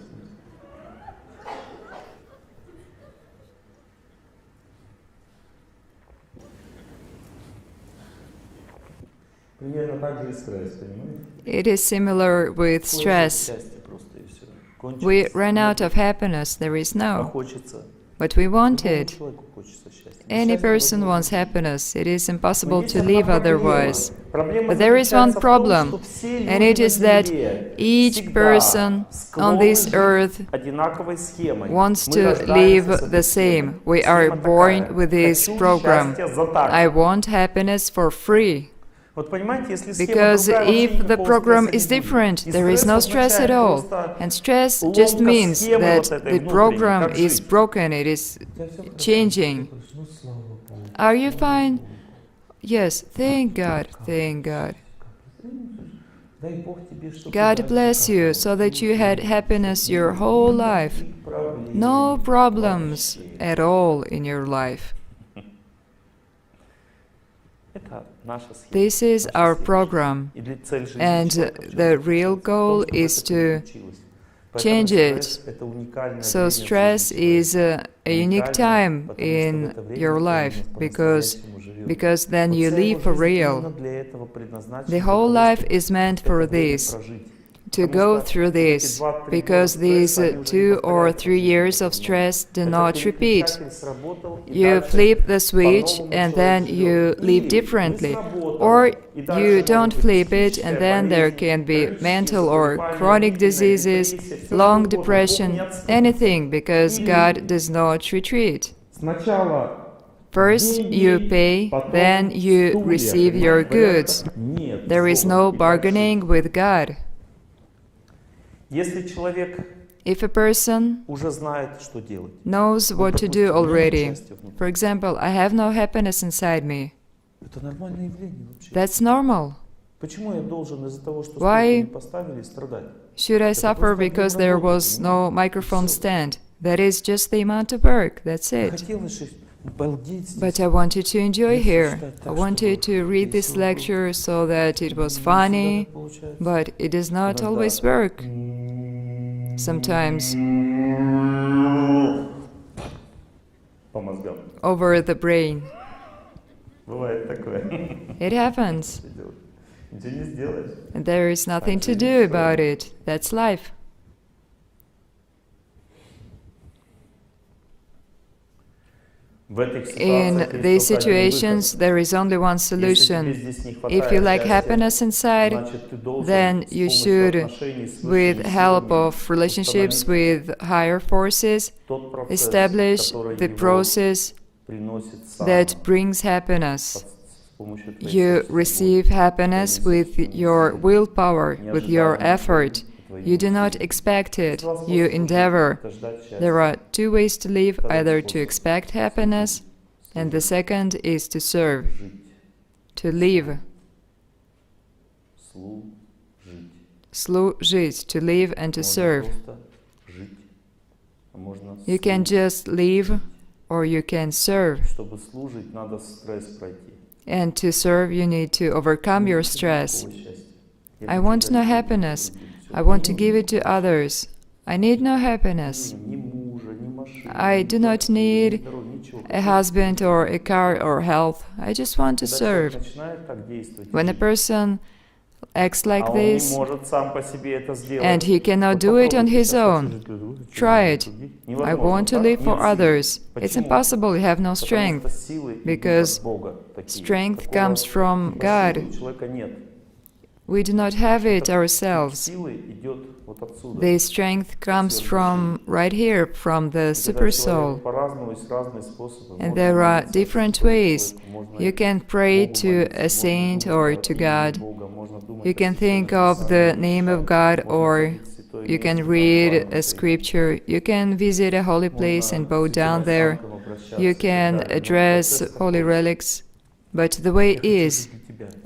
Примерно так же и стресс, понимаете? It is similar with stress. Счастье просто и всё. Кончилось. We ran out of happiness, there is А no. хочется. But we want Любому it. человеку хочется счастья. Any Счастье person возможно. wants happiness. It is Но impossible есть to одна live проблема. otherwise. Проблема But there is one заключается в том, problem, что все and люди it is на that Земле each всегда person on this склонны earth жить одинаковой схемой. wants Мы to рождаемся live с этой the схемой. same. We are Схема born такая. with this Хочу program. счастья за так. I want happiness for free. Вот понимаете, если схема Because другая, вообще if the никакого program стресса is не будет. different, И there is стресс no stress at означает all. просто And stress ломка just means схемы that вот этой the внутренней, program как is жить. broken, it is changing. Ну, слава Богу. Are you fine? Yes, thank God, thank God. Дай Бог тебе, чтобы God bless you so that you had happiness your whole life. No problems at all in your life. Это наша схема. This is our program, И для цель жизни and человека в чём the real заключается? В том, goal чтобы is это to переключилось. change Поэтому it. стресс — это уникальное So время в stress жизни is человека. a unique Уникальное, time потому что в in это время your life человек because по-настоящему живет. then Вот you вся его live for жизнь именно real. для этого предназначена, The для whole того, life чтобы is meant for это время this, прожить. to Потому go что through вот эти this, 2-3 because года these стресса, они уже не 2 or повторяются 3 в жизни years of потом. stress do Этот not repeat. переключатель сработал, и You дальше flip the switch по-новому and человек then you живет. live Или не differently. сработало, Or и you дальше don't может быть flip it and психическая then there болезнь, can be хронические mental or заболевания, chronic длительная diseases, депрессия, всё long что угодно. Бог не depression, отступится. anything, because Или God does not retreat. сначала First you деньги, pay, потом then you стулья. receive your Понимаете, goods. вариантов нет. There is no bargaining with God. Если человек If a person уже знает, что делать, knows what to do допустим, нет already, счастья внутри, for example, I have no happiness inside me, это нормальное явление вообще. that's normal. Почему я должен из-за того, что Why стулья не поставили, страдать? Should I suffer because there was no microphone stand? That is just the amount of work, that's it. Хотелось же балдеть здесь. But I wanted to enjoy here. I wanted to read this lecture so that it was funny, but it does not always work. Sometimes По мозгам. over the brain. Бывает такое. It happens. Что делать? Ничего не сделаешь. And there is nothing to do about it. That's life. В этих In ситуациях these есть только один situations, выход. there is only one Если тебе solution. здесь не If хватает you lack счастья, happiness inside, значит, ты должен then с you помощью should, отношений с with высшими help силами, of relationships установить with higher forces, тот процесс, establish который the его process приносит сам that brings happiness. с помощью твоей You собственной receive воли, happiness твоей with собственной your силы, willpower, не with your ожидая effort. твоей You do not усилий. expect it, Два способа you жизни — endeavor. это ждать счастья. There are two ways to live, Второй either to способ expect happiness, and the second is to serve, жить, to live. служить. To live and to Можно serve. просто жить, а можно You can служить. just live or you can serve. Чтобы служить, надо стресс пройти. And to serve, you need to overcome your stress. I want no happiness. I want to give it to others. I need no happiness. I do not need a husband or a car or health. I just want to serve. When a person acts like this, and he cannot do it on his own, try it. I want to live for others. It's impossible, you have no strength, because strength comes from God. We do not have it ourselves. The strength comes from right here, from the Supersoul. And there are different ways. You can pray to a saint or to God. You can think of the name of God, or you can read a scripture. You can visit a holy place and bow down there. You can address holy relics. But the way is,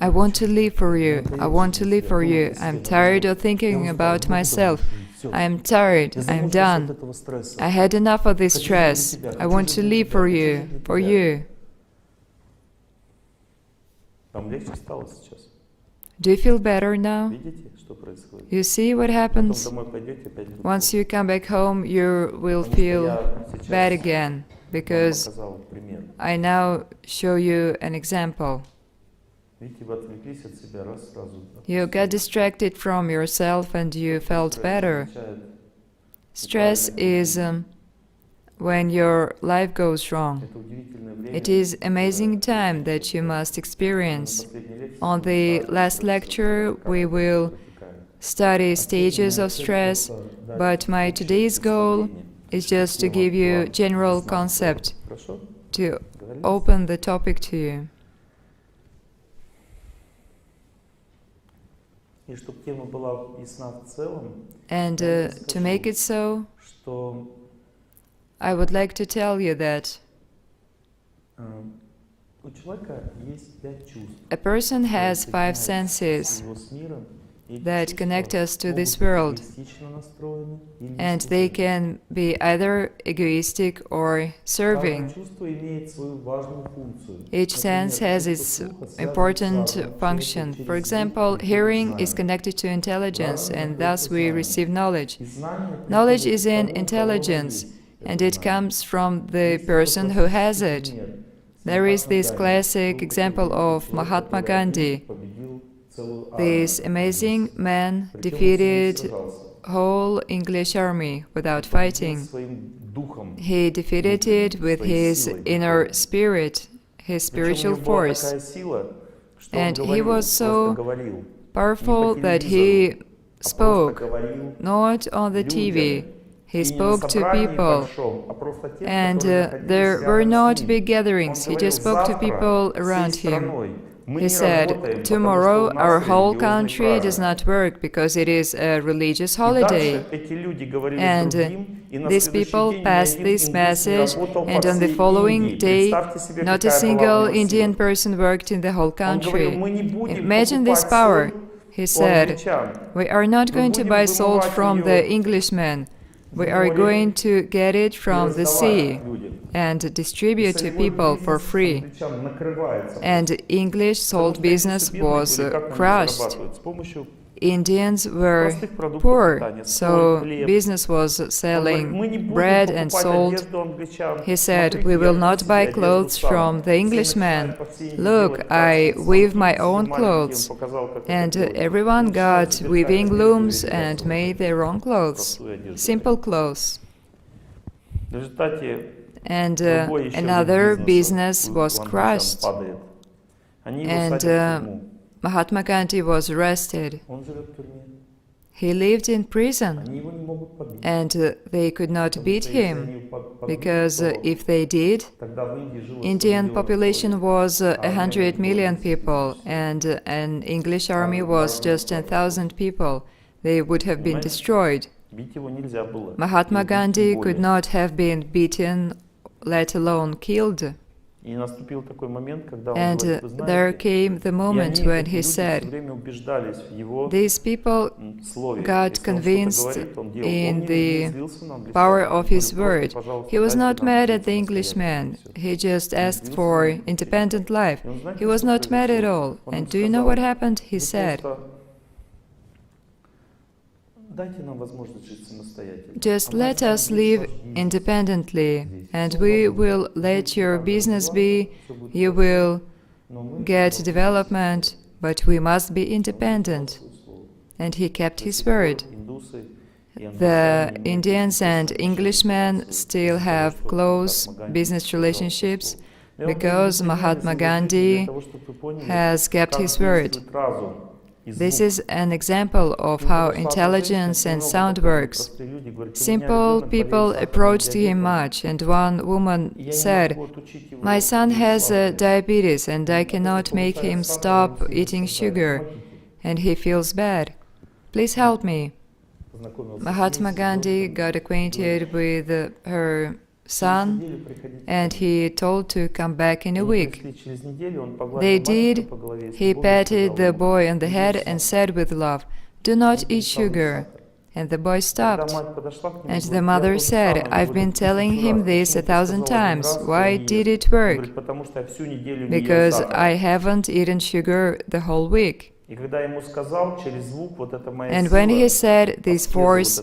I want to live for you. I want to live for you. I'm tired of thinking about myself. I'm tired. I'm done. I had enough of this stress. I want to live for you. For you. Do you feel better now? You see what happens? Once you come back home, you will feel bad again, because I now show you an example. You got distracted from yourself and you felt better. Stress is when your life goes wrong. It is amazing time that you must experience. On the last lecture, we will study stages of stress, but my today's goal is just to give you general concept, to open the topic to you. And to make it so, I would like to tell you that У человека есть 5 чувств, A person has которые five соединяются senses с его с миром, и эти that чувства connect us to могут this быть world, эгоистично настроены или and they служебны. can be either egoistic or Каждое serving. чувство имеет свою важную функцию. Each sense Например, has чувство its слуха связано с important разумом, function. через For звук example, приходит hearing is знание. connected to intelligence, В разуме and thus находится we знание. receive knowledge. И знание Knowledge приходит is от in того, у кого оно intelligence, есть, and это it знание. comes from the Есть такой person who has классический it. пример с There is Махатма this Ганди. classic Был такой example великий of человек, Mahatma который один Gandhi. победил целую This армию. amazing man Причем он с ней не defeated сражался. whole English army without Он победил fighting. своим духом, He defeated it with своей his силой inner духовной. spirit, his Причем у spiritual него была force. такая сила, что он And he говорил, was просто so говорил. powerful Не по that телевизору, he а просто spoke, говорил not on the людям. TV. He И не на spoke to собрании people, большом, а просто тем, and которые находились there were рядом not с ним. big Он gatherings. He говорил, just spoke to завтра people всей around him. страной мы He не said, работаем, потому что tomorrow у нас our whole религиозный country does праздник. not work because it is a religious И holiday. дальше эти люди говорили And другим, и на these следующий people день ни passed один this индус не message, работал по and on the всей following Индии. day, Представьте себе, not a какая была у single него Indian сила. person worked in the whole Он говорил, country. мы не будем Imagine this покупать power. соль He у said, англичан. we are not Мы going to будем buy salt вымывать from ее the Englishmen. We в are море going to get it и from the раздавать sea людям. and И distribute to солевой people for бизнес free. англичан накрывается. And English Потому salt что индусы business бедные was были, как они crushed. зарабатывают? С помощью Indians were простых продуктов poor, питания. Соль, so хлеб. business was Он говорит, selling мы не будем bread and покупать salt. одежду англичан. He said, Смотрите, we я will шью not себе buy одежду clothes сам. from the Все Englishmen. начинают по всей Индии Look, делать I ткацкие weave станки, my все own маленькие, clothes. он показал, как это And делать. everyone И начинают got себе weaving ткать looms одежду, and одеваться. made their own clothes, Простую одежду. simple clothes. В результате And другой еще вид another бизнеса business у was англичан crushed. падает. Они его And садят в тюрьму. Mahatma Gandhi was arrested. Он живет в тюрьме. He lived in prison, Они его не могут побить. and they could not Потому beat что если him, они его побьют, because то if they did, тогда в Индии жило 100 Indian миллионов population человек. was А армия 100 million не people, было. and an English army was just 10,000 people. They would have been destroyed. Бить его нельзя было. Mahatma И убить Gandhi тем could более. not have been beaten, let alone killed. И наступил такой момент, когда он And говорит, вы there знаете, came the и moment они, when эти he люди, все said, время убеждались в его these people слове. got Если он что-то convinced говорит, он делал. in Он не the злился на англичан. power Он of his говорил, word. просто, пожалуйста, He was дайте not нам mad жить at the самостоятельно. Englishmen. Всё. He just asked злился for на них. independent life. И он, знаете, He was что not mad at произошло? all. Он им And do you know сказал, what happened? He «Вы said, просто дайте нам возможность жить самостоятельно. just А наш let us бизнес, live ваш бизнес independently, здесь. and Всё we вам will будет. let Будет your так business развиваться, be, всё будет you хорошо. will Но мы get должны development, but we must be independent. свое слово. And he kept До his сих пор word. индусы и The англичане имеют Indians and такие Englishmen отношения still из-за того, have что close Махатма Ганди business сказал relationships свое слово. Я вам because приведу пример из Mahatma его жизни Gandhi для того, чтобы вы поняли, has kept как his word. действует разум и This звук. is an example of how intelligence and sound works. Simple people approached him much, and one woman said, my son has diabetes and I cannot make him stop eating sugar, and he feels bad. Please help me. Mahatma Gandhi got acquainted with her son, and he told to come back in a week. They did. He patted the boy on the head and said with love, do not eat sugar. And the boy stopped. And the mother said, I've been telling him this 1,000 times. Why did it work? Because I haven't eaten sugar the whole week. And when he said this force,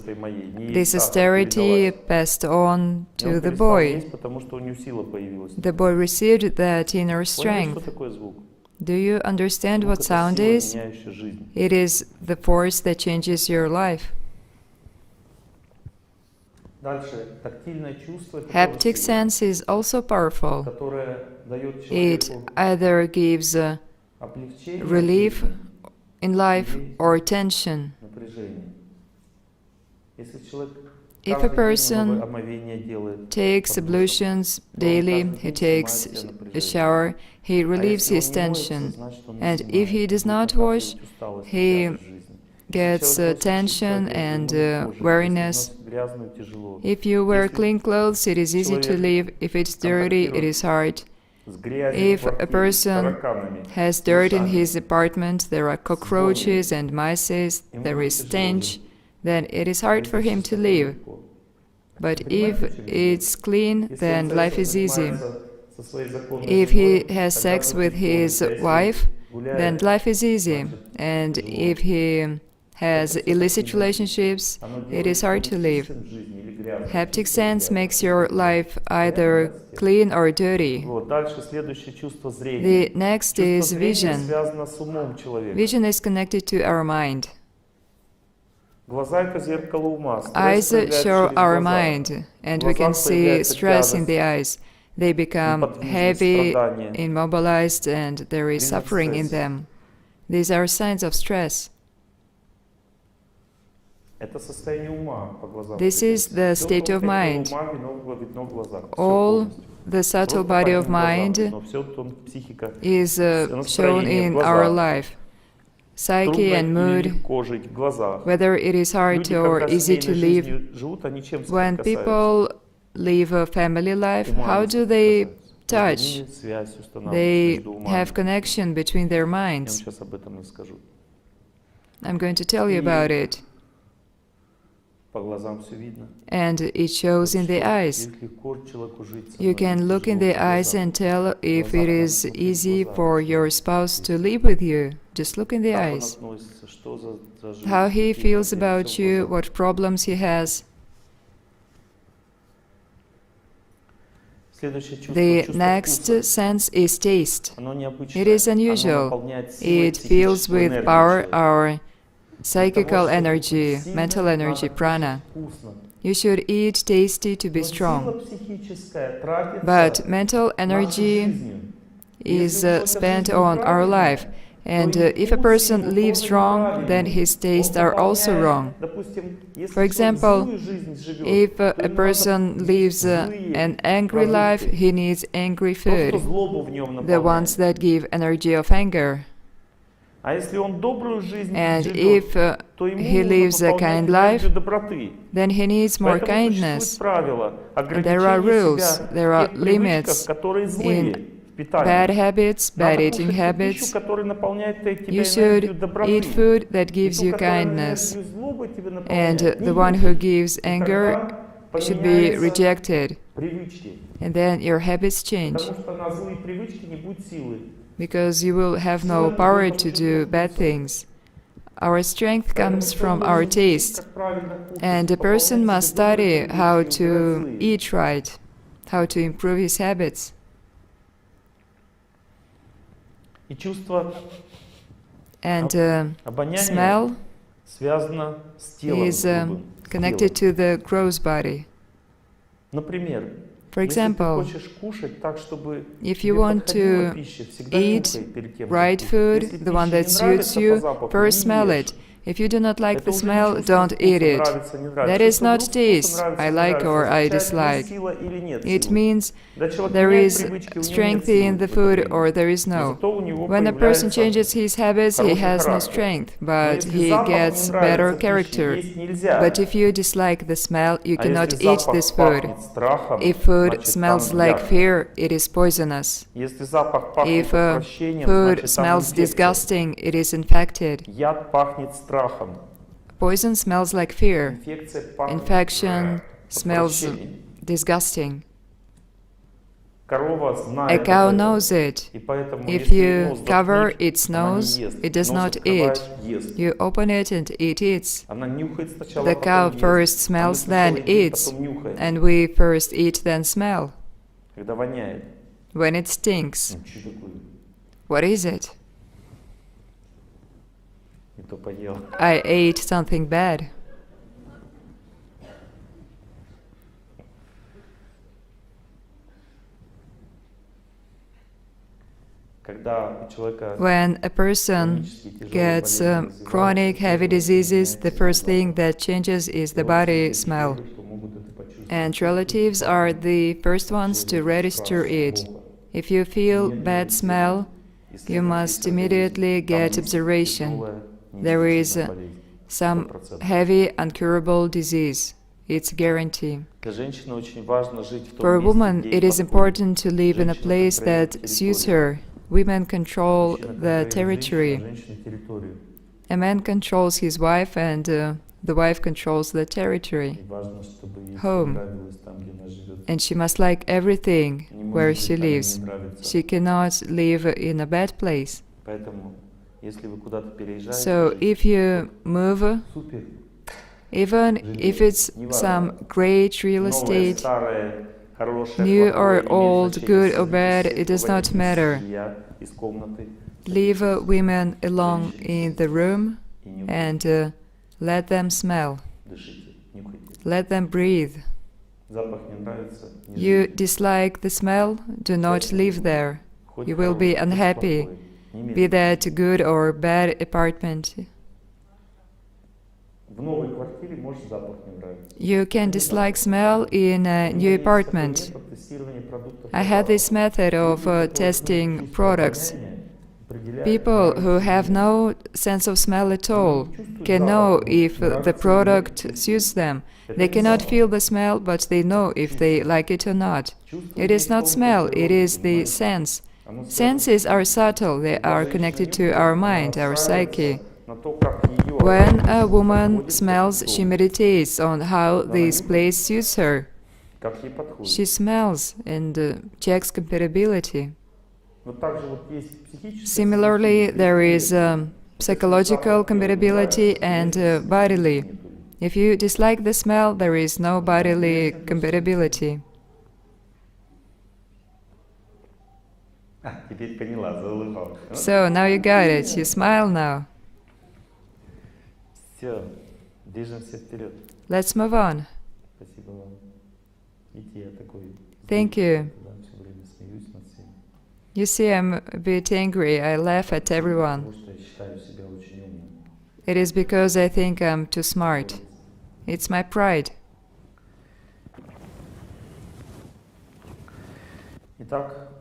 this austerity passed on to the boy. The boy received that inner strength. Do you understand what sound is? It is the force that changes your life. Haptic sense is also powerful. It either gives relief in life or tension. If a person takes ablutions daily, he takes a shower, he relieves his tension. And if he does not wash, he gets tension and weariness. If you wear clean clothes, it is easy to live. If it's dirty, it is hard. If a person has dirt in his apartment, there are cockroaches and mice, there is stench, then it is hard for him to live. But if it's clean, then life is easy. If he has sex with his wife, then life is easy. And if he has illicit relationships, it is hard to live. Haptic sense makes your life either clean or dirty. The next is vision. Vision is connected to our mind. Eyes show our mind, and we can see stress in the eyes. They become heavy, immobilized, and there is suffering in them. These are signs of stress. This is the state of mind. All the subtle body of mind is shown in our life. Psyche and mood, whether it is hard or easy to live. When people live a family life, how do they touch? They have connection between their minds. I'm going to tell you about it. And it shows in the eyes. You can look in the eyes and tell if it is easy for your spouse to live with you. Just look in the eyes. How he feels about you, what problems he has. The next sense is taste. It is unusual. It fills with power our psychical energy, mental energy, prana. You should eat tasty to be strong. But mental energy is spent on our life. And if a person lives wrong, then his tastes are also wrong. For example, if a person lives an angry life, he needs angry food, the ones that give energy of anger. And if he lives a kind life, then he needs more kindness. And there are rules, there are limits in bad habits, bad eating habits. You should eat food that gives you kindness. And the one who gives anger should be rejected. And then your habits change. Because you will have no power to do bad things. Our strength comes from our taste. And a person must study how to eat right, how to improve his habits. And smell is connected to the gross body. For example, if you want to eat right food, the one that suits you, first smell it. If you do not like the smell, don't eat it. That is not taste, I like or I dislike. It means there is strength in the food or there is no. When a person changes his habits, he has no strength, but he gets better character. But if you dislike the smell, you cannot eat this food. If food smells like fear, it is poisonous. If food smells disgusting, it is infected. Poison smells like fear. Infection smells disgusting. A cow knows it. If you cover its nose, it does not eat. You open it and it eats. The cow first smells, then eats. And we first eat, then smell. When it stinks. What is it? I ate something bad. When a person gets chronic heavy diseases, the first thing that changes is the body smell. And relatives are the first ones to register it. If you feel bad smell, you must immediately get observation. There is some heavy, incurable disease. it's a guarantee. Для женщины очень важно жить в том For a месте, woman, где ей it is подходит. important to live in a Женщина place контролирует that suits территорию. her. Women control Мужчина the контролирует territory. женщина территорию. A man controls his wife, and the wife controls the territory, И важно, чтобы ей home. нравилось там, где она живет. and she must like everything Не where может she быть, там ей lives. не нравится. She cannot live in a bad place. Поэтому, если вы куда-то переезжаете, So жить, if you move, супер. even if it's some great real Новое, estate, старое, хорошее, new плохое, or не имеет old, значения. good or Садитесь bad, все, it does not выводите из matter. жилья, из комнаты, Leave women alone in the room и нюхайте, and let them smell. дышите, нюхайте. Let them breathe. Запах не нравится, не You живите. dislike the smell? Do not live there. Хоть You will be хорошее, хоть unhappy, плохое, не имеет be that значения. good or bad apartment. В новой квартире может запах не нравиться. You can dislike smell in a new apartment. I had this method of testing products. People who have no sense of smell at all can know if the product suits them. They cannot feel the smell, but they know if they like it or not. It is not smell, it is the sense. Senses are subtle, they are connected to our mind, our psyche. When a woman smells, she meditates on how this place suits her. She smells and checks compatibility. Similarly, there is psychological compatibility and bodily. If you dislike the smell, there is no bodily compatibility. Теперь поняла, заулыбалась. So now you got it. You smile now. Все, движемся вперед. Let's move on. Спасибо вам. Видите, я такой. Thank you. Да, все время смеюсь над всеми. You see, I'm a bit angry. I laugh at everyone. Потому что я считаю себя очень умным. It is because I think I'm too smart. It's my pride. Итак,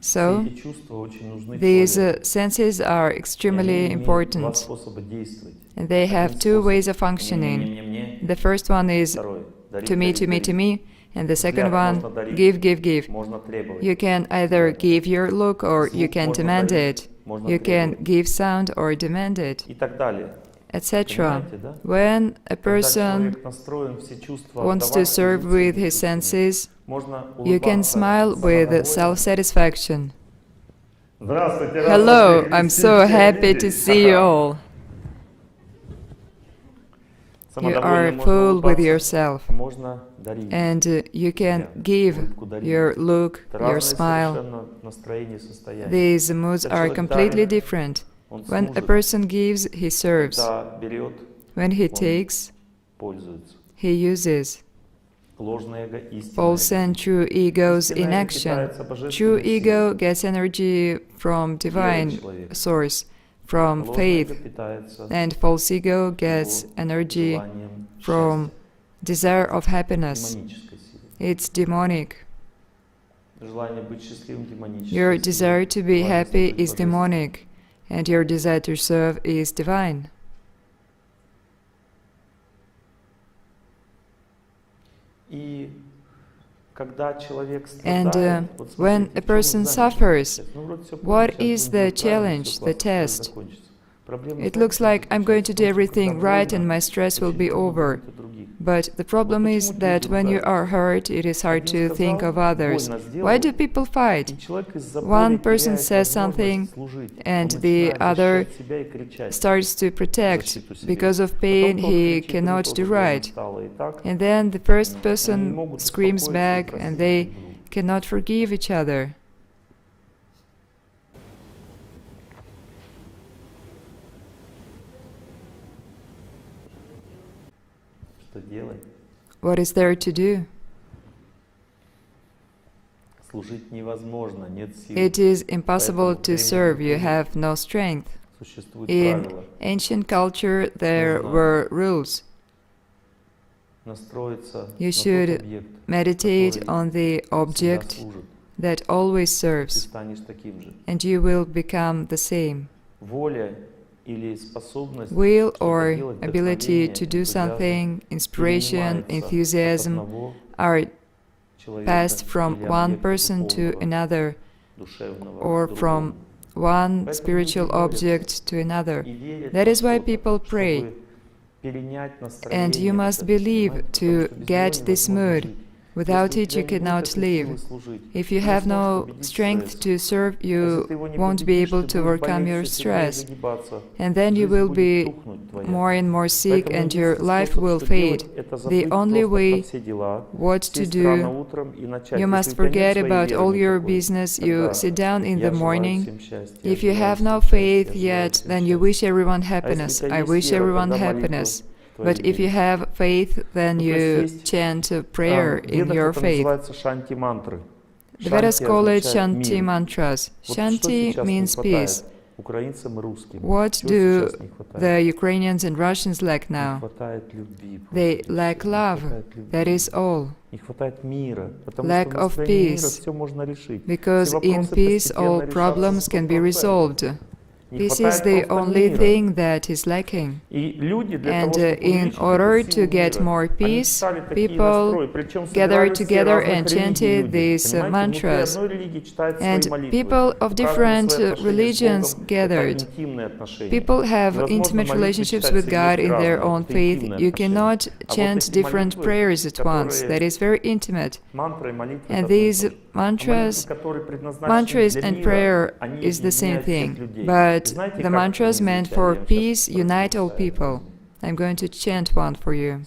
So, все эти чувства очень нужны these человеку. senses are И они extremely имеют два important. способа действовать. And they have Один two способ ways of – functioning. мне, The first one is второй – дарить, to me, дарить, to me, дарить. to me. And the second Взгляд one, можно дарить, give, give, give. можно требовать. You can either give your look or you Звук can можно demand дарить, it. можно You can требовать. give sound or demand it, И так далее. etc. Понимаете, да? When a Когда person человек настроен все чувства wants to отдавать serve чувствам, with his чувствам, senses, можно you can улыбаться smile with самодовольно. self-satisfaction. Здравствуйте, Hello, рад I'm вас so всех happy to видеть. see you all. You Самодовольно are можно full with улыбаться, yourself, а можно дарить. and you can give your look, Это your разные smile. совершенно настроения и состояния. These moods Когда are человек completely дарит, different. он When a служит. person gives, he serves. Когда берет, When he он takes, пользуется. he uses. Ложное эго, истинное False эго. and true egos Истинное in эго action. питается божественной True силой. ego gets energy from Верой divine человека. source, from Ложное faith, эго питается and false ego gets его energy желанием from счастья, desire of happiness. демонической силой. It's demonic. Желание быть счастливым демонической Your силой. desire to be Желание happy служить is божественной. demonic, and your desire to serve is divine. И когда человек And страдает, вот when смотрите, a в чем person экзамен suffers, сейчас? Ну, вроде всё what правильно, is сейчас the будет правильно, всё challenge, классно, the всё test? закончится. Проблема It в том, looks что like I'm going to do заключается в том, что everything когда right and больно, my stress will очень be трудно over. думать о других. But the problem is that when you are hurt, it is hard to think of others. Why do people fight? И человек из-за One боли person теряет says something, возможность служить. and Он the начинает other защищать себя и кричать. starts to protect. Because of pain, Потом тот he кричит, ему cannot тоже do больно right. стало. И так And then the first они не person могут screams успокоиться и back, простить and they друг друга. cannot forgive each other. Что делать? What is there to do? Служить невозможно, нет сил. It is impossible Поэтому to время serve, you приходит. have no strength. Существуют In правила. ancient culture, there Нужно were rules. Настроиться You на should тот объект, meditate который on the всегда object служит. that always Ты serves, станешь таким же. and you will become the same. Воля Will or ability to do something, inspiration, enthusiasm are passed from one person to another or from one spiritual object to another. That is why people pray. And you must believe to get this mood. Without it, you cannot live. If you have no strength to serve, you won't be able to overcome your stress. And then you will be more and more sick and your life will fade. The only way what to do, you must forget about all your business. You sit down in the morning. If you have no faith yet, then you wish everyone happiness. I wish everyone happiness. But if you have faith, then you chant a prayer in your faith. The Vedas call it Shanti mantras. Shanti means peace. What do the Ukrainians and Russians lack now? They lack love. That is all. Lack of peace. Because in peace all problems can be resolved. This is the only thing that is lacking. And in order to get more peace, people gathered together and chanted these mantras. And people of different religions gathered. People have intimate relationships with God in their own faith. You cannot chant different prayers at once. That is very intimate. And these mantras and prayer is the same thing. But the mantras meant for peace unite all people. I'm going to chant one for you.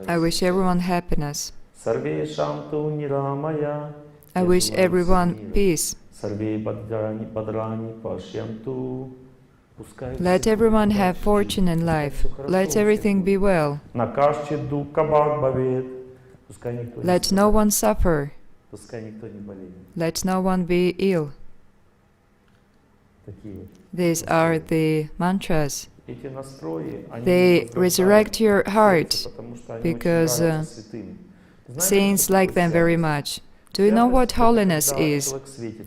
I wish everyone happiness. I wish everyone peace. Let everyone have fortune in life. Let everything be well. Let no one suffer. Let no one be ill. These are the mantras. They resurrect your heart because saints like them very much. Do you know what holiness is?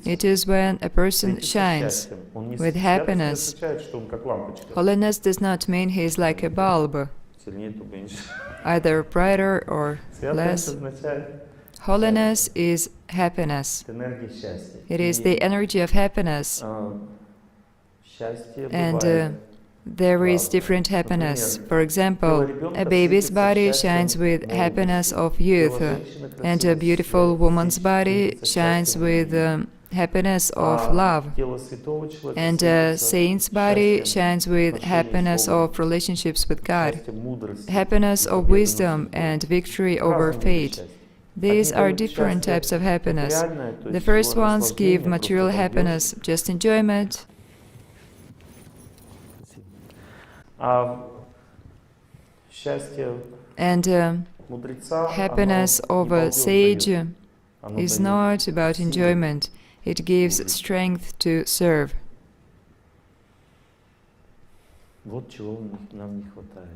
It is when a person shines with happiness. Holiness does not mean he is like a bulb, either brighter or less. Holiness is happiness. It is the energy of happiness. And there is different happiness. For example, a baby's body shines with happiness of youth, and a beautiful woman's body shines with happiness of love. And a saint's body shines with happiness of relationships with God, happiness of wisdom and victory over fate. These are different types of happiness. The first ones give material happiness, just enjoyment. And happiness of a sage is not about enjoyment. It gives strength to serve.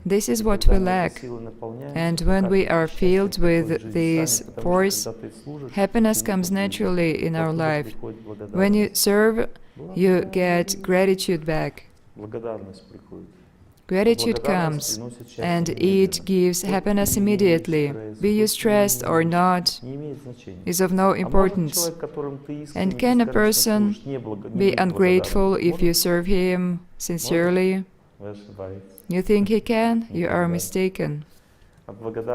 This is what we lack. And when we are filled with this force, happiness comes naturally in our life. When you serve, you get gratitude back. Gratitude comes, and it gives happiness immediately. Be you stressed or not, is of no importance. And can a person be ungrateful if you serve him sincerely? You think he can? You are mistaken.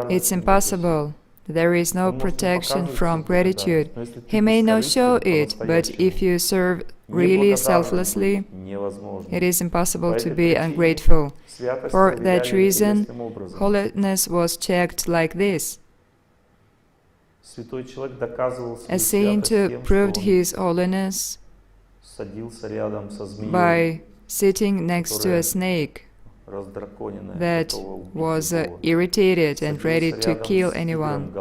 It's impossible. There is no protection from gratitude. He may not show it, but if you serve really selflessly, it is impossible to be ungrateful. For that reason, holiness was checked like this. A saint proved his holiness by sitting next to a snake that was irritated and ready to kill anyone.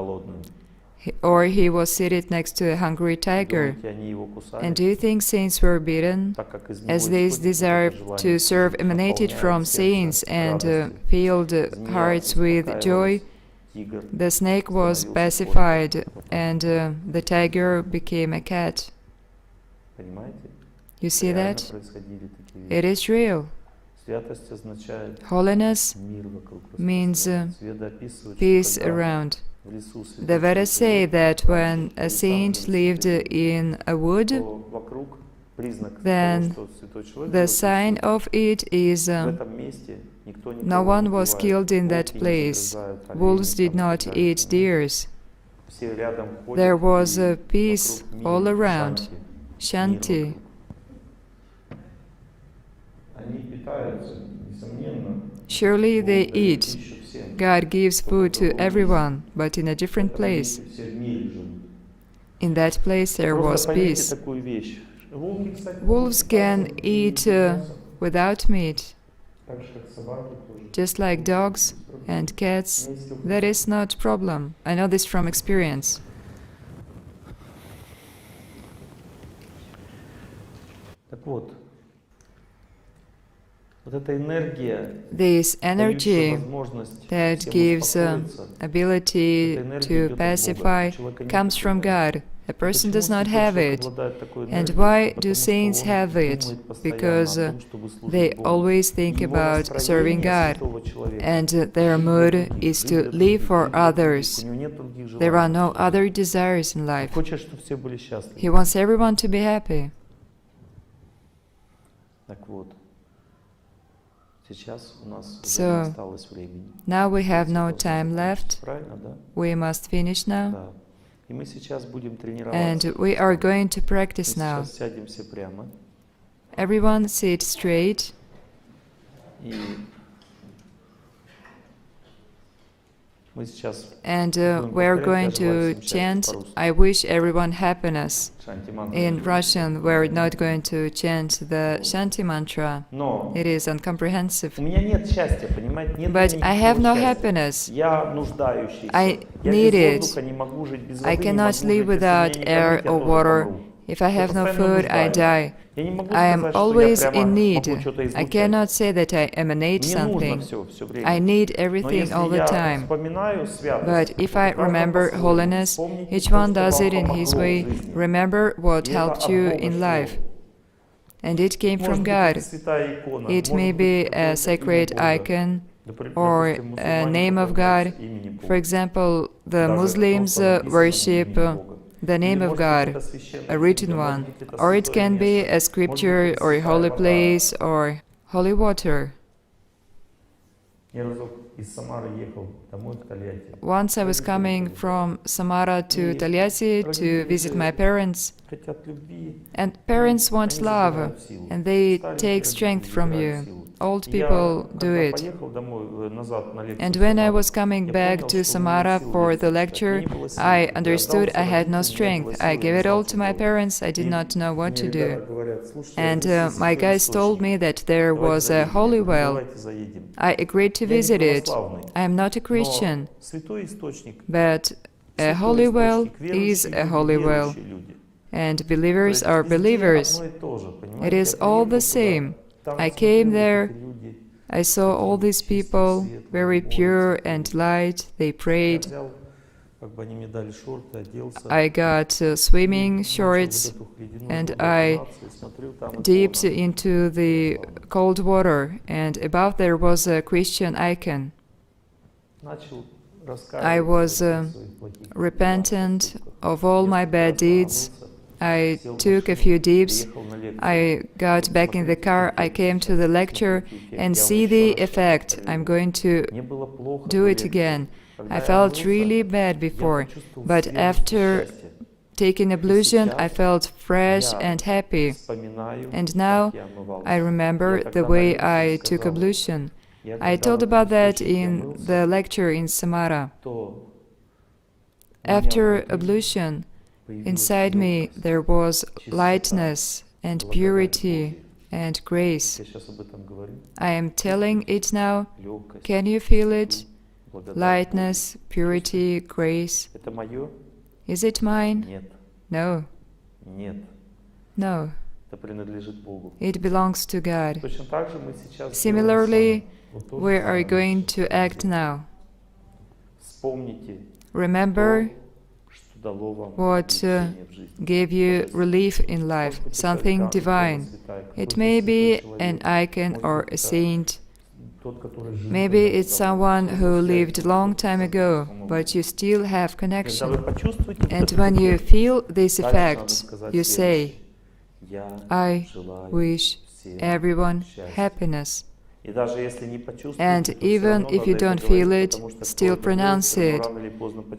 Or he was seated next to a hungry tiger. And do you think saints were beaten? As this desire to serve emanated from saints and filled hearts with joy, the snake was pacified and the tiger became a cat. You see Реально that? происходили такие It вещи. is real. Святость означает Holiness мир вокруг means распространяется. Веды описывают, peace что когда around. в лесу The святой Vedas say человек that when a раньше saint в lived лесу, in a wood, то вокруг признак then того, что святой человек the живет в sign лесу. of it is В этом месте никто no никого one не was убивает, killed in that волки не place. загрызают оленей, Wolves did там, и not так далее, eat понимаете? deers. Все рядом ходят, There was и a peace вокруг мир, all around. шанти, мир Shanti. вокруг. Они питаются, несомненно. Surely they Бог дает eat. пищу всем. God gives food to everyone, but in a different В этом place. месте все в мире живут. In that place there was Просто поймите peace. такую вещь. Волки, кстати, Wolves can eat without meat, так же, как собаки тоже. just like dogs and cats. That is not problem. I know this from experience. Так вот эта энергия, This дающая energy возможность that всем gives успокоиться, ability эта энергия to идет от pacify Бога. Человека нет comes from такой. God. A person Почему does not святой have человек it. обладает такой And энергией? why do Потому что saints он have it? думает постоянно Because о том, чтобы служить they Богу. always think Его about serving настроение God, святого человека and their жить для mood других, is жить to для live других, for жить для других. others. У него нет других There are желаний. no other desires in Он life. хочет, чтобы все были счастливы. He wants everyone to be happy. Так вот, сейчас у нас уже So, не осталось времени. Now we have Лекция no должна time закончиться, left. правильно, да? We must finish now. Да. И мы сейчас будем тренироваться. And we are going to Мы practice now. сейчас сядем все прямо. Everyone sit straight. И мы сейчас And будем we are повторять, going я желаю to всем счастья chant, по-русски. I wish everyone happiness. Шанти мантру. In Russian, we're not going to chant the Shanti mantra. Но It is у incomprehensive. меня нет счастья, понимаете? Нет у But меня I никакого have no счастья. happiness. Я нуждающийся. I Я need без it. воздуха не могу жить, без I воды не cannot могу live жить, если without меня не air кормить, я or тоже water. помру. If I Я have no постоянно food, I нуждаюсь. die. Я не могу I am сказать, что я always прямо in need. могу что-то I излучать. cannot say that I emanate Мне нужно something. все время. I need Но everything если all the я time. вспоминаю святость, But if I то каждый remember по-своему. holiness, Вспомните each то, one что does вам it in his помогло в way. жизни. Remember what И это helped от you Бога in шло. life. And it came Может from быть, God. это святая икона, It может may быть, be какое-то a имя sacred Бога. icon Допустим, or a мусульмане name of God. поклоняются имени Бога. For example, the Даже Muslims просто написано worship имени Бога. the name Или, of может быть, God, это священная a written книга, может one, быть, это or it святое can be место, a scripture может быть, or a это holy святая вода. place or holy water. Я разок из Самары ехал домой в Тольятти. Once I was coming from Samara to Tольятти to visit my parents, Хотят любви, and parents want они love, забирают силу. and they Старенькие take родители strength from забирают you. силу. Old Я, people do когда it. поехал домой, назад на лекцию And в when I Самару, was coming я back понял, to что у меня Samara сил for нет the читать. lecture, Мне не было сил. I Я understood отдался I had no родителям, мне strength. было I сил, gave it all остался to my дома. parents. I did И not know what мне to ребята do. говорят, слушай, And здесь my есть guys told источник. me that there Давайте was a заедем. holy Я говорю, well. давайте заедем. I agreed to Я не visit it. православный, I am not a но Christian, святой источник, but a святой holy well источник, is верующие a люди, holy well, верующие люди. and То believers есть are везде believers. одно и то же, It понимаете? is Я all приехал the туда, same. там I смотрел came вот there, эти люди, I saw all these people, very pure and light. They я prayed. взял, как бы они мне дали шорты, оделся, I got и swimming начал shorts вот эту ледяную and воду I окунаться, и смотрю, там dipped икона. into the cold water, and above there was a Christian icon. Начал I was раскаиваться в своих плохих repentant поступках. of all my bad deeds. I took a few dips. I got back in the car. I came to the lecture and see the effect. I'm going to do it again. I felt really bad before, but after taking ablution, I felt fresh and happy. And now I remember the way I took ablution. I told about that in the lecture in Samara. After ablution, inside me there was lightness and purity and grace. I am telling it now. Can you feel it? Lightness, purity, grace. Is it mine? No. No. It belongs to God. Similarly, we are going to act now. Remember what gave you relief in life, something divine. It may be an icon or a saint. Maybe it's someone who lived a long time ago, but you still have connection. And when you feel this effect, you say, I wish everyone happiness. And even if you don't feel it, still pronounce it,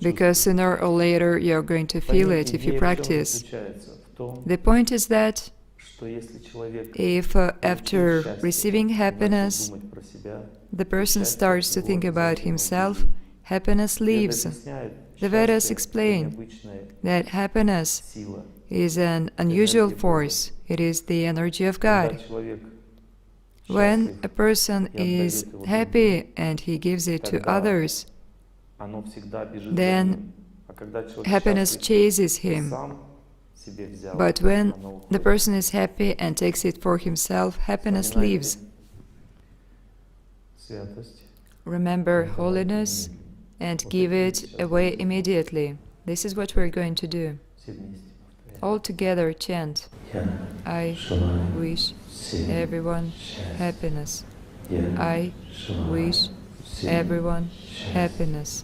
because sooner or later you're going to feel it if you practice. The point is that if after receiving happiness, the person starts to think about himself, happiness leaves. The Vedas explain that happiness is an unusual force. It is the energy of God. When a person is happy and he gives it to others, then happiness chases him. But when the person is happy and takes it for himself, happiness leaves. Remember holiness and give it away immediately. This is what we're going to do. All together chant, I wish everyone happiness. I wish everyone happiness.